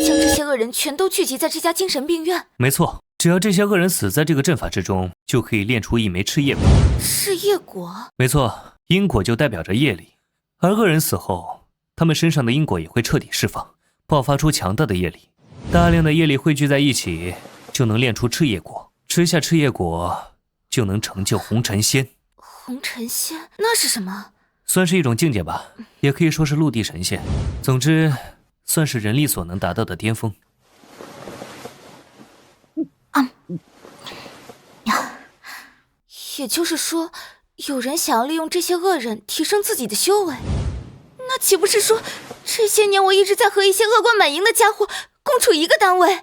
将这些恶人全都聚集在这家精神病院？没错，只要这些恶人死在这个阵法之中，就可以炼出一枚赤业果。赤业果？没错，因果就代表着业力，而恶人死后，他们身上的因果也会彻底释放，爆发出强大的业力。大量的业力汇聚在一起，就能炼出赤业果。吃下赤业果，就能成就红尘仙。红尘仙那是什么？算是一种境界吧，也可以说是陆地神仙。总之，算是人力所能达到的巅峰。也就是说，有人想要利用这些恶人提升自己的修为，那岂不是说，这些年我一直在和一些恶贯满盈的家伙共处一个单位？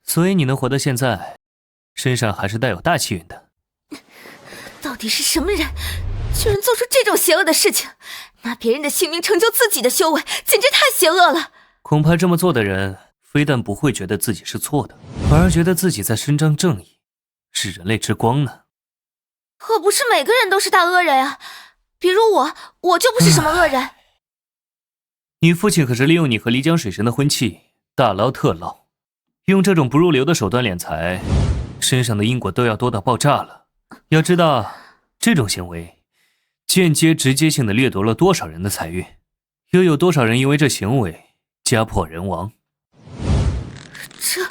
所以你能活到现在，身上还是带有大气运的。到底是什么人，居然做出这种邪恶的事情？拿别人的性命成就自己的修为，简直太邪恶了！恐怕这么做的人，非但不会觉得自己是错的，反而觉得自己在伸张正义，是人类之光呢。可不是每个人都是大恶人啊，比如我就不是什么恶人。你父亲可是利用你和漓江水神的婚契，大捞特捞，用这种不入流的手段敛财，身上的因果都要多到爆炸了。要知道，这种行为间接直接性的掠夺了多少人的财运，又有多少人因为这行为家破人亡。这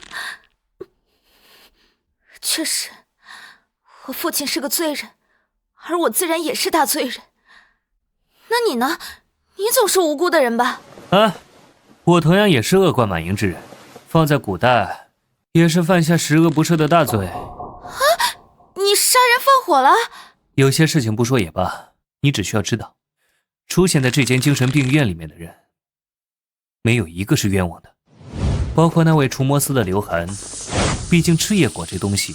确实，我父亲是个罪人，而我自然也是大罪人。那你呢？你总是无辜的人吧？啊，我同样也是恶贯满盈之人，放在古代也是犯下十恶不赦的大罪。啊！你杀人放火了？有些事情不说也罢，你只需要知道，出现在这间精神病院里面的人，没有一个是冤枉的，包括那位除魔司的刘涵。毕竟赤叶果这东西，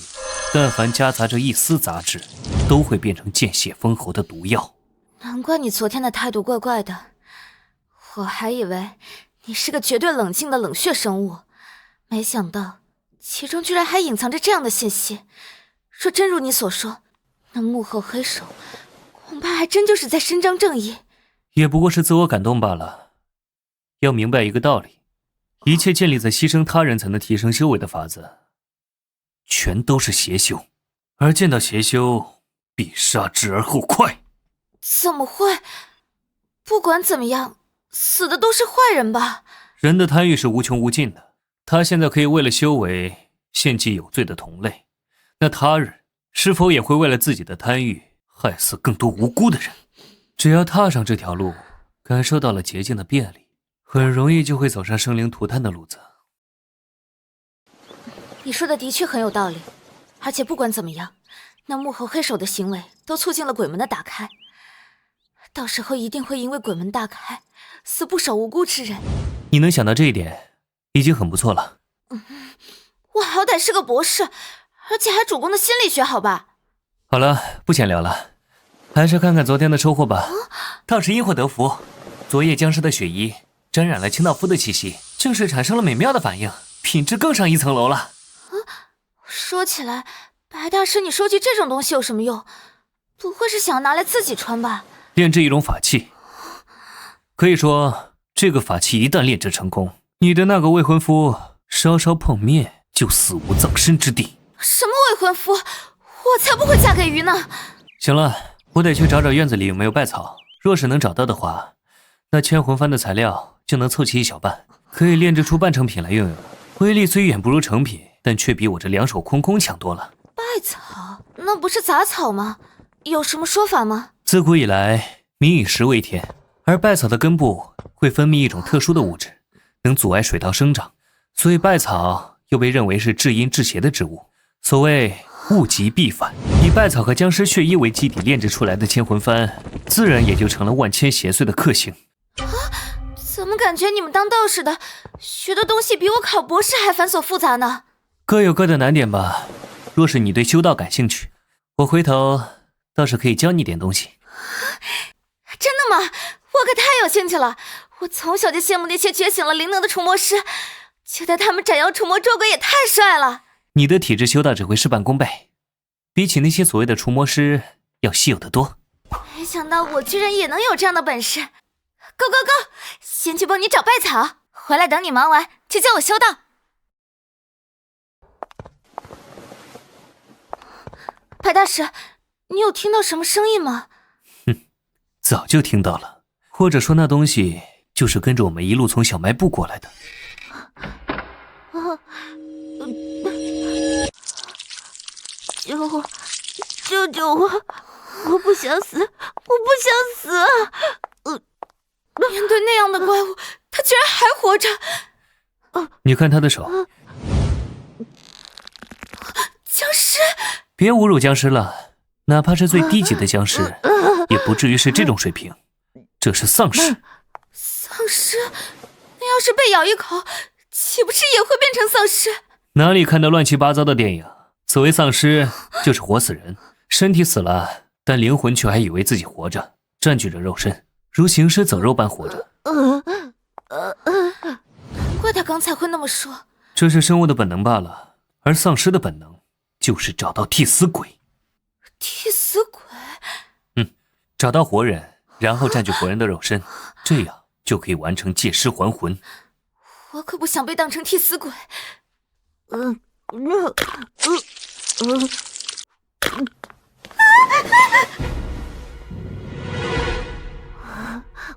但凡夹杂着一丝杂质，都会变成见血封喉的毒药。难怪你昨天的态度怪怪的，我还以为你是个绝对冷静的冷血生物，没想到其中居然还隐藏着这样的信息。若真如你所说，那幕后黑手恐怕还真就是在伸张正义。也不过是自我感动罢了。要明白一个道理，一切建立在牺牲他人才能提升修为的法子，全都是邪修，而见到邪修，必杀之而后快。怎么会？不管怎么样，死的都是坏人吧？人的贪欲是无穷无尽的，他现在可以为了修为献祭有罪的同类，那他日是否也会为了自己的贪欲害死更多无辜的人？只要踏上这条路，感受到了捷径的便利，很容易就会走上生灵涂炭的路子。你说的的确很有道理，而且不管怎么样，那幕后黑手的行为都促进了鬼门的打开，到时候一定会因为鬼门大开，死不少无辜之人。你能想到这一点，已经很不错了。我好歹是个博士，而且还主攻的心理学，好吧？好了，不闲聊了，还是看看昨天的收获吧。倒是因祸得福，昨夜僵尸的血衣沾染了清道夫的气息，正是产生了美妙的反应，品质更上一层楼了。说起来，白大师，你收集这种东西有什么用？不会是想拿来自己穿吧？炼制一种法器，可以说这个法器一旦炼制成功，你的那个未婚夫稍稍碰面就死无葬身之地。什么未婚夫？我才不会嫁给鱼呢！行了，我得去找找院子里有没有败草，若是能找到的话，那千魂幡的材料就能凑齐一小半，可以炼制出半成品来用用。威力虽远不如成品，但却比我这两手空空强多了。败草？那不是杂草吗？有什么说法吗？自古以来，民以食为天，而败草的根部会分泌一种特殊的物质，能阻碍水稻生长，所以败草又被认为是至阴至邪的植物。所谓物极必反，以败草和僵尸血衣为基底炼制出来的千魂幡，自然也就成了万千邪祟的克星。怎么感觉你们当道士的学的东西比我考博士还繁琐复杂呢？各有各的难点吧。若是你对修道感兴趣，我回头倒是可以教你点东西。真的吗？我可太有兴趣了！我从小就羡慕那些觉醒了灵能的除魔师，觉得他们斩妖除魔捉鬼也太帅了。你的体质修道只会事半功倍，比起那些所谓的除魔师要稀有得多。没想到我居然也能有这样的本事。Go go go！ 先去帮你找败草，回来等你忙完就叫我修道。白大师，你有听到什么声音吗？早就听到了，或者说那东西就是跟着我们一路从小卖部过来的。救救我！我不想死，我不想死啊！面对那样的怪物，他居然还活着。你看他的手。僵尸！别侮辱僵尸了，哪怕是最低级的僵尸，也不至于是这种水平。这是丧尸。丧尸？那要是被咬一口，岂不是也会变成丧尸？哪里看到乱七八糟的电影？所谓丧尸，就是活死人，身体死了，但灵魂却还以为自己活着，占据着肉身，如行尸走肉般活着。难怪他刚才会那么说。这是生物的本能罢了，而丧尸的本能就是找到替死鬼。替死鬼？找到活人，然后占据活人的肉身，这样就可以完成借尸还魂。我可不想被当成替死鬼。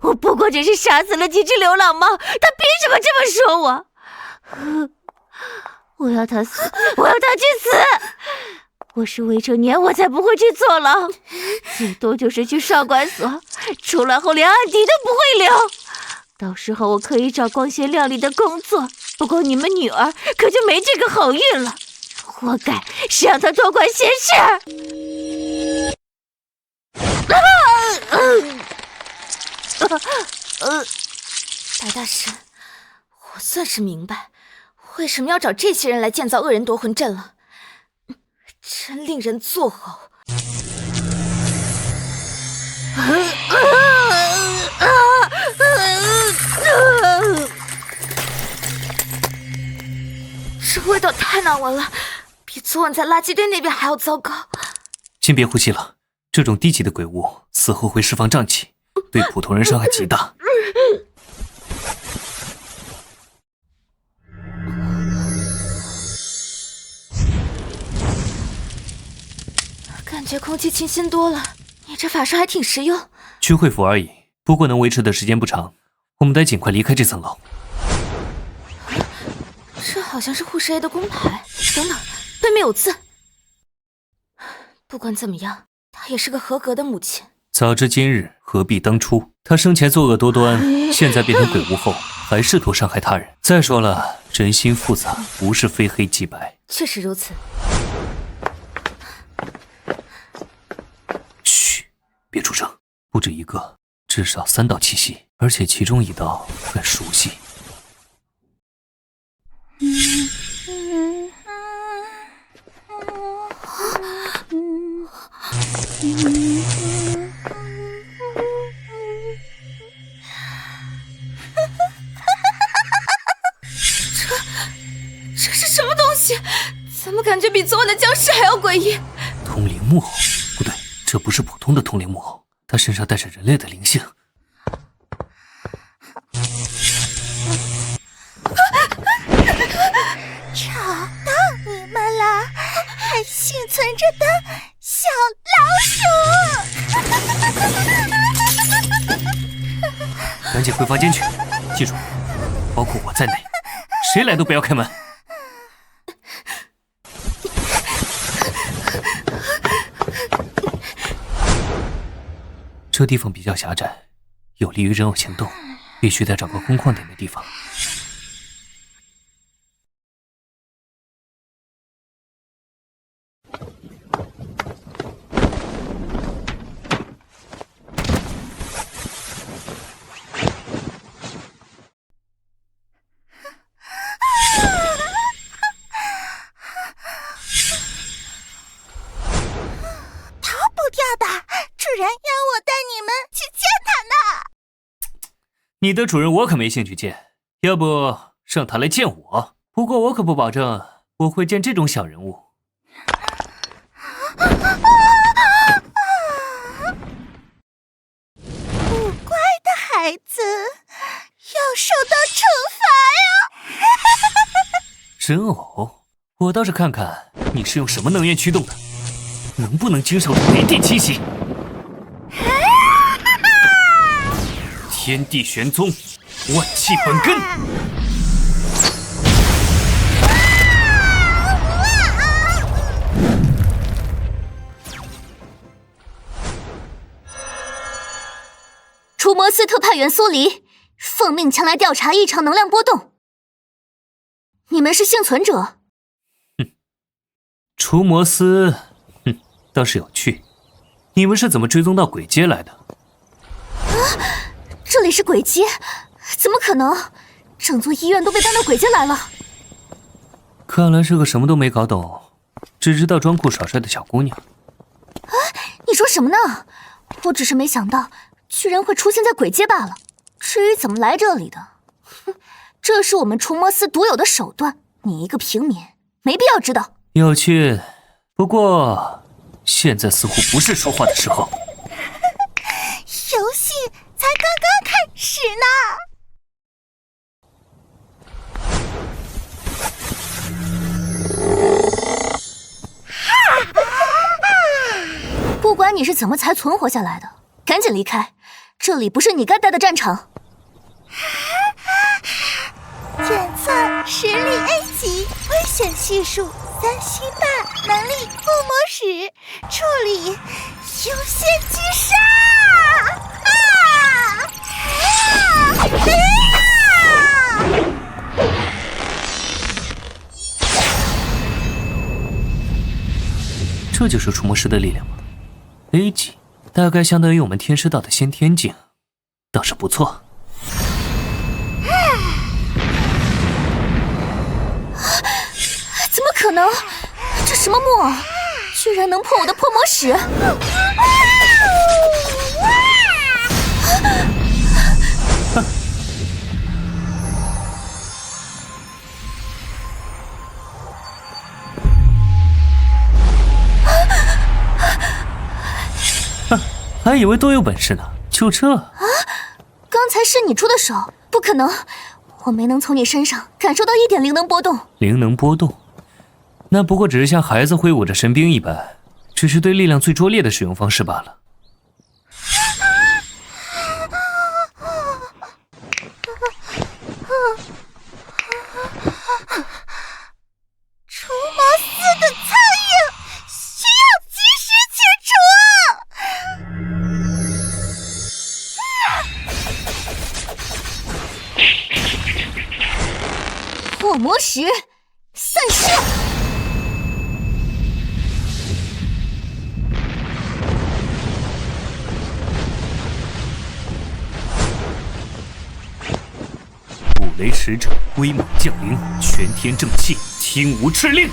我不过只是杀死了几只流浪猫，他凭什么这么说我？我要他死，我要他去死！我是未成年，我才不会去坐牢，最多就是去少管所，出来后连案底都不会留。到时候我可以找光鲜亮丽的工作，不过你们女儿可就没这个好运了。活该，是让他多管闲事。白大师，我算是明白为什么要找这些人来建造恶人夺魂阵了，真令人作呕。这味道太难闻了，比昨晚在垃圾堆那边还要糟糕。先别呼吸了，这种低级的鬼物死后会释放瘴气，对普通人伤害极大。感觉空气清新多了，你这法术还挺实用。去会府而已，不过能维持的时间不长，我们得尽快离开这层楼。这好像是护士 A 的工牌，等等，背面有字。不管怎么样，她也是个合格的母亲。早知今日，何必当初？她生前作恶多端，现在变成鬼物后，还试图伤害他人。再说了，人心复杂，不是非黑即白。确实如此。嘘，别出声。不止一个，至少3道气息，而且其中一道很熟悉。这是什么东西？怎么感觉比昨晚的僵尸还要诡异？通灵木偶？不对，这不是普通的通灵木偶，它身上带着人类的灵性。找到你们了，还幸存着的小老鼠！赶紧回房间去，记住，包括我在内，谁来都不要开门。这地方比较狭窄，有利于人偶行动，必须得找个空旷点的地方。你的主人我可没兴趣见，要不让他来见我。不过我可不保证我会见这种小人物。不乖的孩子要受到惩罚呀！人偶，我倒是看看你是用什么能源驱动的，能不能经受住雷电侵袭？天地玄宗，万气本根。除魔司特派员苏黎奉命前来调查异常能量波动。你们是幸存者？除魔司，倒是有趣。你们是怎么追踪到鬼街来的？这里是鬼街？怎么可能？整座医院都被搬到鬼街来了。看来是个什么都没搞懂，只知道装酷耍帅的小姑娘。你说什么呢？我只是没想到居然会出现在鬼街罢了。至于怎么来这里的，这是我们除魔司独有的手段，你一个平民没必要知道。有趣，不过现在似乎不是说话的时候。游戏才刚刚开始呢。不管你是怎么才存活下来的，赶紧离开，这里不是你该待的战场。检测实力 A 级，危险系数3星半，能力附魔使，处理优先击杀。这就是除魔师的力量吗 ？A 级大概相当于我们天师道的先天境，倒是不错。怎么可能？这什么木偶，居然能破我的破魔石！还以为多有本事呢，就这？刚才是你出的手，不可能，我没能从你身上感受到一点灵能波动。灵能波动，那不过只是像孩子挥舞着神兵一般，只是对力量最拙劣的使用方式罢了。除魔司的苍蝇需要及时切除。破魔石散射！五雷使者威猛降临，全天正气，听吾敕令！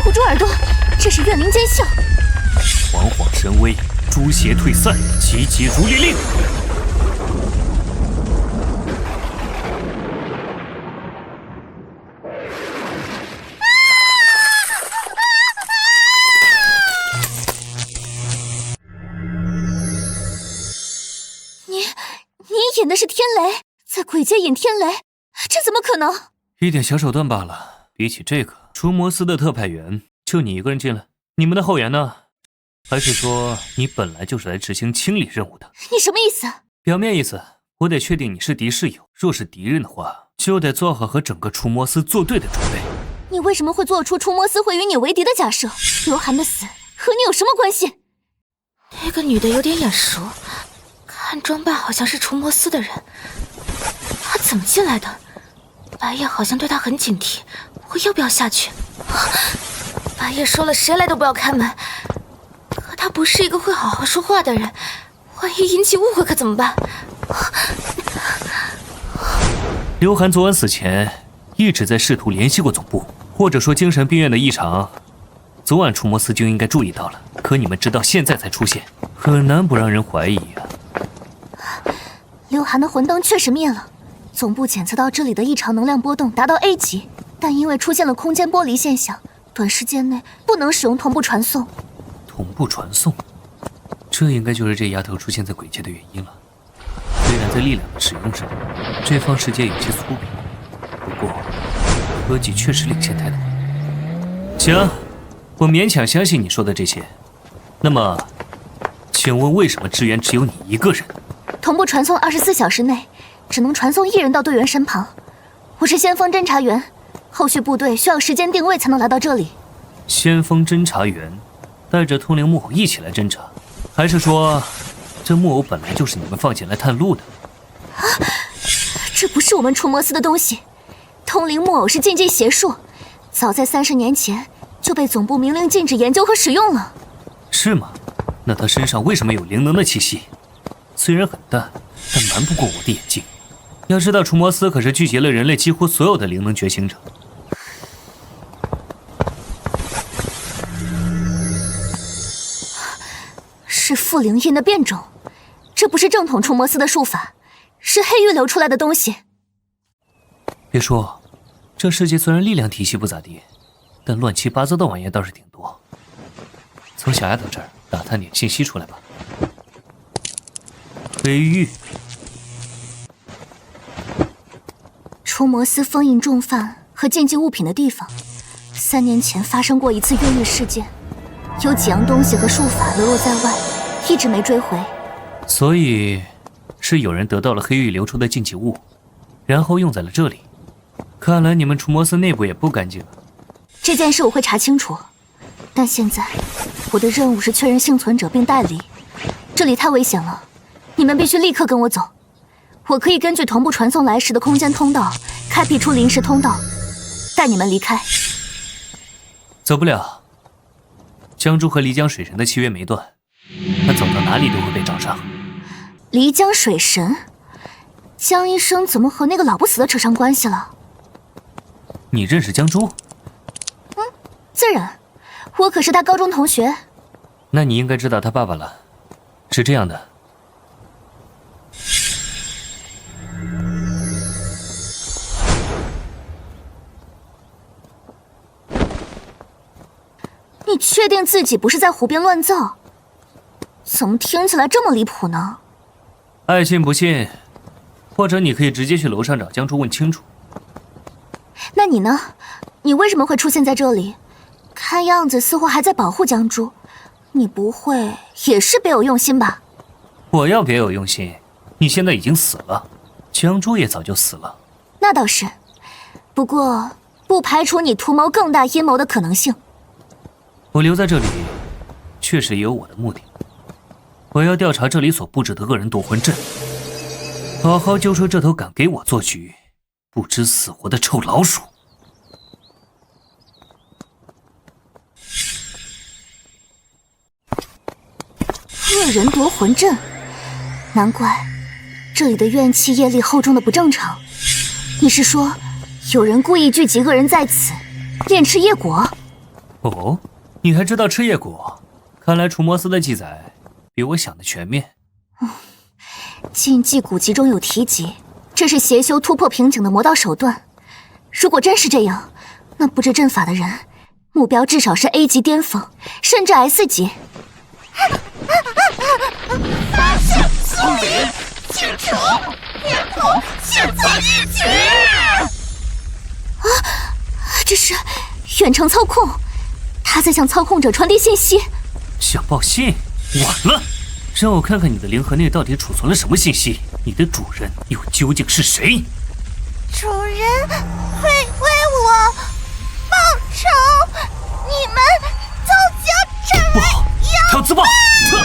捂住耳朵，这是怨灵奸笑。惶惶神威，诛邪退散，集结如律令。你引的是天雷，在鬼界引天雷，这怎么可能？一点小手段罢了，比起这个，除魔司的特派员就你一个人进来，你们的后援呢？还是说你本来就是来执行清理任务的？你什么意思？表面意思，我得确定你是敌是友，若是敌人的话，就得做好和整个除魔司作对的准备。你为什么会做出除魔司会与你为敌的假设？刘涵的死和你有什么关系？那个女的有点眼熟，看装扮好像是除魔司的人。她怎么进来的？白夜好像对她很警惕，我要不要下去？白夜说了，谁来都不要开门。可他不是一个会好好说话的人，万一引起误会可怎么办？刘涵昨晚死前一直在试图联系过总部，或者说精神病院的异常，昨晚除魔司就应该注意到了。可你们直到现在才出现，很难不让人怀疑啊。刘涵的魂灯确实灭了，总部检测到这里的异常能量波动达到 A 级，但因为出现了空间剥离现象，短时间内不能使用同步传送。同步传送，这应该就是这丫头出现在鬼界的原因了。虽然在力量的使用上，这方世界有些粗鄙，不过科技确实领先太多。行，我勉强相信你说的这些。那么，请问为什么支援只有你一个人？同步传送24小时内只能传送1人到队员身旁。我是先锋侦察员，后续部队需要时间定位才能来到这里。先锋侦察员带着通灵木偶一起来侦察，还是说这木偶本来就是你们放进来探路的？这不是我们除魔司的东西。通灵木偶是禁忌邪术，早在30年前就被总部明令禁止研究和使用了。是吗？那他身上为什么有灵能的气息？虽然很淡，但瞒不过我的眼睛。要知道，除魔司可是聚集了人类几乎所有的灵能觉醒者。是附灵印的变种，这不是正统除魔司的术法，是黑域流出来的东西。别说，这世界虽然力量体系不咋地，但乱七八糟的玩意倒是挺多。从小丫头这儿打探点信息出来吧。黑域，除魔司封印重犯和禁忌物品的地方，3年前发生过一次越狱事件，有几样东西和术法流落在外，一直没追回。所以，是有人得到了黑域流出的禁忌物，然后用在了这里。看来你们除魔司内部也不干净啊。这件事我会查清楚。但现在我的任务是确认幸存者并带离，这里太危险了，你们必须立刻跟我走。我可以根据同步传送来时的空间通道，开辟出临时通道，带你们离开。走不了，江珠和漓江水神的契约没断，他走到哪里都会被找上。漓江水神，江医生怎么和那个老不死的扯上关系了？你认识江珠？自然，我可是他高中同学。那你应该知道他爸爸了。是这样的，你确定自己不是在胡编乱造？怎么听起来这么离谱呢？爱信不信，或者你可以直接去楼上找江珠问清楚。那你呢？你为什么会出现在这里？看样子似乎还在保护江珠，你不会也是别有用心吧？我要别有用心，你现在已经死了，江珠也早就死了。那倒是，不过不排除你图谋更大阴谋的可能性。我留在这里，确实也有我的目的。我要调查这里所布置的恶人夺魂阵，好好揪出这头敢给我做局、不知死活的臭老鼠。恶人夺魂阵，难怪这里的怨气业力厚重的不正常。你是说，有人故意聚集恶人在此，炼赤叶果？哦，你还知道赤叶果？看来除魔司的记载比我想的全面。禁忌古籍中有提及，这是邪修突破瓶颈的魔道手段。如果真是这样，那布置阵法的人目标至少是 A 级巅峰，甚至 S 级。发现苏黎，清除连同现在一起！这是远程操控，他在向操控者传递信息。想报信？晚了！让我看看你的灵盒内到底储存了什么信息，你的主人又究竟是谁？主人会为我报仇，你们都将这不好，他要自爆！撤！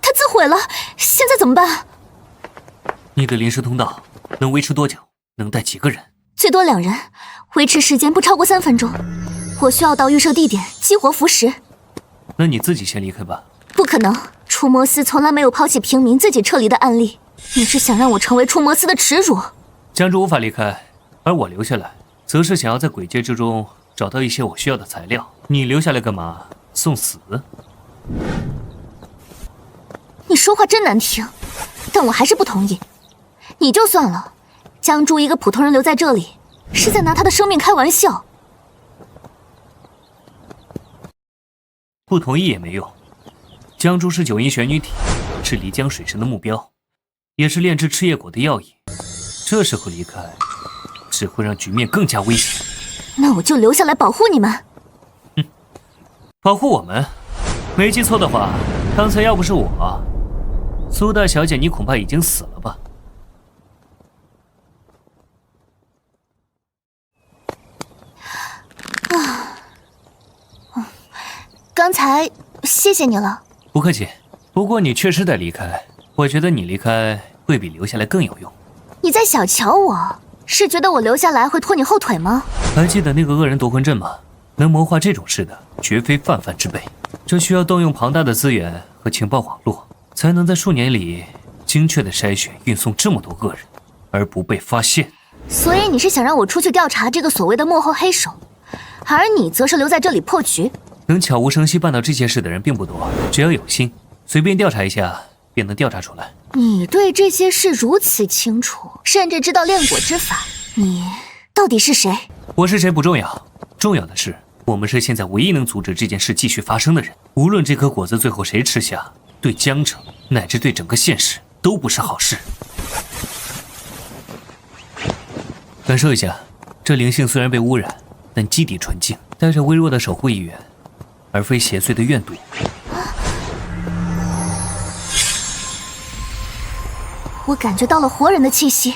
他自毁了，现在怎么办？你的临时通道能维持多久？能带几个人？最多2人，维持时间不超过3分钟。我需要到预设地点激活符石。那你自己先离开吧。不可能，出魔司从来没有抛弃平民自己撤离的案例。你是想让我成为出魔司的耻辱？江珠无法离开，而我留下来，则是想要在鬼界之中找到一些我需要的材料。你留下来干嘛？送死？你说话真难听，但我还是不同意。你就算了，江珠一个普通人留在这里，是在拿他的生命开玩笑。不同意也没用。江珠是9阴玄女体，是漓江水神的目标，也是炼制赤叶果的要引。这时候离开，只会让局面更加危险。那我就留下来保护你们。保护我们？没记错的话，刚才要不是我，苏大小姐，你恐怕已经死了吧？刚才谢谢你了。不客气，不过你确实得离开。我觉得你离开会比留下来更有用。你在小瞧我？是觉得我留下来会拖你后腿吗？还记得那个恶人夺魂阵吗？能谋划这种事的，绝非泛泛之辈。这需要动用庞大的资源和情报网络，才能在数年里精确的筛选、运送这么多恶人，而不被发现。所以你是想让我出去调查这个所谓的幕后黑手，而你则是留在这里破局。能悄无声息办到这些事的人并不多，只要有心，随便调查一下便能调查出来。你对这些事如此清楚，甚至知道炼果之法，你到底是谁？我是谁不重要，重要的是我们是现在唯一能阻止这件事继续发生的人。无论这颗果子最后谁吃下，对江城乃至对整个县市都不是好事。感受一下，这灵性虽然被污染，但基底纯净，带着微弱的守护意愿，而非邪祟的怨毒。我感觉到了活人的气息。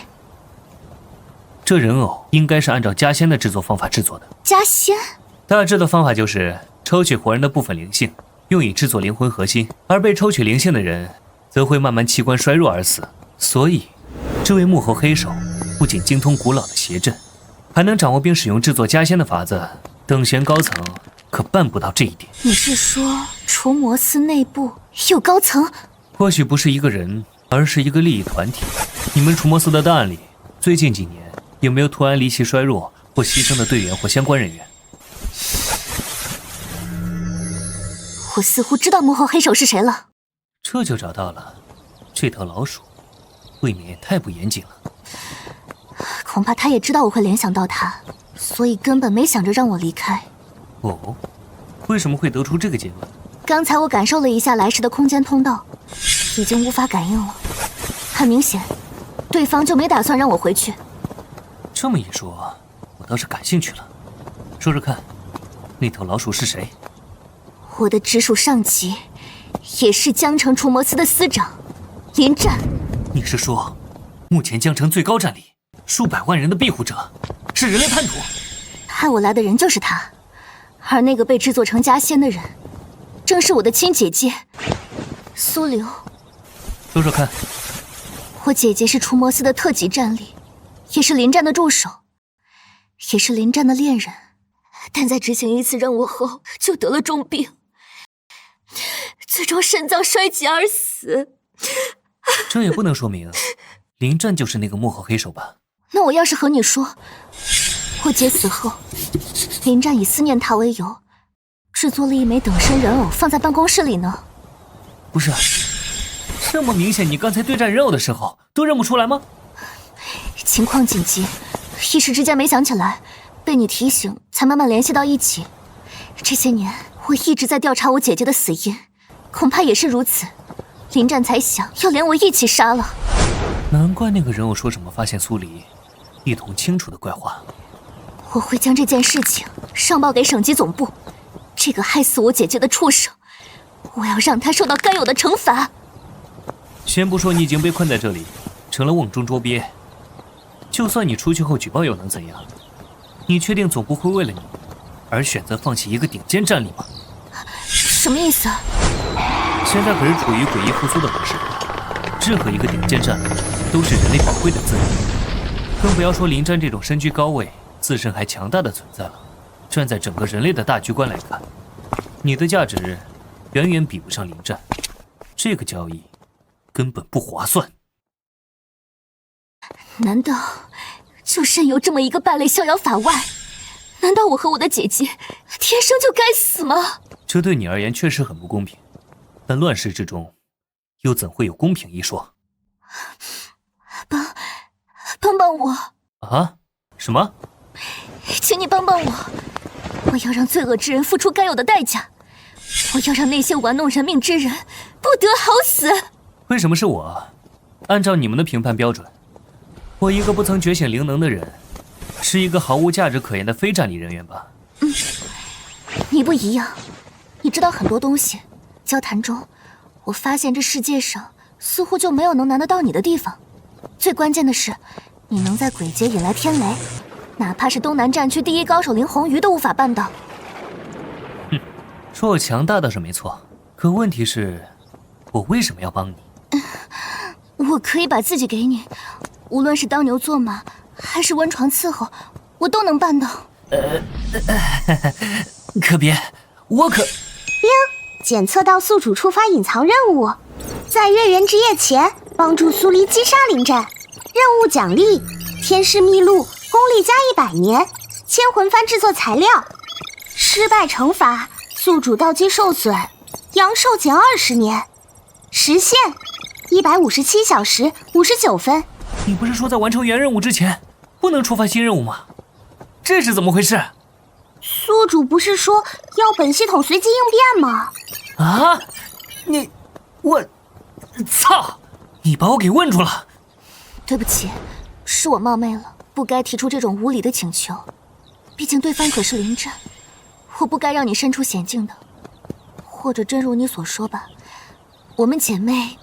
这人偶应该是按照家仙的制作方法制作的。家仙？大致的方法就是抽取活人的部分灵性，用以制作灵魂核心，而被抽取灵性的人则会慢慢器官衰弱而死。所以，这位幕后黑手不仅精通古老的邪阵，还能掌握并使用制作家仙的法子。等闲高层可办不到这一点。你是说除魔司内部有高层？或许不是一个人，而是一个利益团体。你们除魔司的档案里，最近几年有没有突然离奇衰弱或牺牲的队员或相关人员？我似乎知道幕后黑手是谁了。这就找到了。这头老鼠未免也太不严谨了。恐怕他也知道我会联想到他，所以根本没想着让我离开。哦，为什么会得出这个结论？刚才我感受了一下来时的空间通道，已经无法感应了。很明显，对方就没打算让我回去。这么一说，我倒是感兴趣了。说说看，那头老鼠是谁？我的直属上级，也是江城除魔司的司长，林战。你是说，目前江城最高战力、数百万人的庇护者，是人类叛徒？害我来的人就是他，而那个被制作成家仙的人，正是我的亲姐姐苏流。说说看。我姐姐是除魔司的特级战力，也是林战的助手，也是林战的恋人，但在执行一次任务后就得了重病，最终肾脏衰竭而死。这也不能说明林战就是那个幕后黑手吧？那我要是和你说，我姐死后，林战以思念她为由，制作了一枚等身人偶放在办公室里呢？不是，这么明显，你刚才对战人偶的时候都认不出来吗？情况紧急，一时之间没想起来，被你提醒才慢慢联系到一起。这些年我一直在调查我姐姐的死因，恐怕也是如此，林战才想要连我一起杀了。难怪那个人偶说什么发现苏黎，一通清楚的怪话。我会将这件事情上报给省级总部，这个害死我姐姐的畜生，我要让他受到该有的惩罚。先不说你已经被困在这里，成了瓮中捉鳖，就算你出去后举报又能怎样？你确定总部会为了你而选择放弃一个顶尖战力吗？什么意思？现在可是处于诡异复苏的模式，任何一个顶尖战力都是人类宝贵的资源，更不要说林战这种身居高位、自身还强大的存在了。站在整个人类的大局观来看，你的价值远远比不上林战，这个交易根本不划算。难道就任由这么一个败类逍遥法外？难道我和我的姐姐天生就该死吗？这对你而言确实很不公平，但乱世之中又怎会有公平一说？帮帮我啊！什么？请你帮帮我，我要让罪恶之人付出该有的代价，我要让那些玩弄人命之人不得好死。为什么是我？按照你们的评判标准，我一个不曾觉醒灵能的人，是一个毫无价值可言的非战力人员吧？你不一样，你知道很多东西。交谈中，我发现这世界上似乎就没有能难得到你的地方。最关键的是，你能在鬼节引来天雷，哪怕是东南战区第一高手林红鱼都无法办到。哼，说我强大倒是没错，可问题是，我为什么要帮你？我可以把自己给你，无论是当牛做马，还是温床伺候，我都能办到。可别，我可……检测到宿主触发隐藏任务，在月圆之夜前帮助苏黎击杀林战。任务奖励：天师秘录，功力加100年，千魂幡制作材料。失败惩罚：宿主道基受损，阳寿减20年。时限：157小时59分。你不是说在完成原任务之前不能触发新任务吗？这是怎么回事？宿主不是说要本系统随机应变吗？啊！我操！你把我给问住了。对不起，是我冒昧了，不该提出这种无理的请求。毕竟对方可是林战，我不该让你身处险境的。或者真如你所说吧，我们姐妹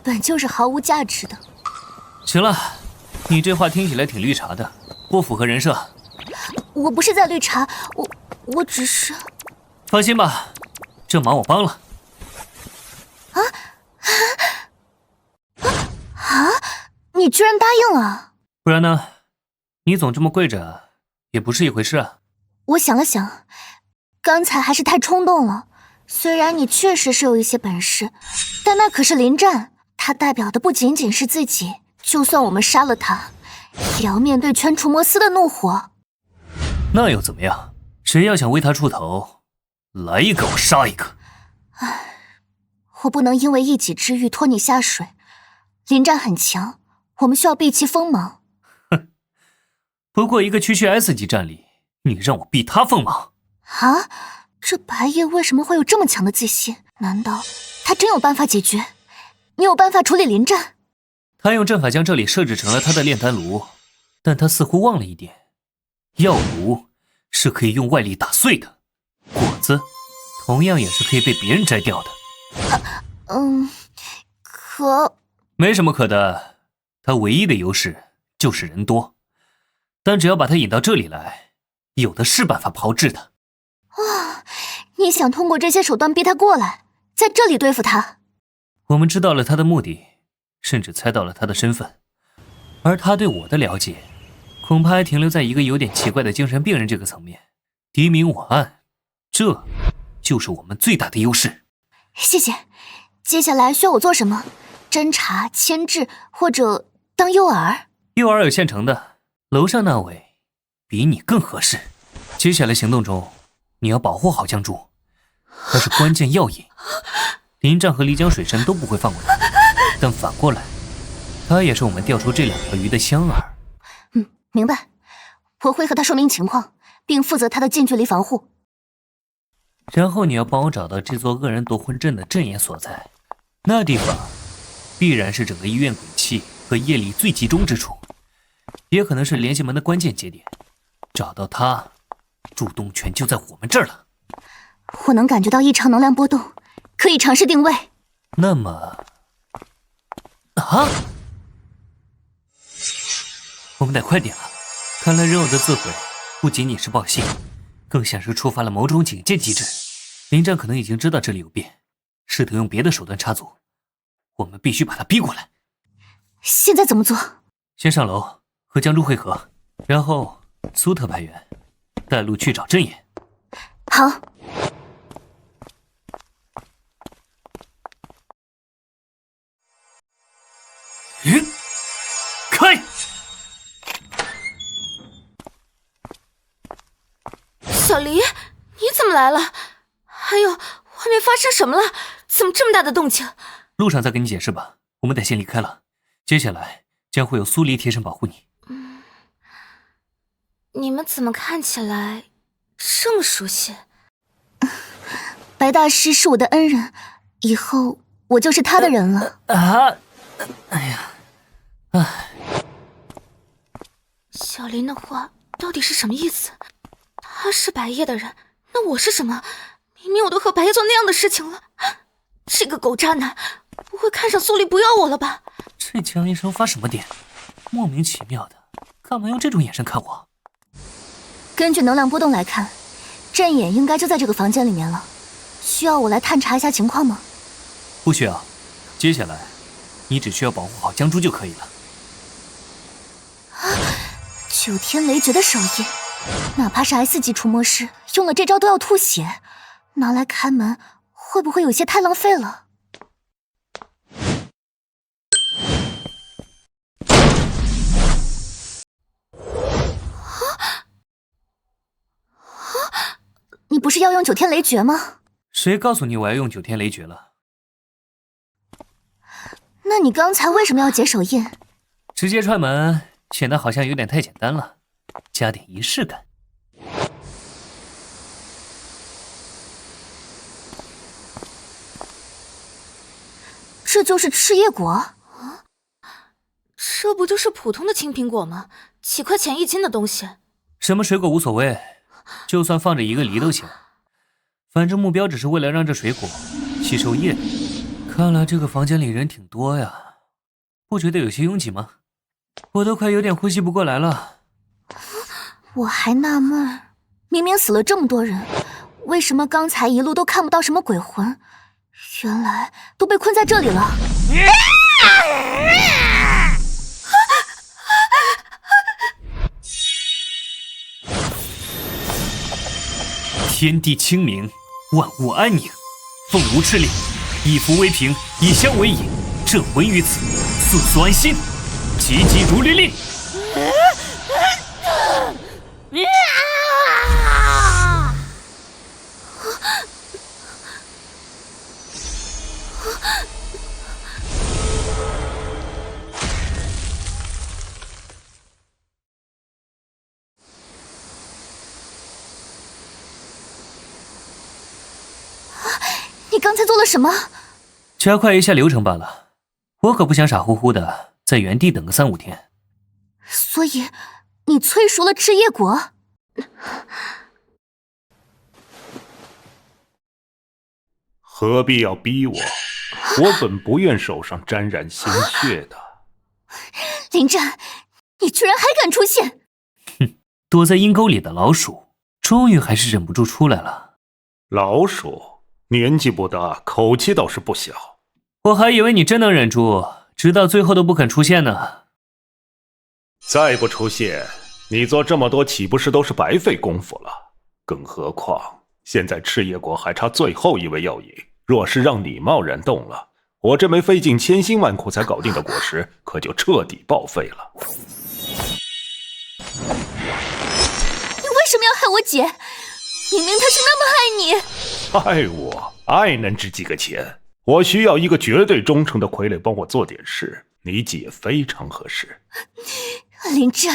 本就是毫无价值的。行了，你这话听起来挺绿茶的，不符合人设。我不是在绿茶，我只是……放心吧，这忙我帮了。你居然答应了？不然呢？你总这么跪着，也不是一回事啊。我想了想，刚才还是太冲动了。虽然你确实是有一些本事，但那可是临战，他代表的不仅仅是自己。就算我们杀了他，也要面对全除魔司的怒火。那又怎么样？谁要想为他出头，来一个我杀一个。我不能因为一己之欲拖你下水。临战很强，我们需要避其锋芒。哼，不过一个区 S 级战力，你让我避他锋芒？啊？这白夜为什么会有这么强的自信？难道他真有办法解决？你有办法处理临战？他用阵法将这里设置成了他的炼丹炉，但他似乎忘了一点，药炉是可以用外力打碎的，果子同样也是可以被别人摘掉的。可没什么可的，他唯一的优势就是人多，但只要把他引到这里来，有的是办法炮制他。你想通过这些手段逼他过来，在这里对付他？我们知道了他的目的，甚至猜到了他的身份，而他对我的了解，恐怕还停留在一个有点奇怪的精神病人这个层面。敌明我暗，这就是我们最大的优势。谢谢。接下来需要我做什么？侦查、牵制，或者当诱饵？诱饵有现成的，楼上那位比你更合适。接下来行动中，你要保护好江珠，他是关键要引。临战和漓江水神都不会放过他，但反过来，他也是我们钓出这2条鱼的香饵。明白。我会和他说明情况，并负责他的近距离防护。然后你要帮我找到这座恶人夺魂阵的阵眼所在，那地方必然是整个医院鬼气和业力最集中之处，也可能是联系门的关键节点。找到他，主动权就在我们这儿了。我能感觉到异常能量波动，可以尝试定位。那么，我们得快点了。看来人偶的自毁不仅仅是报信，更像是触发了某种警戒机制。临战可能已经知道这里有变，试图用别的手段插足，我们必须把他逼过来。现在怎么做？先上楼和江珠会合，然后苏特派员带路去找阵眼。好。开！小黎，你怎么来了？还有，外面发生什么了？怎么这么大的动静？路上再跟你解释吧，我们得先离开了。接下来将会有苏黎贴身保护你。你们怎么看起来这么熟悉？白大师是我的恩人，以后我就是他的人了。小林的话到底是什么意思？他是白夜的人，那我是什么？明明我都和白夜做那样的事情了，这个狗渣男不会看上苏黎不要我了吧？这江医生发什么癫？莫名其妙的，干嘛用这种眼神看我？根据能量波动来看，阵眼应该就在这个房间里面了。需要我来探查一下情况吗？不需要，接下来你只需要保护好江珠就可以了。9天雷诀的手印，哪怕是 S 级除魔师用了这招都要吐血，拿来开门会不会有些太浪费了？你不是要用9天雷诀吗？谁告诉你我要用9天雷诀了？那你刚才为什么要解手印？直接踹门显得好像有点太简单了，加点仪式感。这就是赤叶果啊！这不就是普通的青苹果吗？几块钱1斤的东西。什么水果无所谓，就算放着一个梨都行。反正目标只是为了让这水果吸收业力。看来这个房间里人挺多呀，不觉得有些拥挤吗？我都快有点呼吸不过来了。我还纳闷，明明死了这么多人，为什么刚才一路都看不到什么鬼魂？原来都被困在这里了。天地清明，万物安宁。凤无敕令，以服为平，以香为引，镇魂于此，速速安心。急急如律令。你刚才做了什么？加快一下流程罢了。我可不想傻乎乎的在原地等个3、5天。所以，你催熟了赤叶果？何必要逼我？我本不愿手上沾染鲜血的。林震，你居然还敢出现！哼，躲在阴沟里的老鼠，终于还是忍不住出来了。老鼠年纪不大，口气倒是不小。我还以为你真能忍住，直到最后都不肯出现呢。再不出现，你做这么多岂不是都是白费功夫了？更何况现在赤叶国还差最后一味药引，若是让你贸然动了，我这枚费尽千辛万苦才搞定的果实可就彻底报废了。你为什么要害我姐？明明她是那么爱你。爱我？爱能值几个钱？我需要一个绝对忠诚的傀儡帮我做点事，你姐非常合适。林震，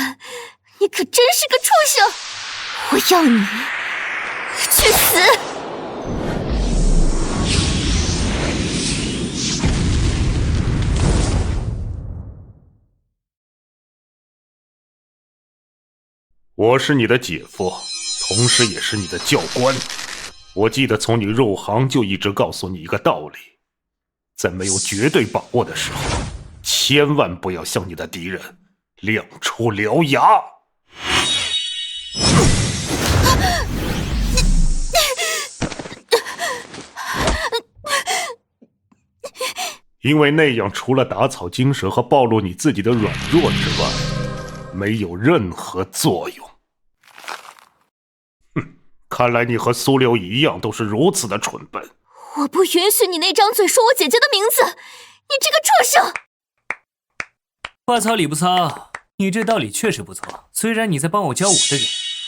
你可真是个畜生！我要你去死！我是你的姐夫，同时也是你的教官。我记得从你入行就一直告诉你一个道理，在没有绝对把握的时候，千万不要向你的敌人亮出獠牙。因为那样除了打草惊蛇和暴露你自己的软弱之外，没有任何作用。哼，看来你和苏流一样，都是如此的蠢笨。我不允许你那张嘴说我姐姐的名字，你这个畜生！话糙理不糙，你这道理确实不错。虽然你在帮我教我的人，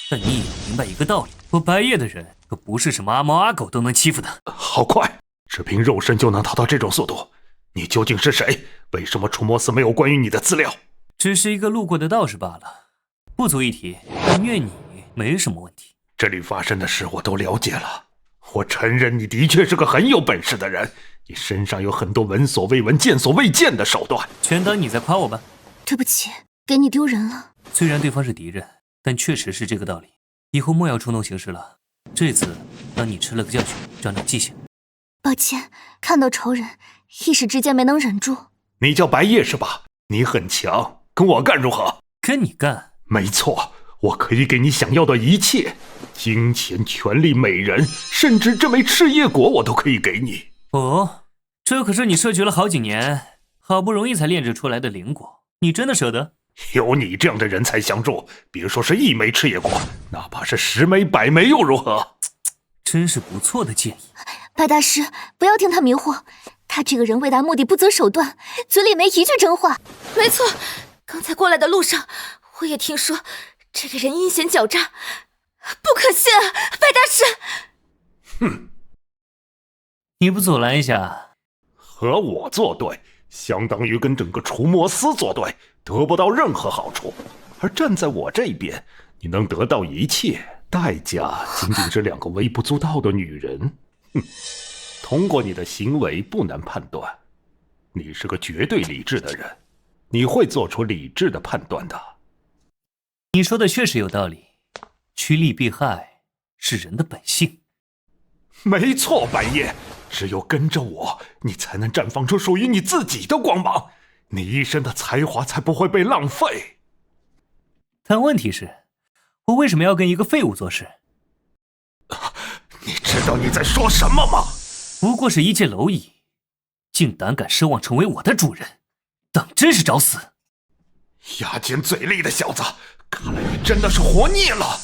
但你也要明白一个道理：我白夜的人可不是什么阿猫阿狗都能欺负的。好快，只凭肉身就能逃到这种速度？你究竟是谁？为什么除魔司没有关于你的资料？只是一个路过的道士罢了，不足一提。但虐你没什么问题。这里发生的事我都了解了。我承认你的确是个很有本事的人，你身上有很多闻所未闻、见所未见的手段。全当你在夸我吧。对不起，给你丢人了。虽然对方是敌人，但确实是这个道理。以后莫要冲动行事了。这次让你吃了个教训，长长记性。抱歉，看到仇人，一时之间没能忍住。你叫白夜是吧？你很强，跟我干如何？跟你干？没错，我可以给你想要的一切，金钱、权力、美人，甚至这枚赤叶果我都可以给你。哦，这可是你摄取了好几年，好不容易才炼制出来的灵果，你真的舍得？有你这样的人才相助，别说是1枚赤叶果，哪怕是10枚、100枚又如何？真是不错的建议。白大师，不要听他迷惑，他这个人为达目的不择手段，嘴里没一句真话。没错，刚才过来的路上，我也听说这个人阴险狡诈，不可信啊！白大师，哼，你不阻拦一下？和我作对，相当于跟整个除魔司作对，得不到任何好处。而站在我这边，你能得到一切，代价仅仅是2个微不足道的女人。哼，通过你的行为不难判断，你是个绝对理智的人，你会做出理智的判断的。你说的确实有道理，趋利避害是人的本性。没错，白夜，只有跟着我，你才能绽放出属于你自己的光芒。你一身的才华才不会被浪费。但问题是，我为什么要跟一个废物做事？你知道你在说什么吗？不过是一介蝼蚁，竟胆敢奢望成为我的主人，当真是找死！牙尖嘴利的小子，看来你真的是活腻了。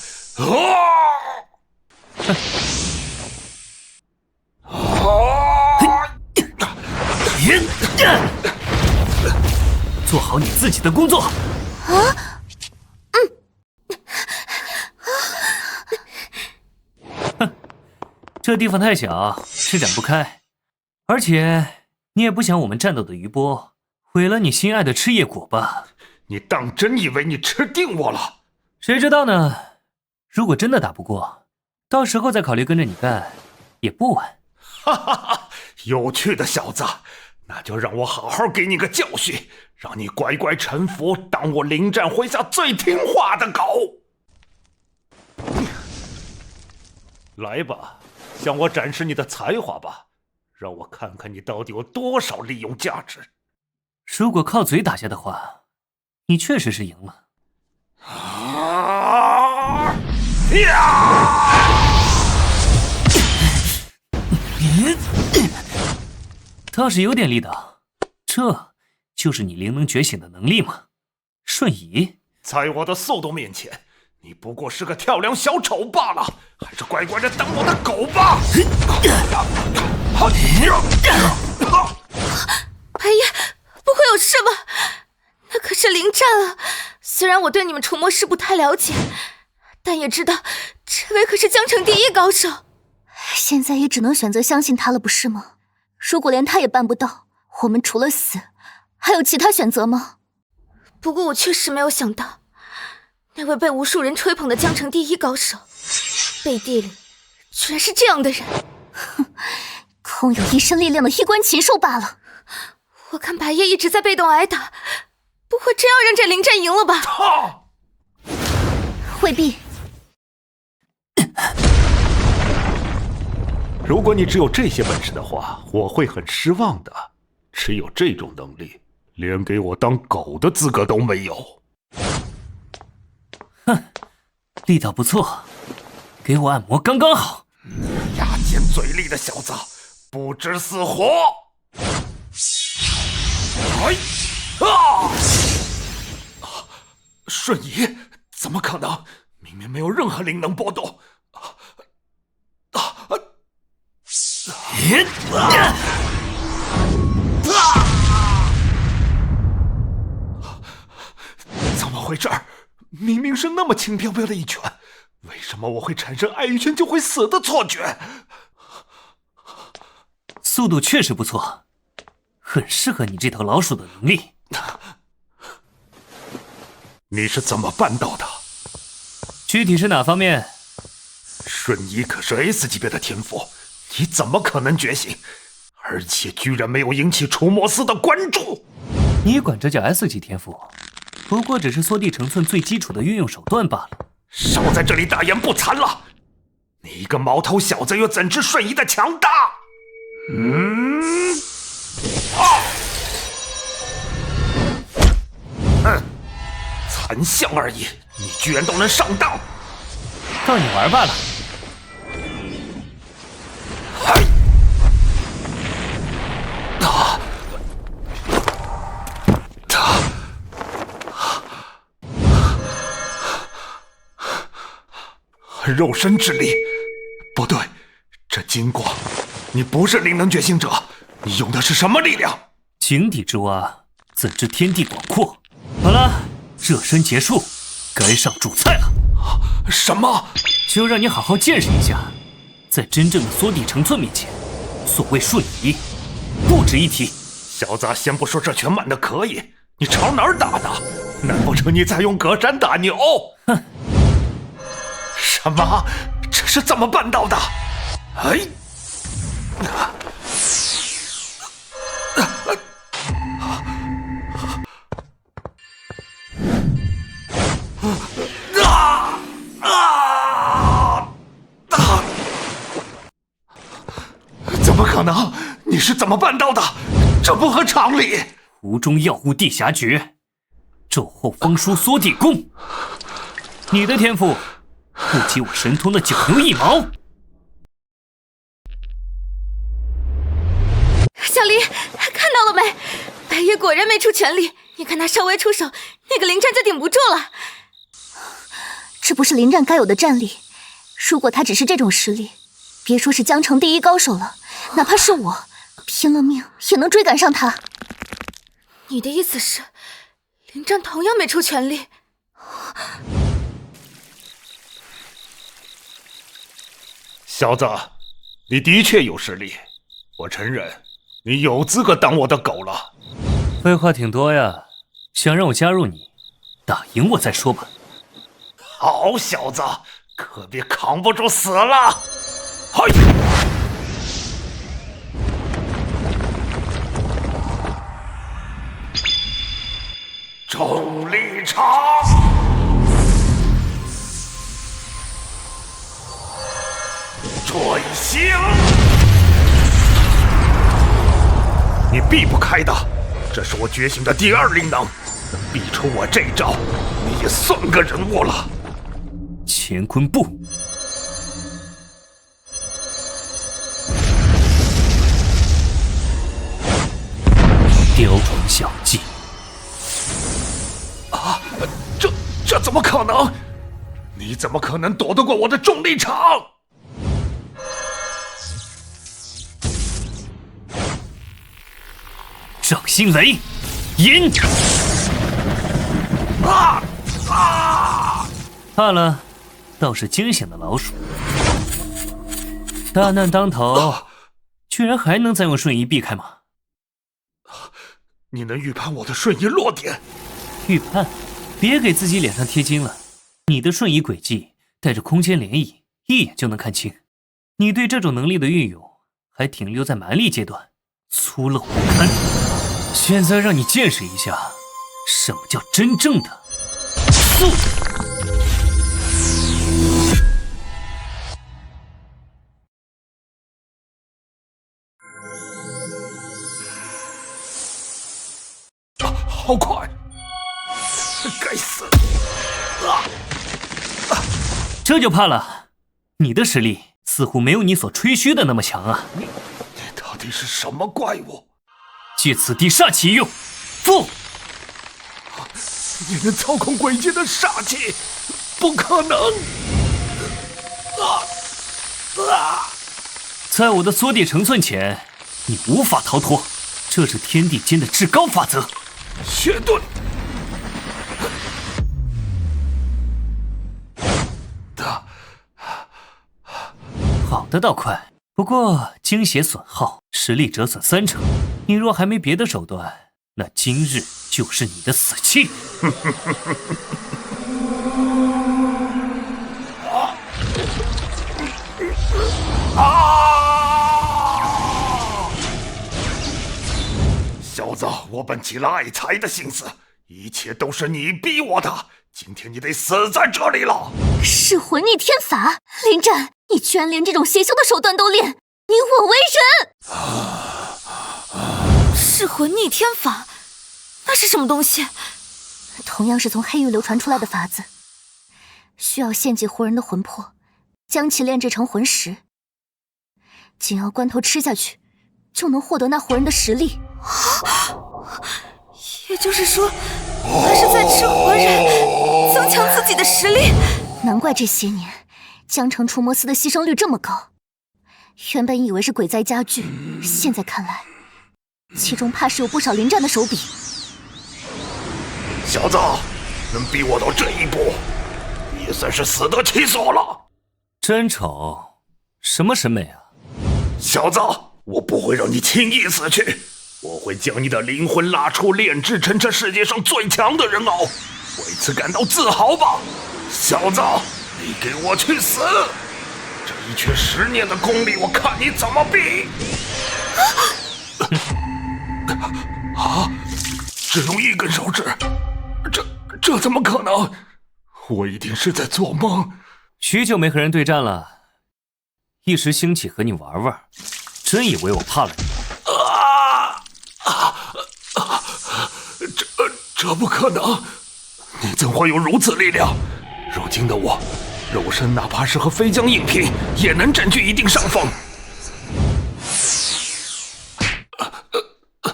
做好你自己的工作。这地方太小，施展不开，而且你也不想我们战斗的余波毁了你心爱的赤叶果吧？你当真以为你吃定我了？谁知道呢？如果真的打不过，到时候再考虑跟着你干，也不晚。哈哈哈，有趣的小子，那就让我好好给你个教训，让你乖乖臣服，当我临战麾下最听话的狗。来吧，向我展示你的才华吧，让我看看你到底有多少利用价值。如果靠嘴打架的话，你确实是赢了。倒是有点力道，这就是你灵能觉醒的能力吗？瞬移，在我的速度面前，你不过是个跳梁小丑罢了，还是乖乖的当我的狗吧！白夜，不会有事吧？那可是灵战啊！虽然我对你们除魔师不太了解，但也知道这位可是江城第一高手。现在也只能选择相信他了，不是吗？如果连他也办不到，我们除了死，还有其他选择吗？不过我确实没有想到，那位被无数人吹捧的江城第一高手，背地里居然是这样的人。哼，空有一身力量的衣冠禽兽罢了。我看白夜一直在被动挨打，不会真要让这灵战赢了吧？未必。如果你只有这些本事的话，我会很失望的。只有这种能力，连给我当狗的资格都没有。哼，力道不错，给我按摩刚刚好。牙尖嘴利的小子，不知死活！瞬移？怎么可能？明明没有任何灵能波动。怎么回事？明明是那么轻飘飘的一拳，为什么我会产生挨一拳就会死的错觉？速度确实不错，很适合你这头老鼠的能力。你是怎么办到的？具体是哪方面？瞬移可是 S 级别的天赋，你怎么可能觉醒？而且居然没有引起除魔司的关注。你管这叫 S 级天赋？不过只是缩地成寸最基础的运用手段罢了。少在这里大言不惭了！你一个毛头小子又怎知瞬移的强大？残像而已，你居然都能上当！逗你玩罢了。肉身之力，不对，这金光，你不是灵能觉醒者，你用的是什么力量？井底之蛙，怎知天地广阔？好了，热身结束，该上主菜了。什么？就让你好好见识一下，在真正的缩地成寸面前，所谓瞬移，不值一提。小子，先不说这拳满的可以，你朝哪儿打的？难不成你在用隔山打牛？哼！什么？这是怎么办到的？怎么可能？你是怎么办到的？这不合常理！途中要护地峡诀，昼后方疏缩地功。你的天赋不及我神通的九牛一毛。小离，看到了没？白夜果然没出全力，你看他稍微出手，那个林战就顶不住了。这不是林战该有的战力。如果他只是这种实力，别说是江城第一高手了，哪怕是我，拼了命也能追赶上他。你的意思是，林战同样没出全力？小子，你的确有实力，我承认，你有资格当我的狗了。废话挺多呀，想让我加入你，打赢我再说吧。好小子，可别扛不住死了！嘿，重力场，追星，你避不开的，这是我觉醒的第二灵能，能避出我这招，你也算个人物了。乾坤步，雕虫小技。啊，这怎么可能？你怎么可能躲得过我的重力场？掌心雷，引！怕了，倒是惊险的老鼠。大难当头，居然还能再用瞬移避开吗？你能预判我的瞬移落点？预判？别给自己脸上贴金了。你的瞬移轨迹带着空间涟漪，一眼就能看清。你对这种能力的运用还停留在蛮力阶段，粗陋不堪。现在让你见识一下，什么叫真正的速度。好快！该死！这就怕了，你的实力似乎没有你所吹嘘的那么强啊！你到底是什么怪物？借此地煞气一用，复！你能操控轨迹的煞气？不可能！在我的缩地成寸前，你无法逃脱，这是天地间的至高法则。血遁！好的倒快，不过精血损耗，实力折损30%。你若还没别的手段，那今日就是你的死期。小子，我本起了爱财的心思，一切都是你逼我的。今天你得死在这里了！噬魂逆天法，林战，你居然连这种邪修的手段都练，你我为人！噬魂逆天法，那是什么东西？同样是从黑域流传出来的法子，需要献祭活人的魂魄，将其炼制成魂石，紧要关头吃下去，就能获得那活人的实力。也就是说，他是在吃活人，增强自己的实力。难怪这些年江城除魔司的牺牲率这么高。原本以为是鬼灾加剧，现在看来，其中怕是有不少临战的手笔。小子，能逼我到这一步，也算是死得其所了。真丑，什么审美啊？小子，我不会让你轻易死去。我会将你的灵魂拉出，炼制成这世界上最强的人偶，为此感到自豪吧，小子！你给我去死！这一缺10年的功力，我看你怎么比！啊！只用1根手指，这怎么可能？我一定是在做梦。许久没和人对战了，一时兴起和你玩玩，真以为我怕了你？这不可能！你怎会有如此力量？如今的我，肉身哪怕是和飞将硬拼，也能占据一定上风。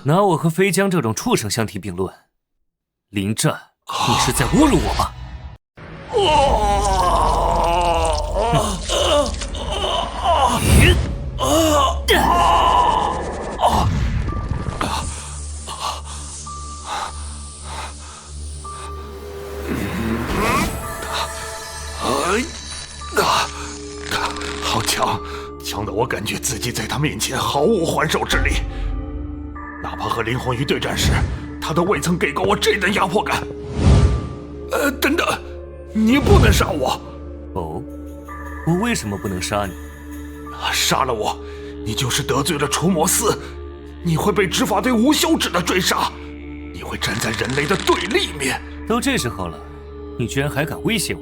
拿我和飞将这种畜生相提并论，临战，你是在侮辱我吗？好强，强得我感觉自己在他面前毫无还手之力。哪怕和林红鱼对战时，他都未曾给过我这等压迫感。等等，你不能杀我！哦，我为什么不能杀你？杀了我，你就是得罪了除魔司，你会被执法队无休止的追杀，你会站在人类的对立面。都这时候了，你居然还敢威胁我？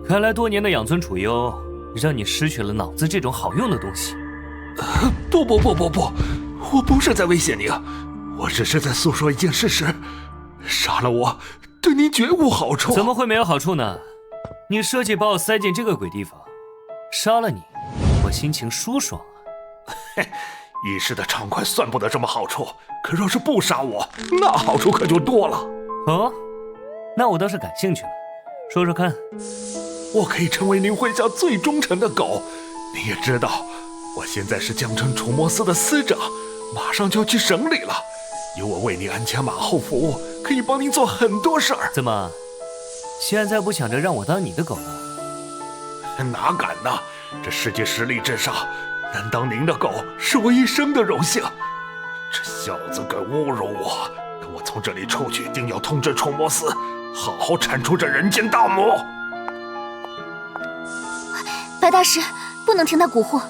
看来多年的养尊处优，让你失去了脑子这种好用的东西。不，我不是在威胁你，我只是在诉说一件事实。杀了我，对你绝无好处。怎么会没有好处呢？你设计把我塞进这个鬼地方，杀了你，我心情舒爽啊。一时的畅快算不得什么好处，可若是不杀我，那好处可就多了。哦，那我倒是感兴趣了，说说看。我可以成为您麾下最忠诚的狗。你也知道，我现在是江城除魔司的司长，马上就要去省里了。有我为你鞍前马后服务，可以帮您做很多事儿。怎么，现在不想着让我当你的狗了？哪敢呢！这世界实力之上，能当您的狗是我一生的荣幸。这小子敢侮辱我，等我从这里出去，定要通知除魔司，好好铲除这人间大魔。白大师，不能听他蛊惑，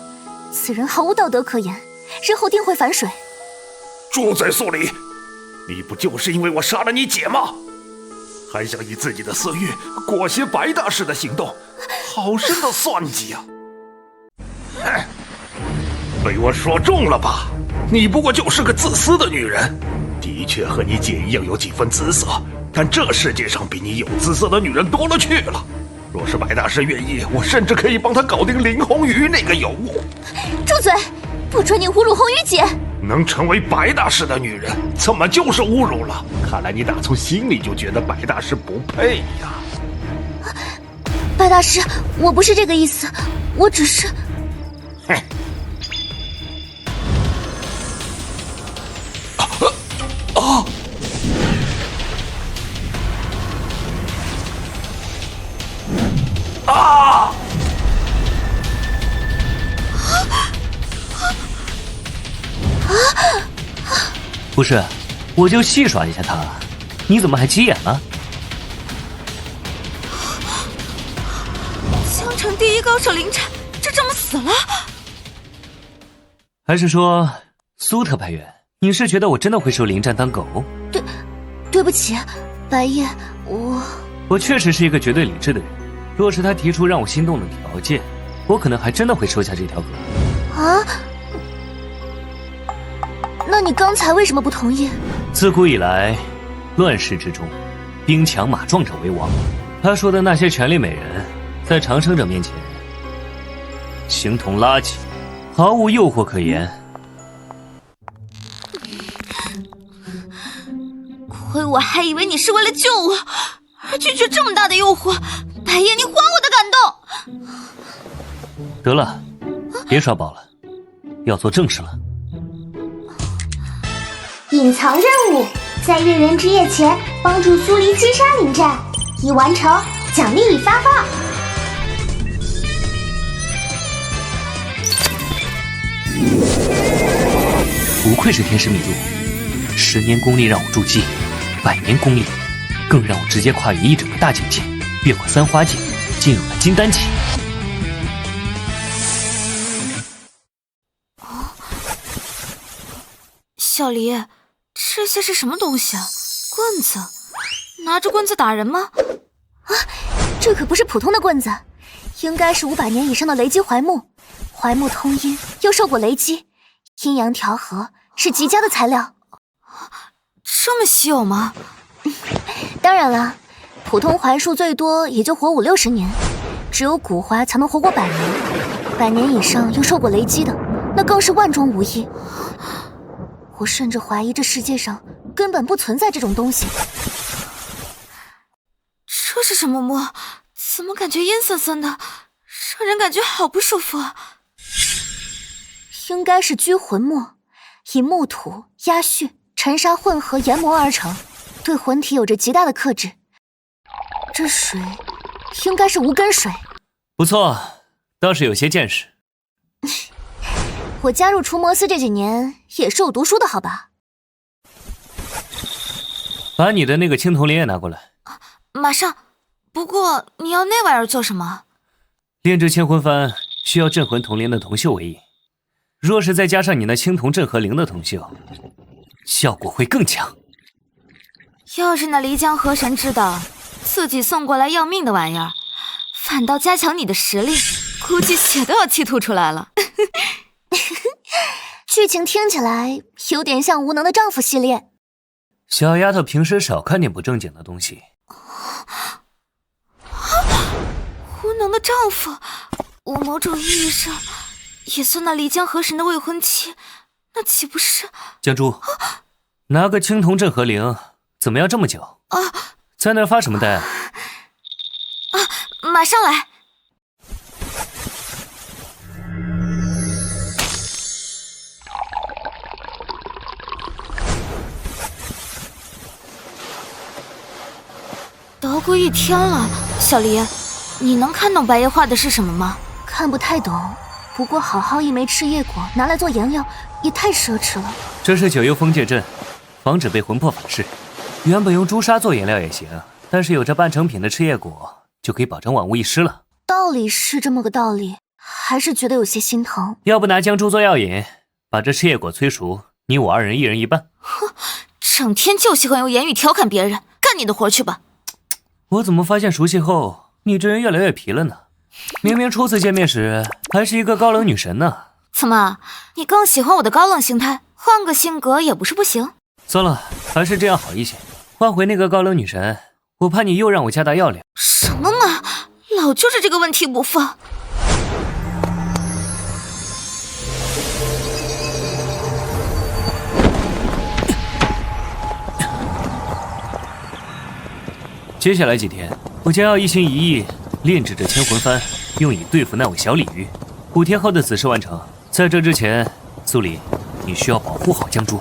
此人毫无道德可言，日后定会反水。住嘴，苏黎！你不就是因为我杀了你姐吗？还想以自己的私欲裹挟白大师的行动，好深的算计啊！哼，被我说中了吧？你不过就是个自私的女人，的确和你姐一样有几分姿色，但这世界上比你有姿色的女人多了去了。若是白大师愿意，我甚至可以帮他搞定林红鱼那个尤物。住嘴！不准你侮辱红鱼姐！能成为白大师的女人，怎么就是侮辱了？看来你打从心里就觉得白大师不配呀。白大师，我不是这个意思，我只是……哼！不是，我就戏耍一下他，你怎么还急眼了？江城第一高手林战就这么死了？还是说，苏特派员，你是觉得我真的会收林战当狗？对不起，白夜，我确实是一个绝对理智的人。若是他提出让我心动的条件，我可能还真的会收下这条狗。啊？那你刚才为什么不同意？自古以来，乱世之中，兵强马壮者为王。他说的那些权力美人，在长生者面前，形同垃圾，毫无诱惑可言。亏我还以为你是为了救我，而拒绝这么大的诱惑。白夜，你还我的感动！得了，别耍宝了，要做正事了。隐藏任务，在月圆之夜前帮助苏黎击杀林战，已完成，奖励已发放。不愧是天师秘录，10年功力让我筑基，100年功力更让我直接跨越一整个大境界，越过3花界，进入了金丹期。小黎，这些是什么东西啊？棍子？拿着棍子打人吗？啊，这可不是普通的棍子，应该是500年以上的雷击槐木，槐木通阴，又受过雷击，阴阳调和，是极佳的材料。这么稀有吗？当然了，普通槐树最多也就活50-60年，只有古槐才能活过100年，100年以上又受过雷击的，那更是万中无一。我甚至怀疑这世界上根本不存在这种东西。这是什么墨？怎么感觉阴森森的，让人感觉好不舒服啊！应该是拘魂墨，以木土、鸦絮、尘沙混合研磨而成，对魂体有着极大的克制。这水应该是无根水。不错，倒是有些见识。我加入除魔司这几年也是有读书的好吧？把你的那个青铜铃也拿过来。马上。不过你要那玩意儿做什么？炼制千魂幡需要镇魂铜铃的铜锈为引，若是再加上你那青铜镇河铃的铜锈，效果会更强。要是那漓江河神知道自己送过来要命的玩意儿，反倒加强你的实力，估计血都要气吐出来了。剧情听起来有点像无能的丈夫系列。小丫头平时少看点不正经的东西。无能的丈夫，我某种意义上也算那漓江河神的未婚妻，那岂不是？江珠，拿个青铜镇河铃，怎么要这么久？在那儿发什么呆？马上来。捣鼓1天了，小黎，你能看懂白爷画的是什么吗？看不太懂，不过好好一枚赤叶果拿来做颜料也太奢侈了。这是九幽封界阵，防止被魂魄反噬。原本用朱砂做颜料也行，但是有这半成品的赤叶果，就可以保证万无一失了。道理是这么个道理，还是觉得有些心疼。要不拿姜珠做药引，把这赤叶果催熟，你我2人1人1半。哼，整天就喜欢用言语调侃别人，干你的活去吧。我怎么发现熟悉后，你这人越来越皮了呢？明明初次见面时还是一个高冷女神呢。怎么，你更喜欢我的高冷形态？换个性格也不是不行。算了，还是这样好一些。换回那个高冷女神，我怕你又让我加大药量。什么嘛，老揪着这个问题不放。接下来几天，我将要一心一意炼制这千魂幡，用以对付那位小鲤鱼。5天后的此事完成，在这之前，苏黎，你需要保护好江珠。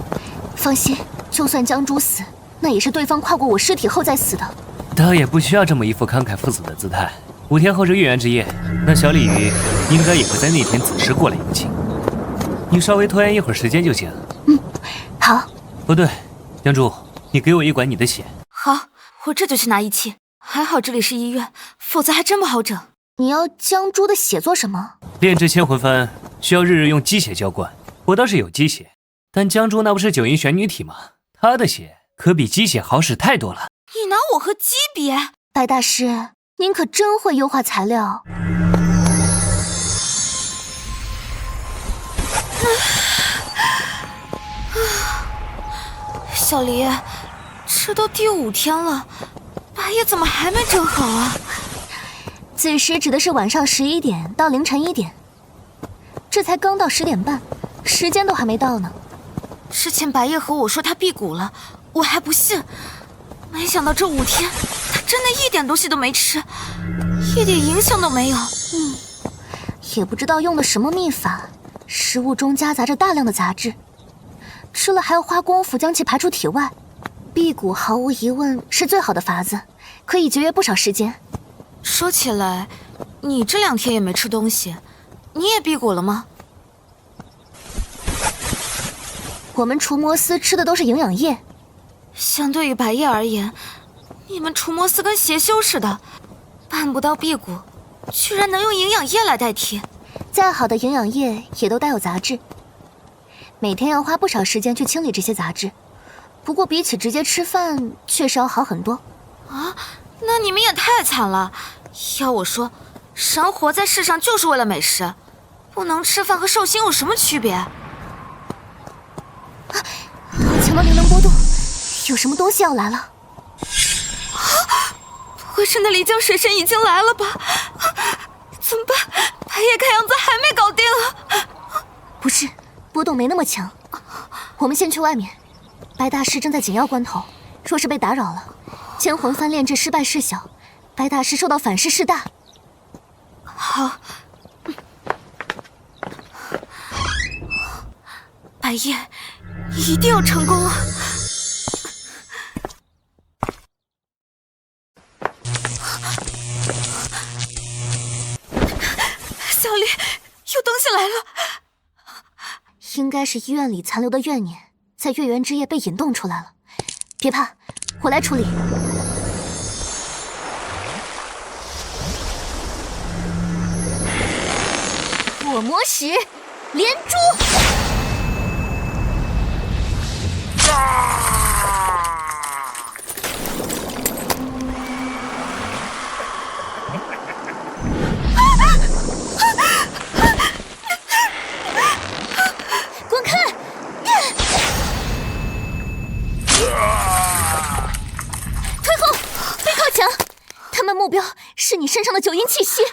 放心，就算江珠死，那也是对方跨过我尸体后再死的。倒也不需要这么一副慷慨赴死的姿态。5天后是月圆之夜，那小鲤鱼应该也会在那天子时过来迎亲。你稍微拖延一会儿时间就行。好。不对，江珠，你给我一管你的血。好，我这就去拿仪器。还好这里是医院，否则还真不好整。你要江珠的血做什么？炼制千魂幡需要日日用鸡血浇灌，我倒是有鸡血，但江珠那不是九阴玄女体吗？她的血可比鸡血好使太多了。你拿我和鸡比？白大师，您可真会优化材料。小黎，这都第5天了，白夜怎么还没整好啊？子时指的是晚上11点到凌晨1点，这才刚到10点半，时间都还没到呢。之前白夜和我说他辟谷了，我还不信，没想到这5天他真的一点东西都没吃，一点影响都没有。也不知道用的什么秘法，食物中夹杂着大量的杂质，吃了还要花功夫将其排出体外。辟谷毫无疑问是最好的法子，可以节约不少时间。说起来，你这2天也没吃东西，你也辟谷了吗？我们除魔司吃的都是营养液。相对于白夜而言，你们除魔司跟邪修似的，办不到辟谷，居然能用营养液来代替。再好的营养液也都带有杂质，每天要花不少时间去清理这些杂质。不过比起直接吃饭，确实要好很多。啊，那你们也太惨了！要我说，人活在世上就是为了美食，不能吃饭和寿星有什么区别？好强的灵能波动，有什么东西要来了！会是那漓江水神已经来了吧？怎么办？白夜看样子还没搞定啊！不是，波动没那么强。我们先去外面。白大师正在紧要关头，若是被打扰了，千魂幡炼制失败事小，白大师受到反噬事大。好。白夜，一定要成功啊！小丽，有东西来了。应该是医院里残留的怨念，在月圆之夜被引动出来了。别怕，我来处理。火魔石，连珠。滚开！退后，别靠墙！他们目标是你身上的九阴气息。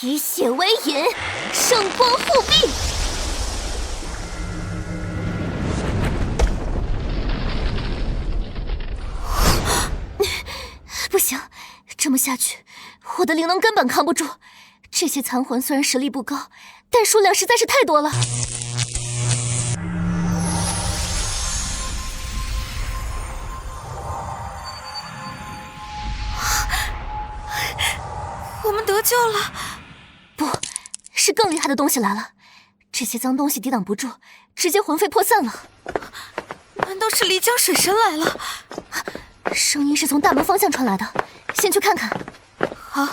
以血为引，圣光护庇。不行，这么下去，我的灵能根本扛不住。这些残魂虽然实力不高，但数量实在是太多了。我们得救了。不是更厉害的东西来了，这些脏东西抵挡不住，直接魂飞魄散了。难道是漓江水神来了？声音是从大门方向传来的，先去看看。好。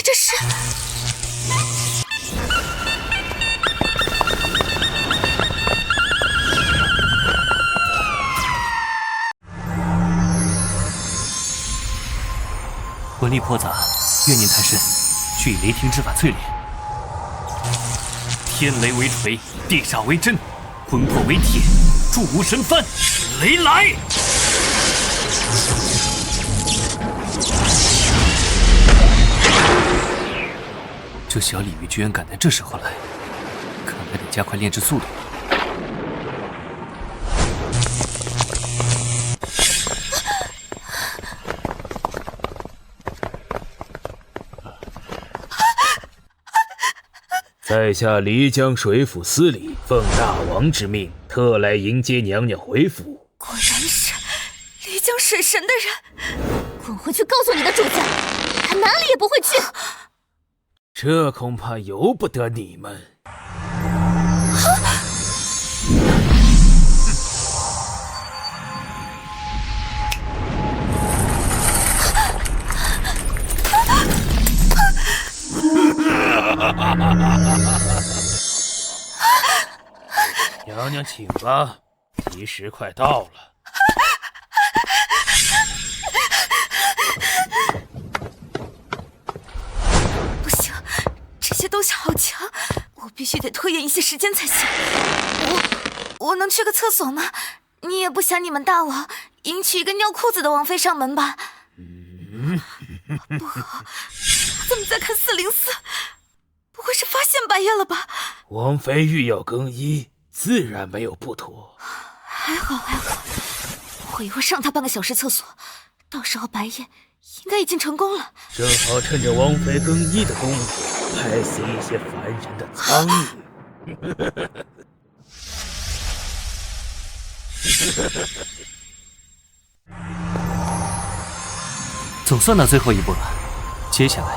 这是。魂力颇杂，怨念太深，却以雷霆之法淬炼。天雷为锤，地煞为针，魂魄为铁，铸无神幡，雷来！这小鲤鱼居然敢在这时候来，看来得加快炼制速度了。在下漓江水府司礼，奉大王之命，特来迎接娘娘回府。果然是漓江水神的人！滚回去告诉你的主子，他哪里也不会去。这恐怕由不得你们。娘娘请吧，吉时快到了。不行，这些东西好强，我必须得拖延一些时间才行。我能去个厕所吗？你也不想你们大王迎娶一个尿裤子的王妃上门吧？不好，怎么在看404？不会是发现白夜了吧？王妃欲要更衣，自然没有不妥。还好，我一会儿上他半个小时厕所，到时候白夜应该已经成功了。正好趁着王妃更衣的功夫，拍死一些凡人的苍蝇。总算到最后一步了，接下来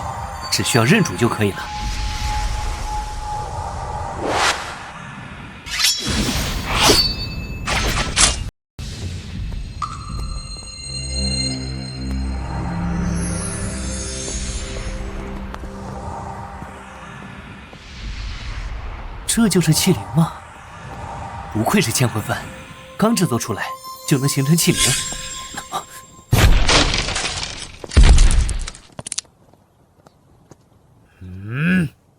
只需要认主就可以了。这就是气灵吗？不愧是千魂幡，刚制作出来就能形成气灵。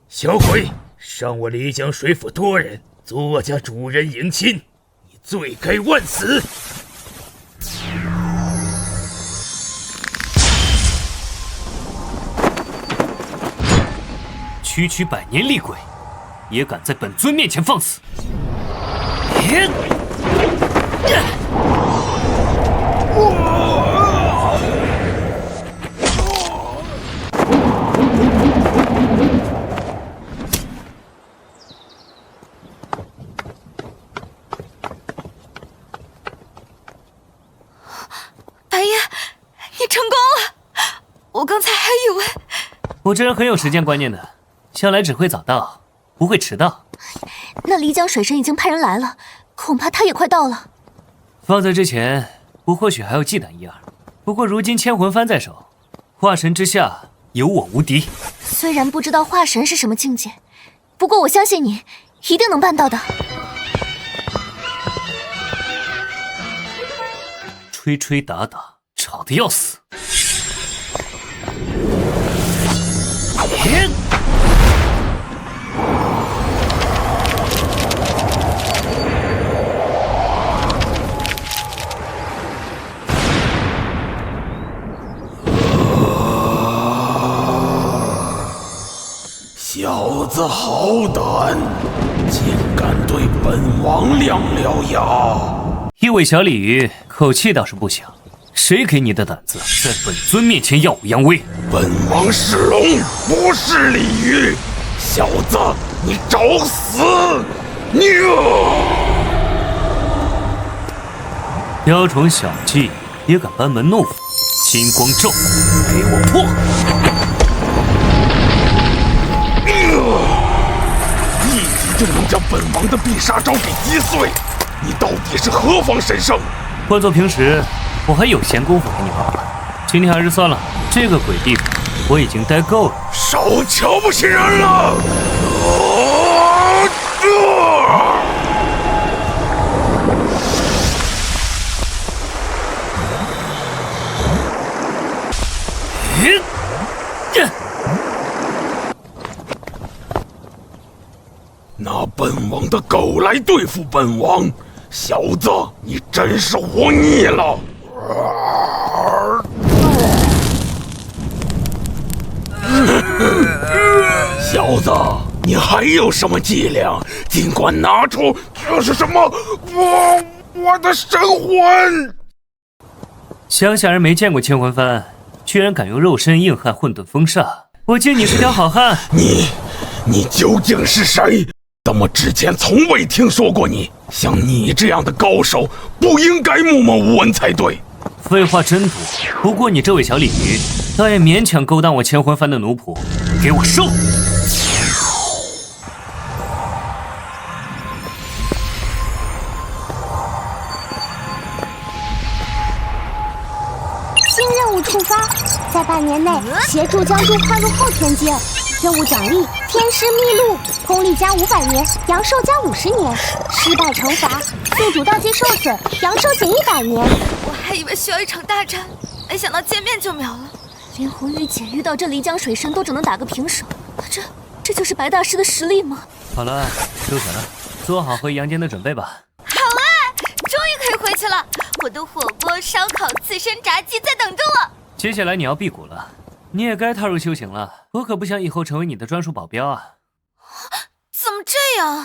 小鬼，伤我漓江水府多人，阻我家主人迎亲，你罪该万死！区百年厉鬼，也敢在本尊面前放肆！白夜，你成功了！我刚才还以为……我这人很有时间观念的，向来只会早到，不会迟到。那漓江水神已经派人来了，恐怕他也快到了。放在之前，我或许还要忌惮一二，不过如今千魂幡在手，化神之下有我无敌。虽然不知道化神是什么境界，不过我相信你一定能办到的。吹吹打打，吵得要死。小子好胆，竟敢对本王亮了牙！一尾小鲤鱼，口气倒是不小。谁给你的胆子，在本尊面前耀武扬威？本王是龙，不是鲤鱼。小子，你找死！雕虫小技也敢班门弄斧？金光咒，给我破！一击就能将本王的必杀招给击碎，你到底是何方神圣？换做平时，我还有闲工夫陪你玩玩。今天还是算了，这个鬼地方我已经待够了。少瞧不起人了！拿本王的狗来对付本王，小子，你真是活腻了！小子，你还有什么伎俩？尽管拿出！这是什么？我的神魂！乡下人没见过千魂幡，居然敢用肉身硬汉混沌风煞，我敬你是条好汉。你究竟是谁？怎么之前从未听说过你？像你这样的高手，不应该默默无闻才对。废话真多，不过你这位小鲤鱼，倒也勉强勾当我千魂幡的奴仆，给我收！新任务触发，在半年内协助江珠跨入后天界。任务奖励：天师秘录，功力加500年，阳寿加50年。失败惩罚：宿主道具受损，阳寿减100年。我还以为需要一场大战，没想到见面就秒了。连红玉姐遇到这漓江水神都只能打个平手，这就是白大师的实力吗？好了，收手了，做好回阳间的准备吧。好啊，终于可以回去了！我的火锅、烧烤、刺身、炸鸡在等着我。接下来你要辟谷了。你也该踏入修行了，我可不想以后成为你的专属保镖啊！怎么这样？